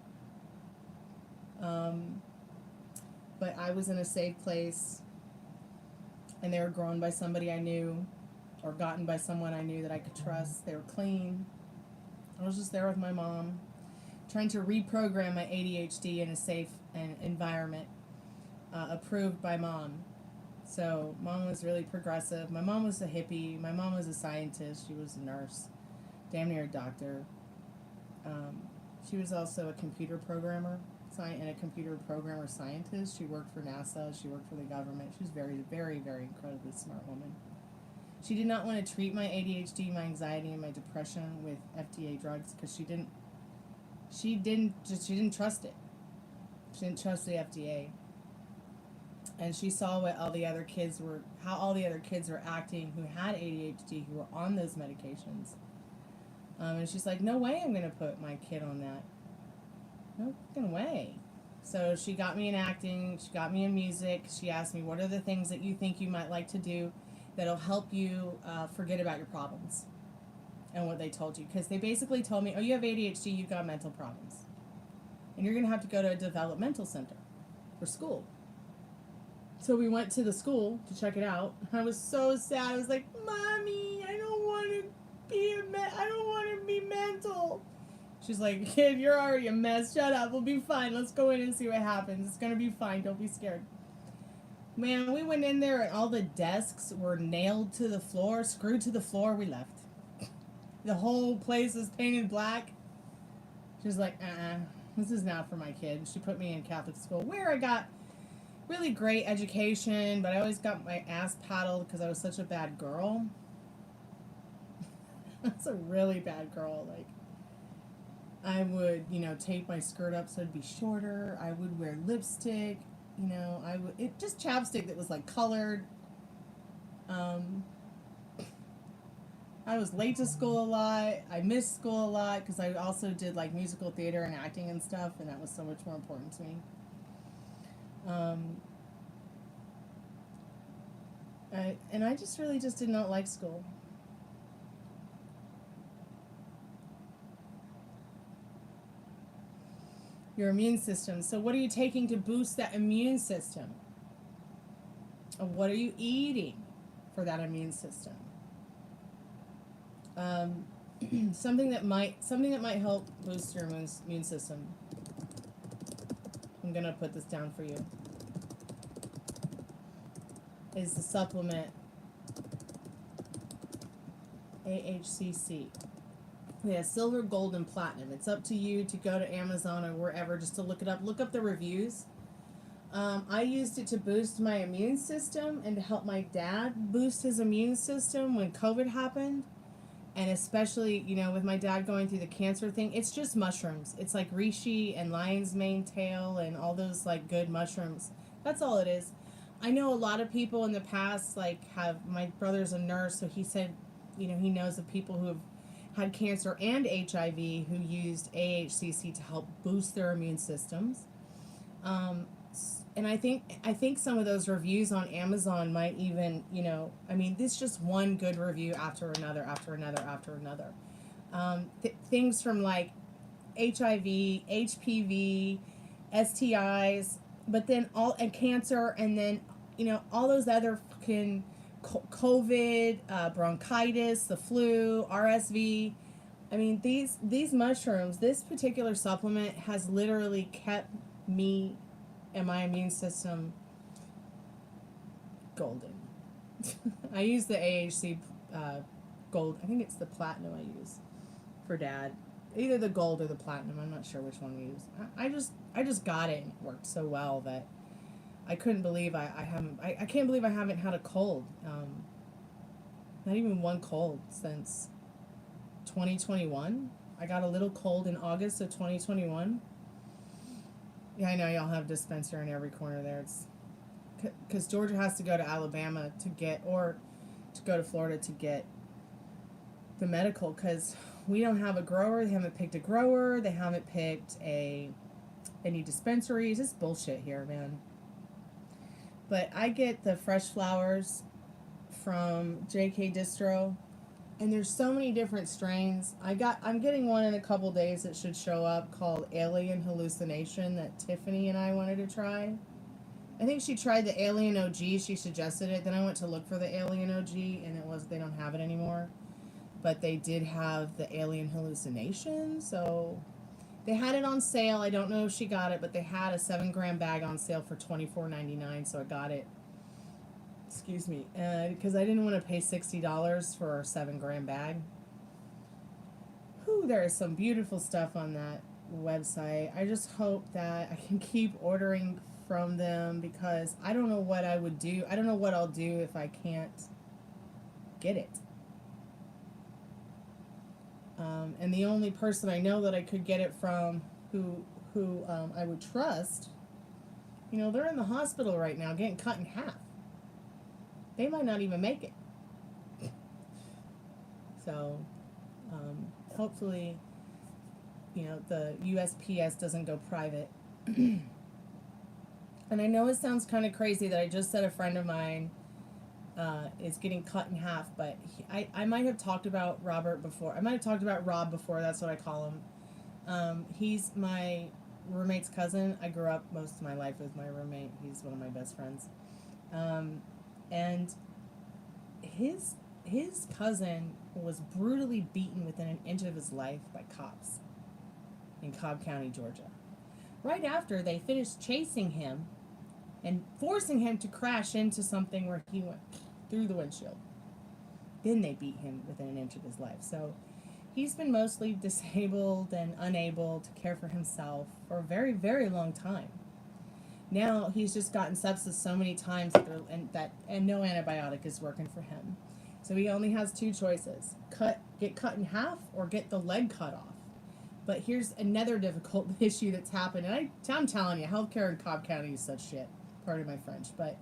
But I was in a safe place, and they were grown by somebody I knew, or gotten by someone I knew that I could trust. They were clean. I was just there with my mom, trying to reprogram my ADHD in a safe environment, approved by mom. So mom was really progressive. My mom was a hippie. My mom was a scientist. She was a nurse, damn near a doctor. She was also a computer programmer. And a computer programmer scientist. She worked for NASA. She worked for the government. She was very, very, very incredibly smart woman. She did not want to treat my ADHD, my anxiety, and my depression with FDA drugs because she didn't trust it. She didn't trust the FDA. And she saw how all the other kids were acting who had ADHD, who were on those medications. And she's like, no way I'm going to put my kid on that. No fucking way. So she got me in acting. She got me in music. She asked me, what are the things that you think you might like to do that'll help you forget about your problems? And what they told you. Because they basically told me, oh, you have ADHD, you've got mental problems. And you're going to have to go to a developmental center for school. So we went to the school to check it out. I was so sad. I was like, Mommy, I don't want to be mental. She's like, kid, you're already a mess. Shut up. We'll be fine. Let's go in and see what happens. It's going to be fine. Don't be scared. Man, we went in there and all the desks were nailed to the floor, screwed to the floor. We left. The whole place was painted black. She's like, this is not for my kid. She put me in Catholic school where I got really great education, but I always got my ass paddled because I was such a bad girl. That's a really bad girl. Like, I would, tape my skirt up so it'd be shorter. I would wear lipstick. Just chapstick that was like colored. I was late to school a lot. I missed school a lot because I also did like musical theater and acting and stuff, and that was so much more important to me. I just really just did not like school. Your immune system. So what are you taking to boost that immune system? And what are you eating for that immune system? Something that might help boost your immune system. I'm gonna put this down for you. Is the supplement AHCC. We have silver, gold, and platinum. It's up to you to go to Amazon or wherever just to look it up. Look up the reviews. I used it to boost my immune system and to help my dad boost his immune system when COVID happened. And especially, with my dad going through the cancer thing, it's just mushrooms. It's like reishi and lion's mane tail and all those like good mushrooms. That's all it is. I know a lot of people in the past, my brother's a nurse, so he said, he knows of people who have had cancer and HIV who used AHCC to help boost their immune systems. And I think some of those reviews on Amazon might even, this is just one good review after another, after another, after another. Things from like HIV, HPV, STIs, but then and cancer, and then, all those other fucking COVID, bronchitis, the flu, RSV. These mushrooms, this particular supplement has literally kept me and my immune system golden. I use the AHC gold. I think it's the platinum I use for Dad. Either the gold or the platinum. I'm not sure which one we use. I just got it and it worked so well that I couldn't believe I can't believe I haven't had a cold. Not even one cold since 2021. I got a little cold in August of 2021. Yeah, I know y'all have dispenser in every corner there. It's because Georgia has to go to Alabama to get, or to go to Florida to get the medical, because we don't have a grower. They haven't picked a grower. They haven't picked any dispensaries. It's bullshit here, man. But I get the fresh flowers from JK Distro, and there's so many different strains. I'm getting one in a couple days that should show up called Alien Hallucination that Tiffany and I wanted to try. I think she tried the Alien OG. She suggested it. Then I went to look for the Alien OG, and they don't have it anymore. But they did have the Alien Hallucination, so they had it on sale. I don't know if she got it, but they had a 7-gram bag on sale for $24.99, so I got it. Excuse me, because I didn't want to pay $60 for a 7-gram bag. Whew, there is some beautiful stuff on that website. I just hope that I can keep ordering from them, because I don't know what I would do. I don't know what I'll do if I can't get it. And the only person I know that I could get it from who I would trust, they're in the hospital right now getting cut in half. They might not even make it. So, hopefully, the USPS doesn't go private. And I know it sounds kind of crazy that I just said a friend of mine is getting cut in half, but I might have talked about Robert before. I might have talked about Rob before. That's what I call him. He's my roommate's cousin. I grew up most of my life with my roommate. He's one of my best friends. And his cousin was brutally beaten within an inch of his life by cops in Cobb County, Georgia. Right after they finished chasing him and forcing him to crash into something where he went through the windshield. Then they beat him within an inch of his life. So he's been mostly disabled and unable to care for himself for a very, very long time. Now he's just gotten sepsis so many times and no antibiotic is working for him. So he only has two choices: get cut in half or get the leg cut off. But here's another difficult issue that's happened, and I'm telling you, healthcare in Cobb County is such shit. Pardon my French, but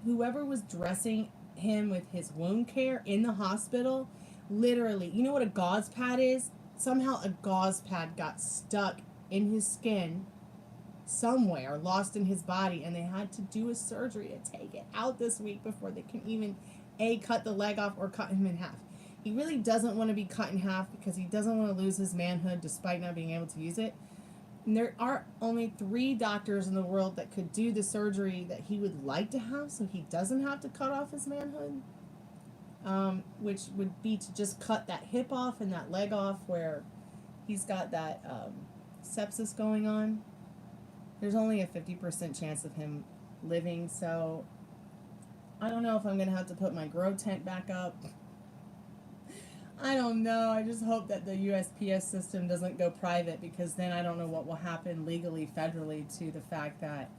whoever was dressing him with his wound care in the hospital, literally, you know what a gauze pad is? Somehow a gauze pad got stuck in his skin somewhere, lost in his body, and they had to do a surgery to take it out this week before they can even cut the leg off or cut him in half. He really doesn't want to be cut in half because he doesn't want to lose his manhood despite not being able to use it. And there are only 3 doctors in the world that could do the surgery that he would like to have, so he doesn't have to cut off his manhood, which would be to just cut that hip off and that leg off where he's got that sepsis going on. There's only a 50% chance of him living, so I don't know if I'm going to have to put my grow tent back up. I don't know. I just hope that the USPS system doesn't go private, because then I don't know what will happen legally, federally, to the fact that,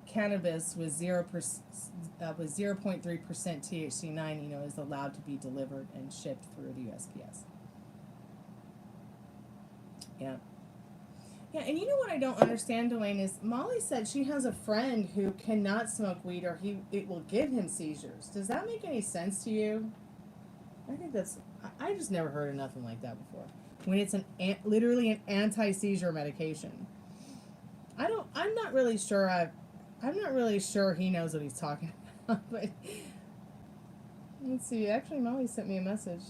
cannabis with 0.3% THC9, is allowed to be delivered and shipped through the USPS. Yeah. Yeah, and you know what I don't understand, Dwayne, is Molly said she has a friend who cannot smoke weed or it will give him seizures. Does that make any sense to you? I think I just never heard of nothing like that before. When it's literally an anti-seizure medication. I'm not really sure he knows what he's talking about, but let's see. Actually, Molly sent me a message.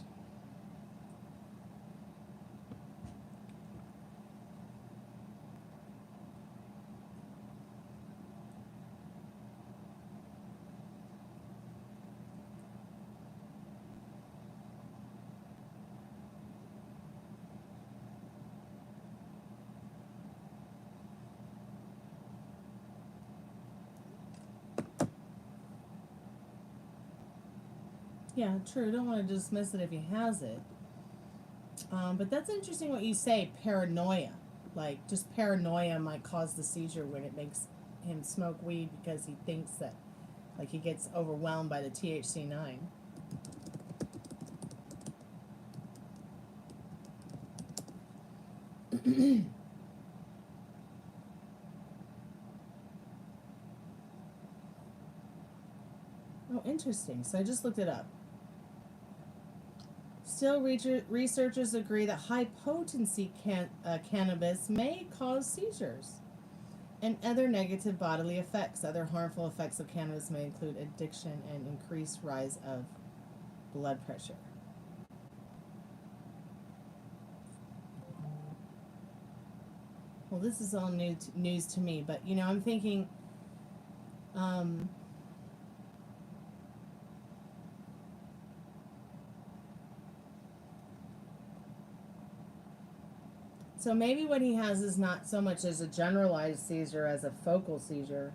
Yeah, true. Don't want to dismiss it if he has it. But that's interesting what you say, paranoia. Like, just paranoia might cause the seizure when it makes him smoke weed because he thinks that, like, he gets overwhelmed by the THC-9. Oh, interesting. So I just looked it up. Still, researchers agree that high-potency cannabis may cause seizures and other negative bodily effects. Other harmful effects of cannabis may include addiction and increased rise of blood pressure. Well, this is all news to me, but, you know, I'm thinking, so maybe what he has is not so much as a generalized seizure as a focal seizure.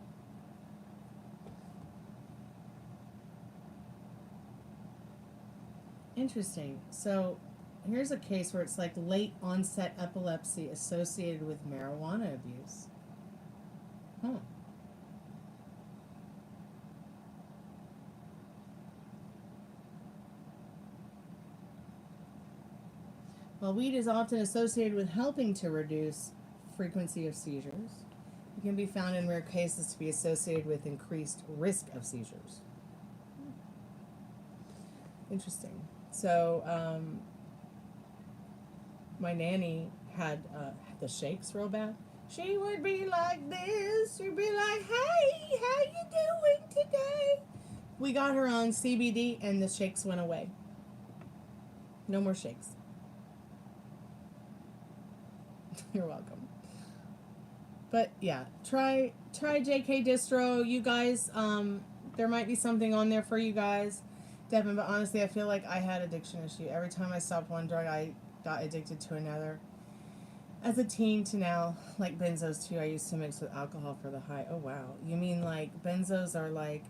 Interesting. So here's a case where it's like late onset epilepsy associated with marijuana abuse. Huh. While weed is often associated with helping to reduce frequency of seizures, it can be found in rare cases to be associated with increased risk of seizures. Interesting. So, my nanny had the shakes real bad. She would be like this. She'd be like, "Hey, how you doing today?" We got her on CBD, and the shakes went away. No more shakes. You're welcome. But yeah, try JK Distro. You guys, there might be something on there for you guys, Devon. But honestly, I feel like I had addiction issue. Every time I stopped one drug, I got addicted to another. As a teen to now, like benzos too. I used to mix with alcohol for the high. Oh wow, you mean like benzos are like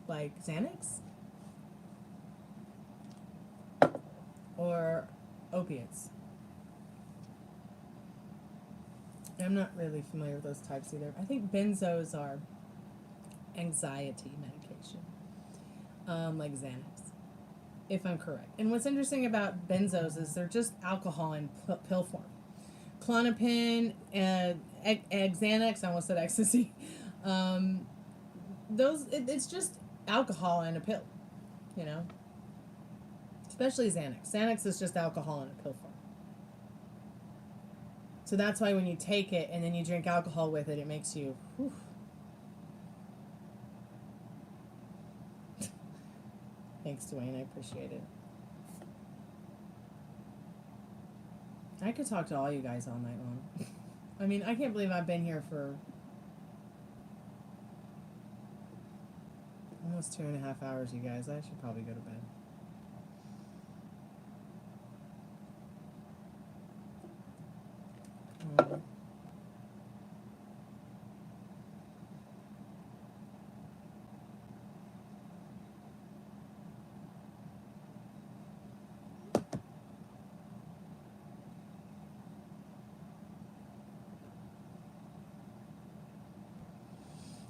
like Xanax or opiates? I'm not really familiar with those types either. I think benzos are anxiety medication, like Xanax, if I'm correct. And what's interesting about benzos is they're just alcohol in pill form. Klonopin, Xanax, I almost said ecstasy. It's just alcohol in a pill, you know? Especially Xanax. Xanax is just alcohol in a pill form. So that's why when you take it and then you drink alcohol with it, it makes you, whew. Thanks, Dwayne. I appreciate it. I could talk to all you guys all night long. I mean, I can't believe I've been here for almost 2.5 hours, you guys. I should probably go to bed.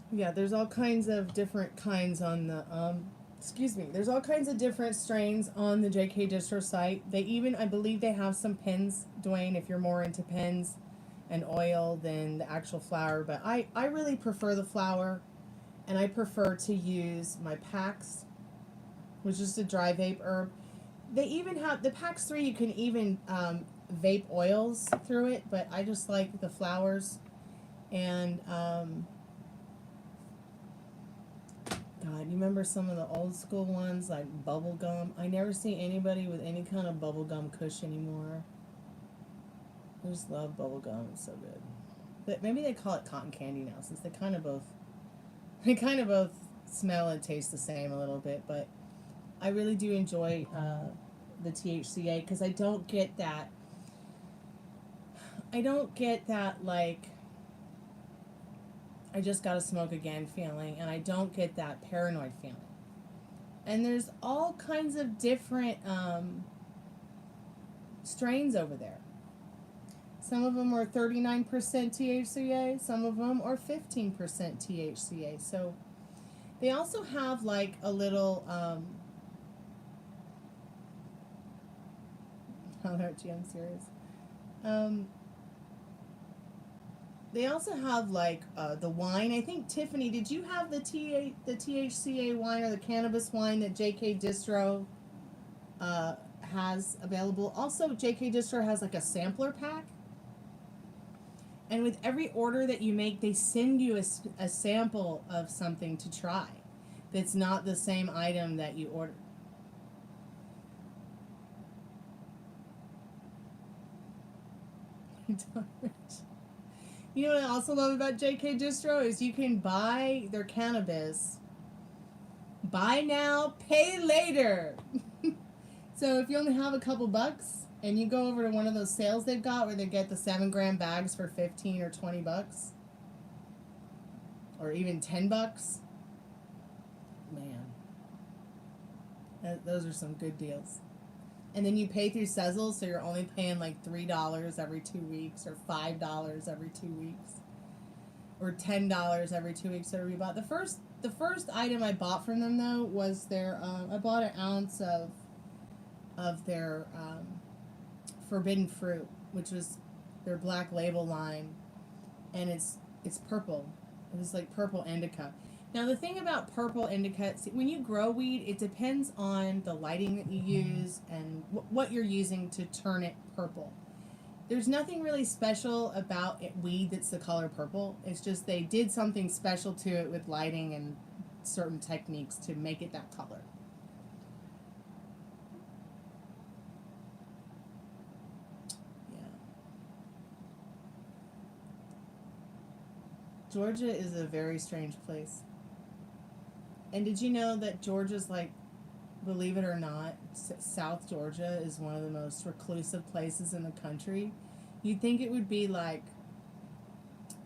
Yeah, there's all kinds of different kinds on the, there's all kinds of different strains on the JK Distro site. They even, I believe they have some pens, Dwayne, if you're more into pens and oil than the actual flower. But I really prefer the flower, and I prefer to use my PAX, which is a dry vape herb. They even have, the PAX 3, you can even vape oils through it, but I just like the flowers. And, God, you remember some of the old school ones, like bubble gum? I never see anybody with any kind of bubble gum kush anymore. I just love bubble gum. It's so good. But maybe they call it cotton candy now, since they kind of both smell and taste the same a little bit. But I really do enjoy the THCA, because I don't get that. I just gotta smoke again feeling, and I don't get that paranoid feeling. And there's all kinds of different strains over there. Some of them are 39% THCA, some of them are 15% THCA. So they also have like a little, oh no, gee, I'm serious. They also have like the wine. I think, Tiffany, did you have the THCA wine or the cannabis wine that JK Distro has available? Also, JK Distro has like a sampler pack. And with every order that you make, they send you a sample of something to try that's not the same item that you ordered. You know what I also love about JK Distro is you can buy their cannabis. Buy now, pay later. So if you only have a couple bucks and you go over to one of those sales they've got where they get the 7-gram bags for 15 or 20 bucks, or even 10 bucks, man, those are some good deals. And then you pay through Sezzle, so you're only paying like $3 every 2 weeks, or $5 every 2 weeks, or $10 every 2 weeks. So we bought the first item I bought from them though was their I bought an ounce of their Forbidden Fruit, which was their black label line, and it's purple. It was like purple indica. Now, the thing about purple indica, see, when you grow weed, it depends on the lighting that you use and what you're using to turn it purple. There's nothing really special about weed that's the color purple. It's just they did something special to it with lighting and certain techniques to make it that color. Yeah. Georgia is a very strange place. And did you know that Georgia's like, believe it or not, South Georgia is one of the most reclusive places in the country? You'd think it would be like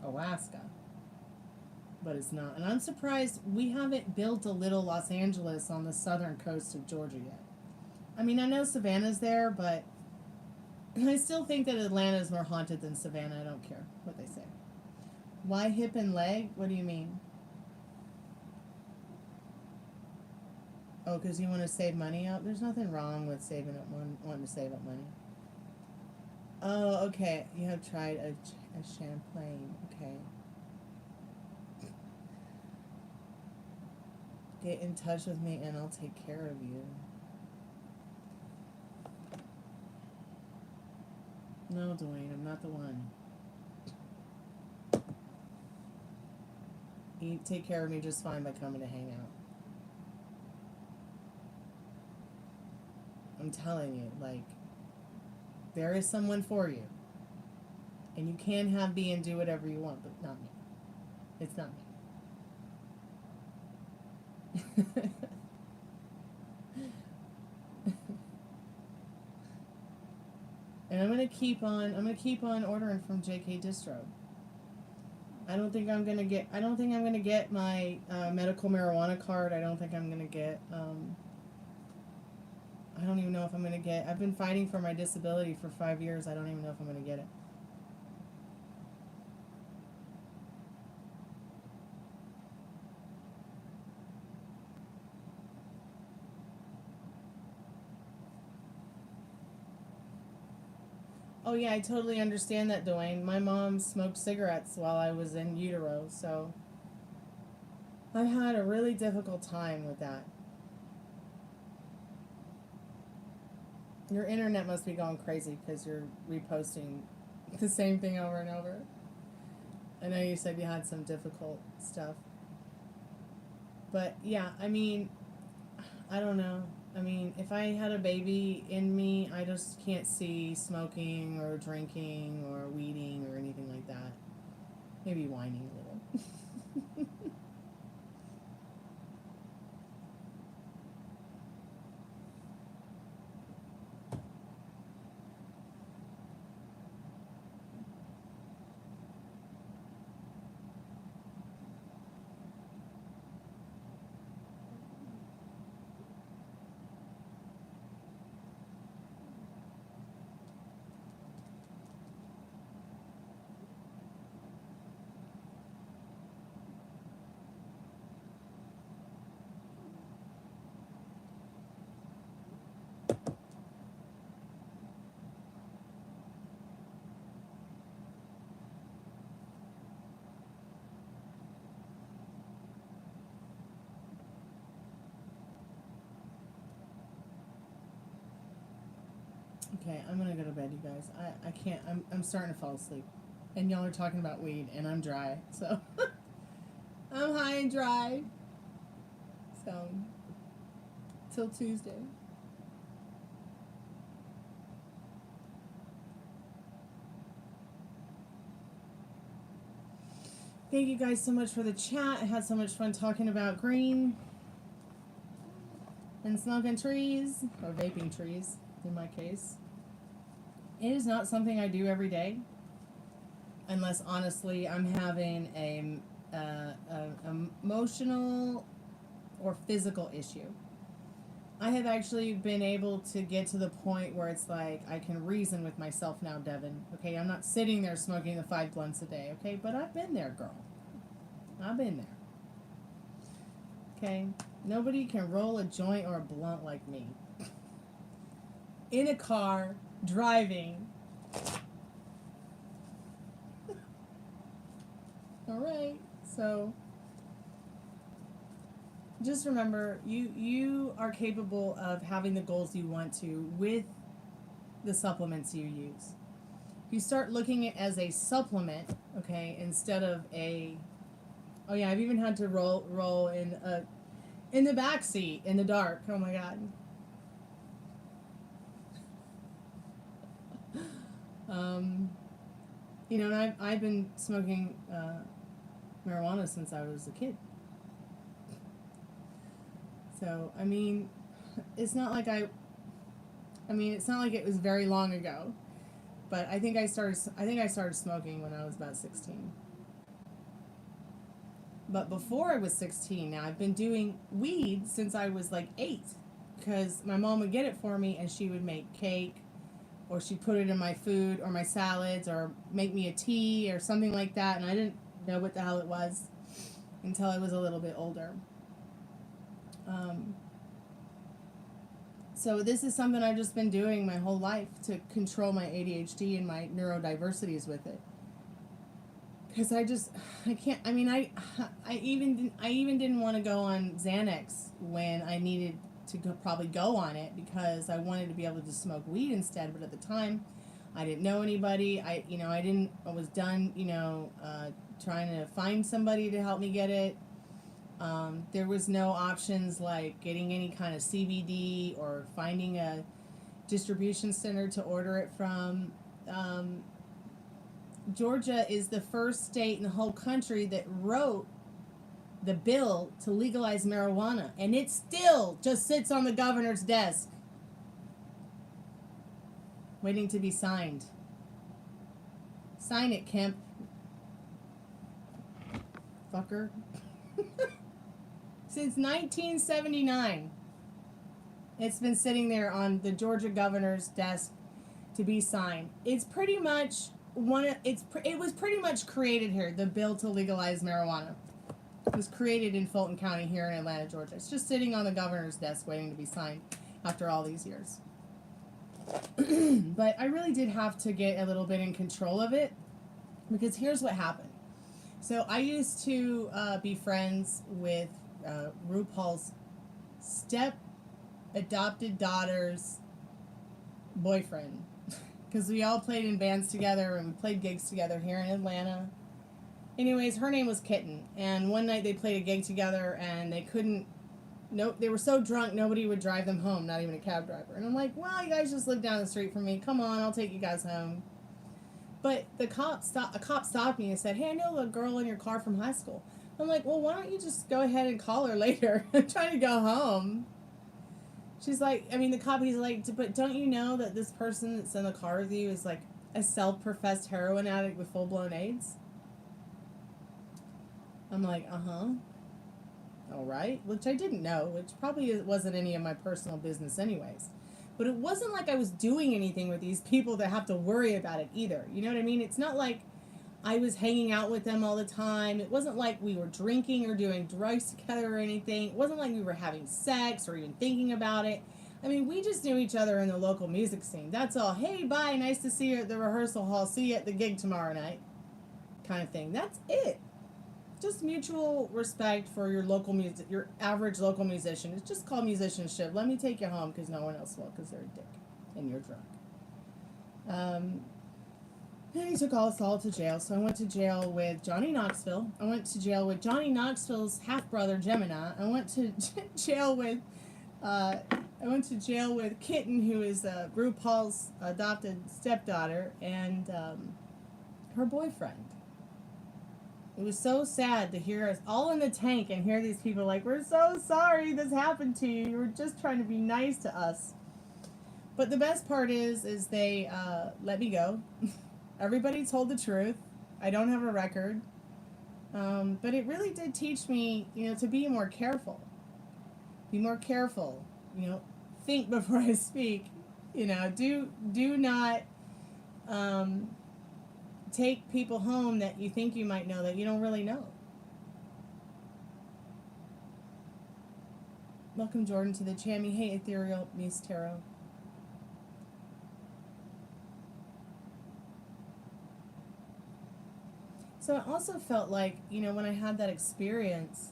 Alaska, but it's not. And I'm surprised we haven't built a little Los Angeles on the southern coast of Georgia yet. I mean, I know Savannah's there, but I still think that Atlanta is more haunted than Savannah. I don't care what they say. Why hip and leg? What do you mean? Oh, because you want to save money up? There's nothing wrong with saving up, wanting to save up money. Oh, okay. You have tried a Champlain. Okay. Get in touch with me and I'll take care of you. No, Dwayne, I'm not the one. You take care of me just fine by coming to hang out. I'm telling you, like, there is someone for you. And you can have B and do whatever you want, but not me. It's not me. And I'm gonna keep on ordering from JK Distro. I don't think I'm gonna get my medical marijuana card. I don't think I'm gonna get I don't even know if I'm going to get... I've been fighting for my disability for 5 years. I don't even know if I'm going to get it. Oh, yeah, I totally understand that, Dwayne. My mom smoked cigarettes while I was in utero, so... I've had a really difficult time with that. Your internet must be going crazy because you're reposting the same thing over and over. I know you said you had some difficult stuff. But, yeah, I mean, I don't know. I mean, if I had a baby in me, I just can't see smoking or drinking or weeding or anything like that. Maybe whining a little. Okay, I'm gonna go to bed, you guys. I can't. I'm starting to fall asleep, and y'all are talking about weed, and I'm dry. So I'm high and dry. So till Tuesday. Thank you guys so much for the chat. I had so much fun talking about green and smoking trees, or vaping trees in my case. It is not something I do every day, unless honestly I'm having a emotional or physical issue. I have actually been able to get to the point where it's like I can reason with myself now, Devon. Okay, I'm not sitting there smoking the 5 blunts a day, okay? But I've been there, girl. I've been there. Okay? Nobody can roll a joint or a blunt like me. In a car, driving. Alright, so just remember, you are capable of having the goals you want to with the supplements you use. You start looking at it as a supplement, okay, instead of a. Oh yeah, I've even had to roll in the back seat in the dark. Oh my god. You know, and I've been smoking marijuana since I was a kid. So, I mean, it's not like it's not like it was very long ago, but I think I started smoking when I was about 16. But before I was 16, now I've been doing weed since I was like 8, because my mom would get it for me and she would make cake, or she'd put it in my food or my salads, or make me a tea or something like that, and I didn't know what the hell it was until I was a little bit older. So this is something I've just been doing my whole life to control my ADHD and my neurodiversities with it. Because I can't. I mean, I even didn't want to go on Xanax when I needed to probably go on it, because I wanted to be able to smoke weed instead. But at the time, I didn't know anybody. I was done. Trying to find somebody to help me get it. There was no options like getting any kind of CBD or finding a distribution center to order it from. Georgia is the first state in the whole country that wrote the bill to legalize marijuana, and it still just sits on the governor's desk waiting to be signed. Sign it, Kemp. Fucker. Since 1979, it's been sitting there on the Georgia governor's desk to be signed. It's pretty much it was pretty much created here. The bill to legalize marijuana was created in Fulton County here in Atlanta, Georgia. It's just sitting on the governor's desk waiting to be signed after all these years. But I really did have to get a little bit in control of it, because here's what happened. So I used to be friends with RuPaul's adopted daughter's boyfriend, because we all played in bands together and we played gigs together here in Atlanta. Anyways, her name was Kitten, and one night they played a gig together and they were so drunk nobody would drive them home, not even a cab driver. And I'm like, well, you guys just live down the street from me. Come on, I'll take you guys home. But a cop stopped me and said, hey, I know a girl in your car from high school. I'm like, well, why don't you just go ahead and call her later? I'm trying to go home. She's like, the cop, he's like, but don't you know that this person that's in the car with you is like a self-professed heroin addict with full-blown AIDS? I'm like, uh-huh. All right. Which I didn't know, which probably wasn't any of my personal business anyways. But it wasn't like I was doing anything with these people that have to worry about it either. You know what I mean? It's not like I was hanging out with them all the time. It wasn't like we were drinking or doing drugs together or anything. It wasn't like we were having sex or even thinking about it. We just knew each other in the local music scene. That's all. Hey, bye. Nice to see you at the rehearsal hall. See you at the gig tomorrow night. Kind of thing. That's it. Just mutual respect for your your average local musician. It's just called musicianship. Let me take you home because no one else will, because they're a dick and you're drunk. And he took us all to jail. So I went to jail with Johnny Knoxville. I went to jail with Johnny Knoxville's half brother Gemini. I went to jail with Kitten, who is RuPaul's adopted stepdaughter, and her boyfriend. It was so sad to hear us all in the tank and hear these people like, we're so sorry this happened to you. You were just trying to be nice to us. But the best part is they let me go. Everybody told the truth. I don't have a record. But it really did teach me, to be more careful. Be more careful. Think before I speak. Do not take people home that you think you might know that you don't really know. Welcome, Jordan, to the Chammy. Hey, Ethereal Miss Tarot. So I also felt like, when I had that experience,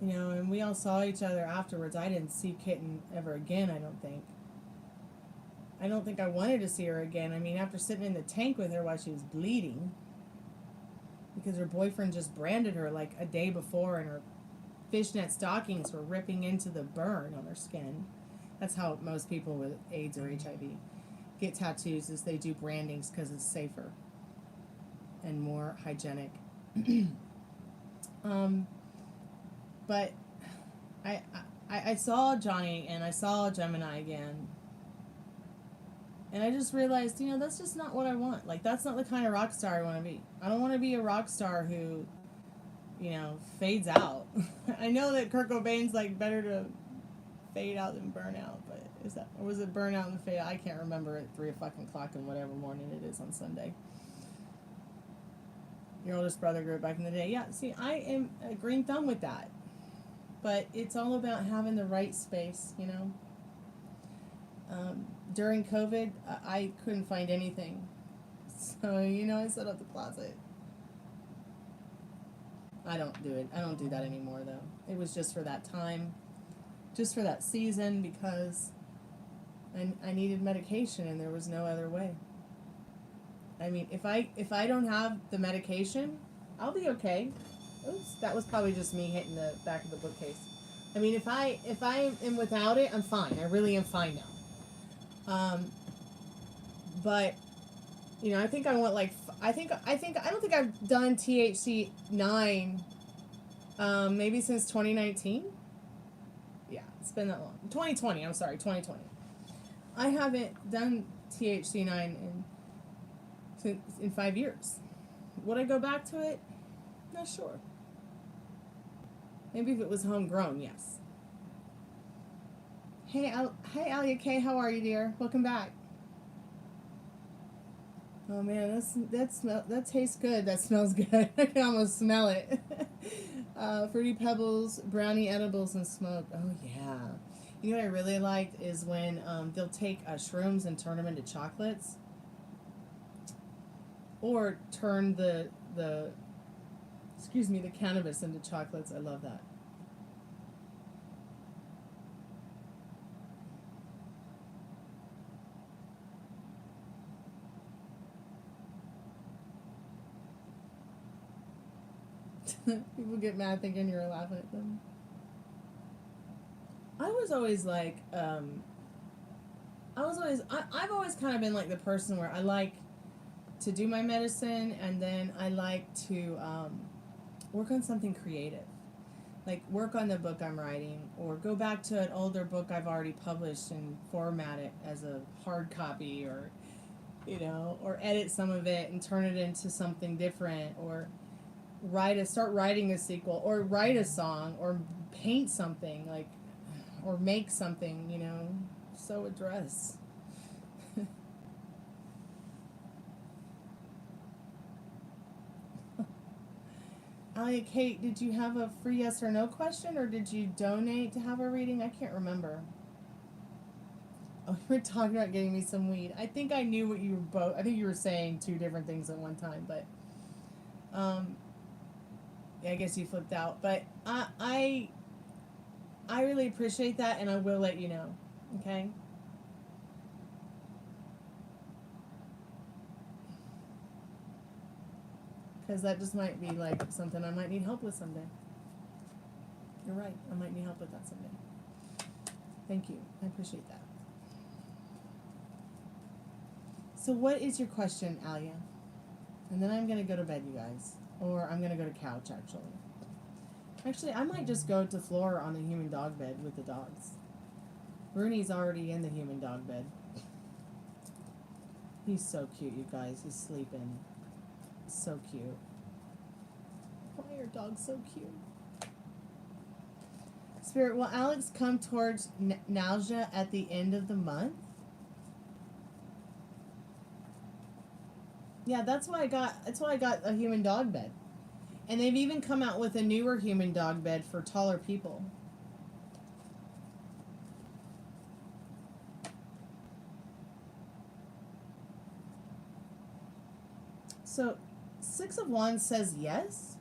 and we all saw each other afterwards, I didn't see Kitten ever again, I don't think. I don't think I wanted to see her again. I mean, after sitting in the tank with her while she was bleeding, because her boyfriend just branded her like a day before, and her fishnet stockings were ripping into the burn on her skin. That's how most people with AIDS or HIV get tattoos, is they do brandings because it's safer and more hygienic. But I saw Johnny and I saw Gemini again. And I just realized, that's just not what I want. Like, that's not the kind of rock star I want to be. I don't want to be a rock star who, fades out. I know that Kurt Cobain's like better to fade out than burn out, but was it burn out and fade out? I can't remember at 3 o'clock in whatever morning it is on Sunday. Your oldest brother grew up back in the day. Yeah, see, I am a green thumb with that. But it's all about having the right space, During COVID, I couldn't find anything. So, I set up the closet. I don't do it. I don't do that anymore, though. It was just for that time, just for that season, because I needed medication and there was no other way. I mean, if I don't have the medication, I'll be okay. Oops, that was probably just me hitting the back of the bookcase. I mean, if I am without it, I'm fine. I really am fine now. But I think I want I don't think I've done THC 9 maybe since 2019. Yeah, it's been that long. 2020, I'm sorry, 2020. I haven't done THC 9 in 5 years. Would I go back to it? Not sure. Maybe if it was homegrown, yes. Hey, Alia K, how are you, dear? Welcome back. Oh man, that tastes good. That smells good. I can almost smell it. Fruity Pebbles, brownie edibles, and smoke. Oh yeah. You know what I really liked is when they'll take shrooms and turn them into chocolates, or turn the cannabis into chocolates. I love that. People get mad thinking you're laughing at them. I was always like, I've always kind of been like the person where I like to do my medicine, and then I like to work on something creative. Like work on the book I'm writing, or go back to an older book I've already published and format it as a hard copy, or, or edit some of it and turn it into something different, or start writing a sequel, or write a song, or paint something, or make something, sew a dress. Alia Kate, did you have a free yes or no question, or did you donate to have a reading? I can't remember. Oh, you were talking about getting me some weed. I think I knew what you were both. I think you were saying two different things at one time, but yeah, I guess you flipped out. But I really appreciate that, and I will let you know. Okay. Because that just might be like something I might need help with someday. You're right. I might need help with that someday. Thank you. I appreciate that. So what is your question, Alia? And then I'm going to go to bed, you guys. Or I'm going to go to couch, actually. Actually, I might just go to floor on the human dog bed with the dogs. Rooney's already in the human dog bed. He's so cute, you guys. He's sleeping. So cute. Why are dogs so cute? Spirit, will Alex come towards nausea at the end of the month? Yeah, that's why I got a human dog bed. And they've even come out with a newer human dog bed for taller people. So, Six of Wands says yes,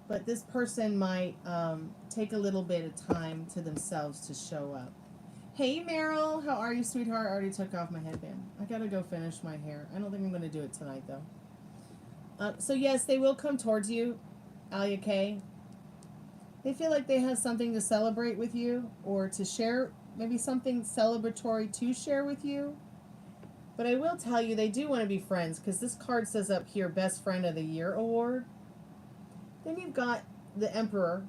but this person might take a little bit of time to themselves to show up. Hey, Meryl, how are you, sweetheart? I already took off my headband. I gotta go finish my hair. I don't think I'm gonna do it tonight, though. So yes, they will come towards you, Alia K. They feel like they have something to celebrate with you or to share, maybe something celebratory to share with you. But I will tell you, they do want to be friends because this card says up here, Best Friend of the Year Award. Then you've got the Emperor.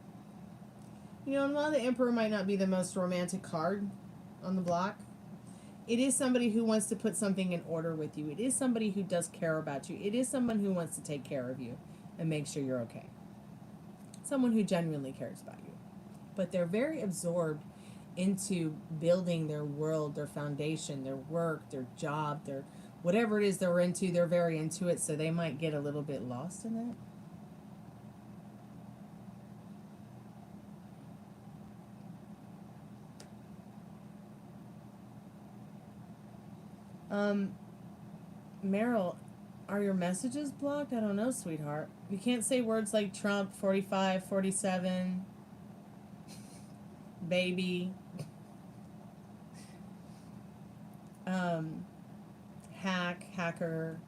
You know, and while the Emperor might not be the most romantic card on the block, it is somebody who wants to put something in order with you. It is somebody who does care about you. It is someone who wants to take care of you and make sure you're okay. Someone who genuinely cares about you. But they're very absorbed into building their world, their foundation, their work, their job, their whatever it is they're into. They're very into it, so they might get a little bit lost in that. Meryl, are your messages blocked? I don't know, sweetheart. You can't say words like Trump, 45, 47, baby, hacker,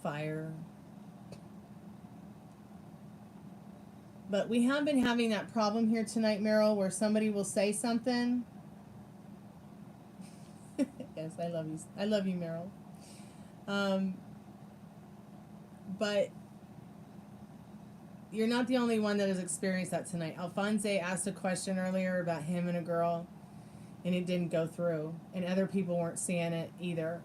fire. But we have been having that problem here tonight, Meryl, where somebody will say something. Yes, I love you. I love you, Meryl. But you're not the only one that has experienced that tonight. Alphonse asked a question earlier about him and a girl, and it didn't go through. And other people weren't seeing it either.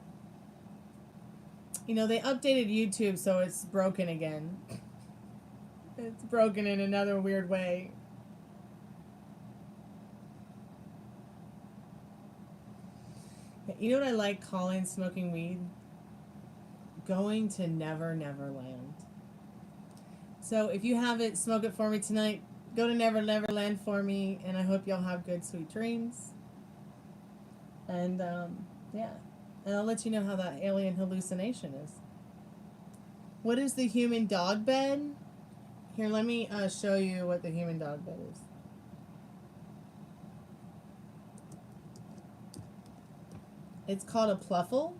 You know, they updated YouTube, so it's broken again. It's broken in another weird way. You know what I like calling smoking weed? Going to Never Never Land. So if you have it, smoke it for me tonight. Go to Never Never Land for me, and I hope y'all have good, sweet dreams. And, yeah. And I'll let you know how that alien hallucination is. What is the human dog bed? Here, let me show you what the human dog bed is. It's called a pluffle.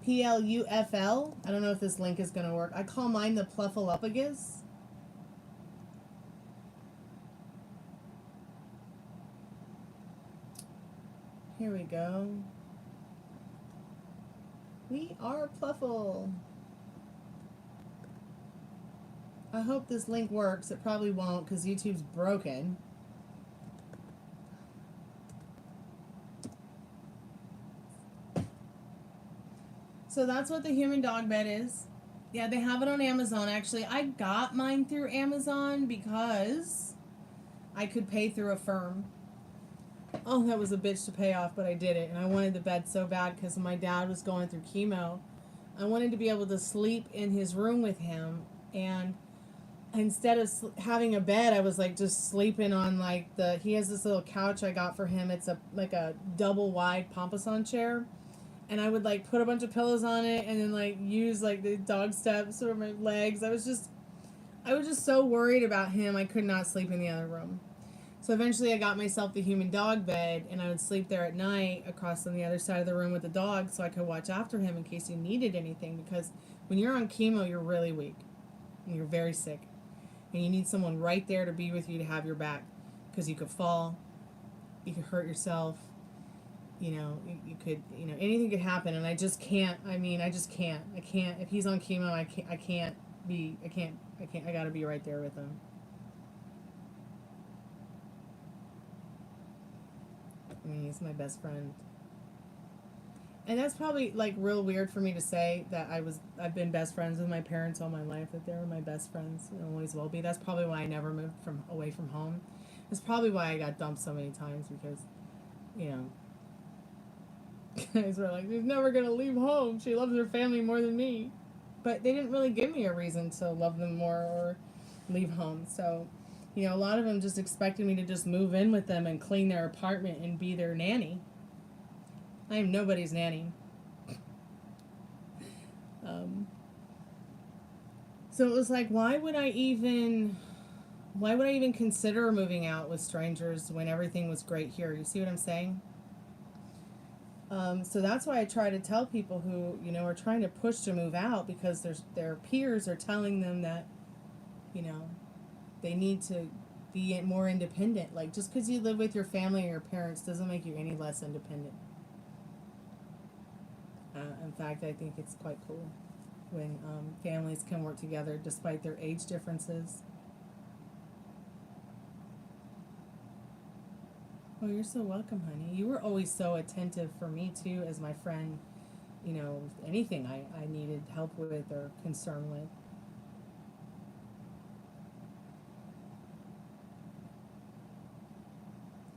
Pluffl. I don't know if this link is going to work. I call mine the pluffalophagus. Here we go. We are pluffle. I hope this link works. It probably won't because YouTube's broken. So that's what the human dog bed is. Yeah, they have it on Amazon, actually. I got mine through Amazon because I could pay through a firm. Oh, that was a bitch to pay off, but I did it. And I wanted the bed so bad because my dad was going through chemo. I wanted to be able to sleep in his room with him. And instead of having a bed, I was like just sleeping on like he has this little couch I got for him. It's like a double wide Pompous chair. And I would like put a bunch of pillows on it and then like use like the dog steps or my legs. I was just so worried about him. I could not sleep in the other room. So eventually I got myself the human dog bed, and I would sleep there at night across on the other side of the room with the dog so I could watch after him in case he needed anything, because when you're on chemo, you're really weak and you're very sick. And you need someone right there to be with you to have your back, because you could fall, you could hurt yourself, you could, anything could happen, and I just can't. I just can't. I can't. If he's on chemo, I gotta be right there with him. He's my best friend. And that's probably like real weird for me to say that I've been best friends with my parents all my life, that they were my best friends and always will be. That's probably why I never moved away from home. That's probably why I got dumped so many times, because, guys were like, she's never gonna leave home. She loves her family more than me. But they didn't really give me a reason to love them more or leave home. So, a lot of them just expected me to just move in with them and clean their apartment and be their nanny. I am nobody's nanny. So it was like, why would I even consider moving out with strangers when everything was great here? You see what I'm saying? So that's why I try to tell people who, are trying to push to move out, because their peers are telling them that, they need to be more independent. Like, just because you live with your family or your parents doesn't make you any less independent. In fact, I think it's quite cool when families can work together despite their age differences. Oh, you're so welcome, honey. You were always so attentive for me, too, as my friend, anything I needed help with or concern with.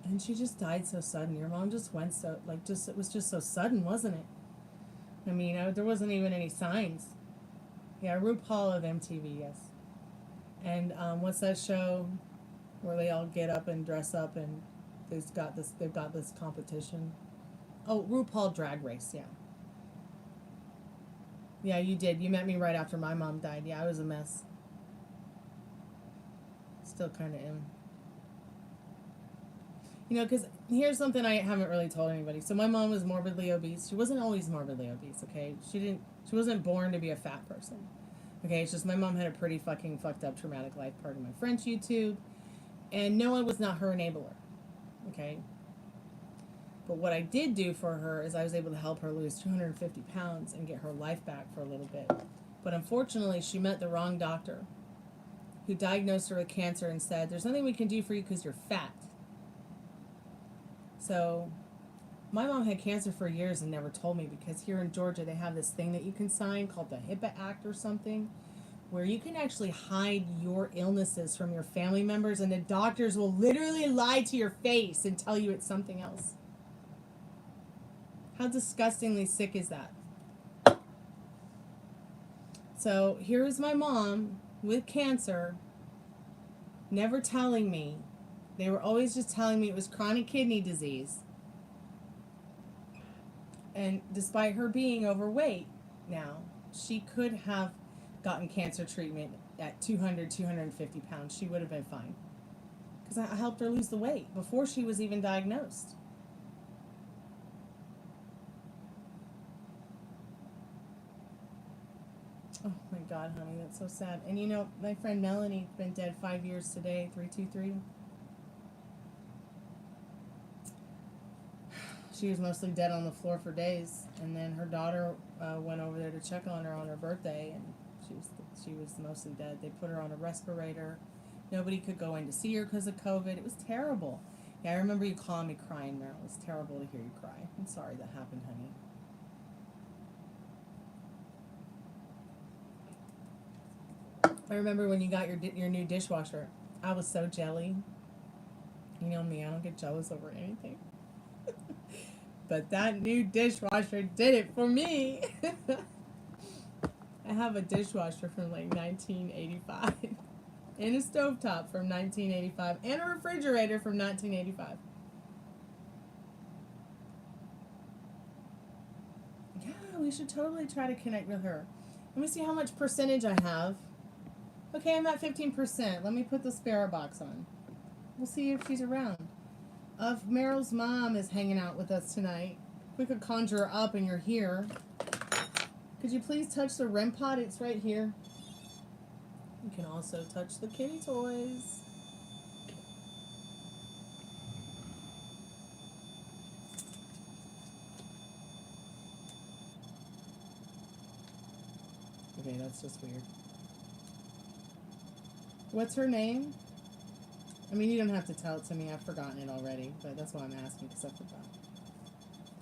And she just died so sudden. Your mom just went so, it was just so sudden, wasn't it? There wasn't even any signs. Yeah, RuPaul of MTV, yes. And what's that show where they all get up and dress up and they've got this competition? Oh, RuPaul Drag Race, yeah. Yeah, you did. You met me right after my mom died. Yeah, I was a mess. Still kind of am. Because here's something I haven't really told anybody. So my mom was morbidly obese. She wasn't always morbidly obese, okay? She wasn't born to be a fat person. Okay, it's just my mom had a pretty fucking fucked up traumatic life, part of my French YouTube. And no, I was not her enabler. Okay? But what I did do for her is I was able to help her lose 250 pounds and get her life back for a little bit. But unfortunately, she met the wrong doctor, who diagnosed her with cancer and said, there's nothing we can do for you because you're fat. So my mom had cancer for years and never told me, because here in Georgia they have this thing that you can sign called the HIPAA Act or something, where you can actually hide your illnesses from your family members, and the doctors will literally lie to your face and tell you it's something else. How disgustingly sick is that? So here's my mom with cancer, never telling me. They were always just telling me it was chronic kidney disease. And despite her being overweight now, she could have gotten cancer treatment at 200, 250 pounds. She would have been fine. Because I helped her lose the weight before she was even diagnosed. Oh my God, honey, that's so sad. And my friend Melanie been dead 5 years today, 323. She was mostly dead on the floor for days, and then her daughter went over there to check on her birthday, and she was mostly dead. They put her on a respirator. Nobody could go in to see her because of COVID. It was terrible. Yeah, I remember you calling me crying, Meryl. It was terrible to hear you cry. I'm sorry that happened, honey. I remember when you got your new dishwasher. I was so jelly. You know me, I don't get jealous over anything. But that new dishwasher did it for me. I have a dishwasher from like 1985. And a stovetop from 1985. And a refrigerator from 1985. Yeah, we should totally try to connect with her. Let me see how much percentage I have. Okay, I'm at 15%. Let me put the spare box on. We'll see if she's around. If Meryl's mom is hanging out with us tonight, we could conjure her up and you're here. Could you please touch the REM pod? It's right here. You can also touch the kitty toys. Okay, that's just weird. What's her name? I mean, you don't have to tell it to me. I've forgotten it already, but that's why I'm asking, because I forgot.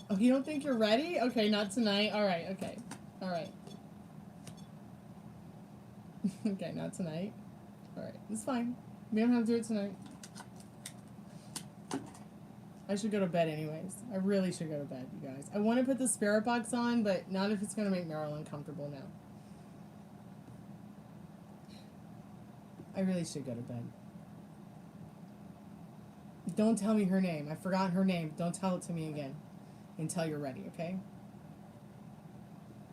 Oh, you don't think you're ready? Okay, not tonight. All right, okay. All right. Okay, not tonight. All right, it's fine. We don't have to do it tonight. I should go to bed anyways. I really should go to bed, you guys. I want to put the spirit box on, but not if it's going to make Meryl uncomfortable now. I really should go to bed. Don't tell me her name. I forgot her name. Don't tell it to me again until you're ready, okay?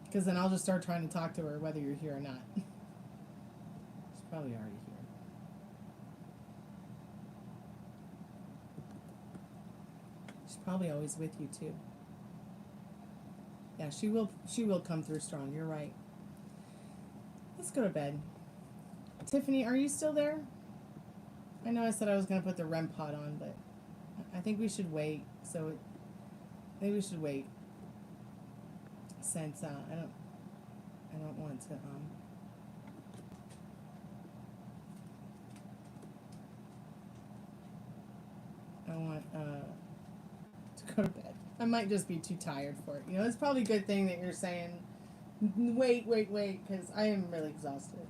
Because then I'll just start trying to talk to her whether you're here or not. She's probably already here. She's probably always with you too. Yeah, she will come through strong. You're right. Let's go to bed. Tiffany, are you still there? I know I said I was going to put the REM pod on, but I think we should wait. Maybe we should wait. Since I don't want to I want to go to bed. I might just be too tired for it. You know, it's probably a good thing that you're saying wait, because I am really exhausted.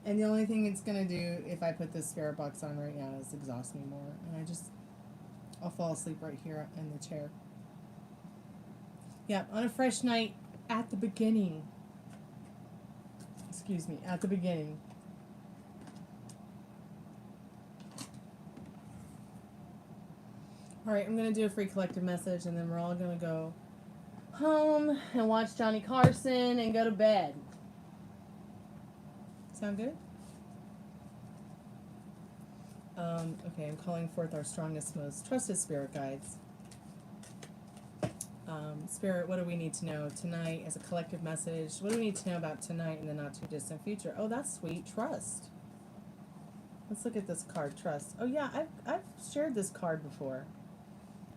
And the only thing it's going to do if I put this spirit box on right now is exhaust me more. And I'll fall asleep right here in the chair. Yeah, on a fresh night at the beginning. Excuse me, at the beginning. Alright, I'm going to do a free collective message and then we're all going to go home and watch Johnny Carson and go to bed. Sound good? Okay, I'm calling forth our strongest, most trusted spirit guides. Spirit, what do we need to know tonight as a collective message? What do we need to know about tonight in the not too distant future? Oh, that's sweet. Trust. Let's look at this card, trust. Oh yeah, I've shared this card before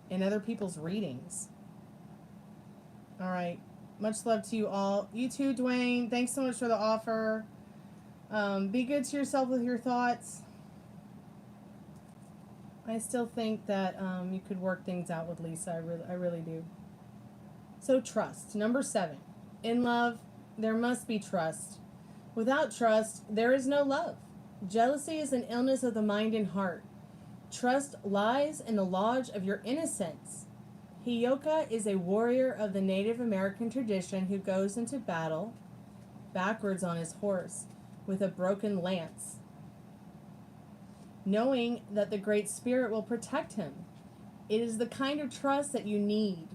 in other people's readings. All right. Much love to you all. You too, Dwayne. Thanks so much for the offer. Be good to yourself with your thoughts. I still think that you could work things out with Lisa. I really do. So trust. Number 7. In love, there must be trust. Without trust, there is no love. Jealousy is an illness of the mind and heart. Trust lies in the lodge of your innocence. Hiyoka is a warrior of the Native American tradition who goes into battle backwards on his horse with a broken lance, knowing that the Great Spirit will protect him. It is the kind of trust that you need.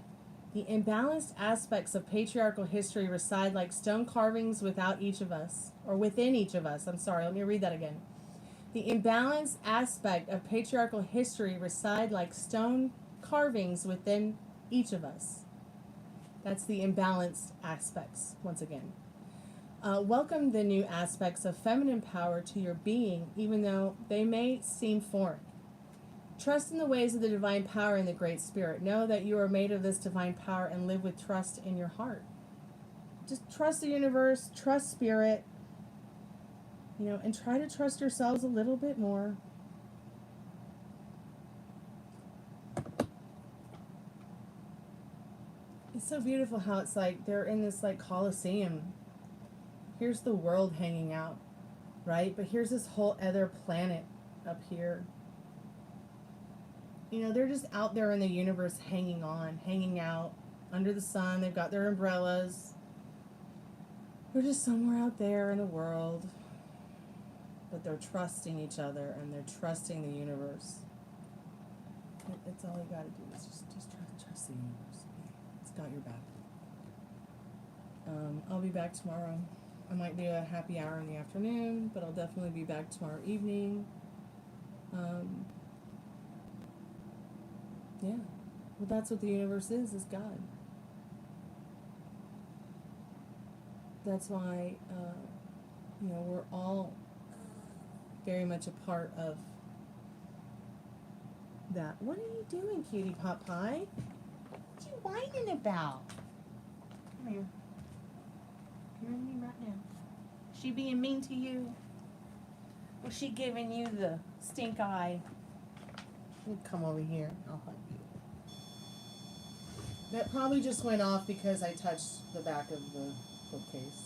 The imbalanced aspects of patriarchal history reside like stone carvings within each of us. I'm sorry, let me read that again. The imbalanced aspect of patriarchal history reside like stone carvings within each of us. That's the imbalanced aspects, once again. Welcome the new aspects of feminine power to your being, even though they may seem foreign. Trust in the ways of the divine power and the Great Spirit. Know that you are made of this divine power and live with trust in your heart. Just trust the universe, trust spirit, and try to trust yourselves a little bit more. It's so beautiful how it's like they're in this like Colosseum. Here's the world hanging out, right? But here's this whole other planet up here. They're just out there in the universe hanging out under the sun. They've got their umbrellas. They're just somewhere out there in the world. But they're trusting each other and they're trusting the universe. It's all you got to do is just trust the universe. It's got your back. I'll be back tomorrow. I might do a happy hour in the afternoon, but I'll definitely be back tomorrow evening. Yeah. Well, that's what the universe is God. That's why, you know, we're all very much a part of that. What are you doing, cutie pot pie? What you whining about? Come here. Come here to me right now. She being mean to you? Was she giving you the stink eye? You come over here. I'll hug you. That probably just went off because I touched the back of the bookcase.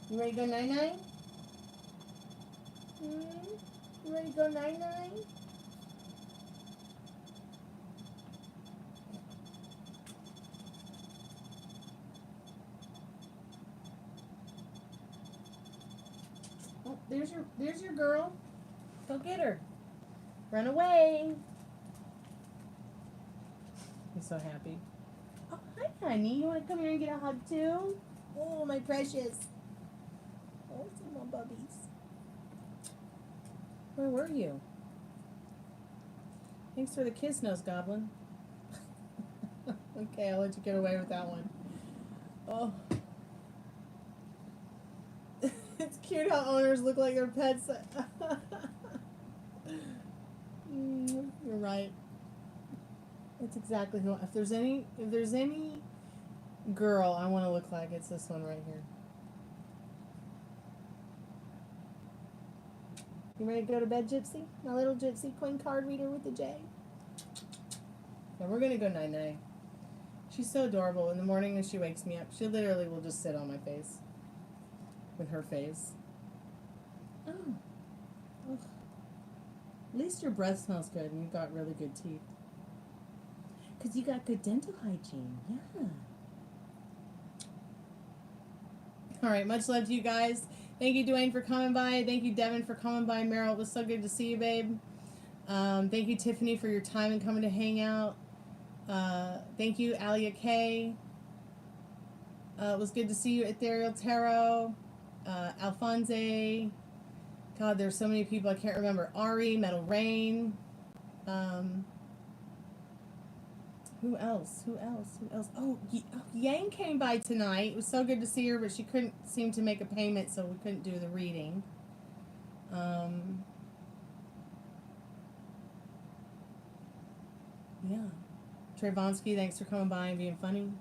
You ready to go night-night? You ready to go night-night? Oh, there's your girl. Go get her. Run away. He's so happy. Oh, hi, honey. You want to come here and get a hug, too? Oh, my precious. Oh, some more bubbies. Where were you? Thanks for the kiss, Nose Goblin. Okay, I'll let you get away with that one. Oh. It's cute how owners look like their pets. You're right. It's exactly who. If there's any girl I want to look like, it's this one right here. You ready to go to bed, Gypsy? My little Gypsy Queen card reader with the J. Yeah, we're gonna go night-night. She's so adorable. In the morning when she wakes me up, she literally will just sit on my face. With her face. Oh. Ugh. At least your breath smells good and you've got really good teeth. Because you got good dental hygiene. Yeah. Alright, much love to you guys. Thank you, Dwayne, for coming by. Thank you, Devon, for coming by. Meryl, it was so good to see you, babe. Thank you, Tiffany, for your time and coming to hang out. Thank you, Alia K. It was good to see you, Ethereal Tarot. Alphonse. God, there's so many people I can't remember. Ari, Metal Rain. Who else? Oh, Yang came by tonight. It was so good to see her, but she couldn't seem to make a payment, so we couldn't do the reading. Yeah. Trayvonsky, thanks for coming by and being funny.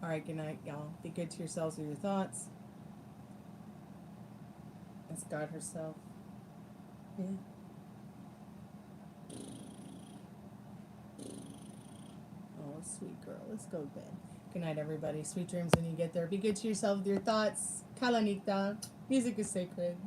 All right, good night, y'all. Be good to yourselves with your thoughts. That's God herself. Yeah. Oh, sweet girl. Let's go to bed. Good night, everybody. Sweet dreams when you get there. Be good to yourself with your thoughts. Kalanita. Music is sacred.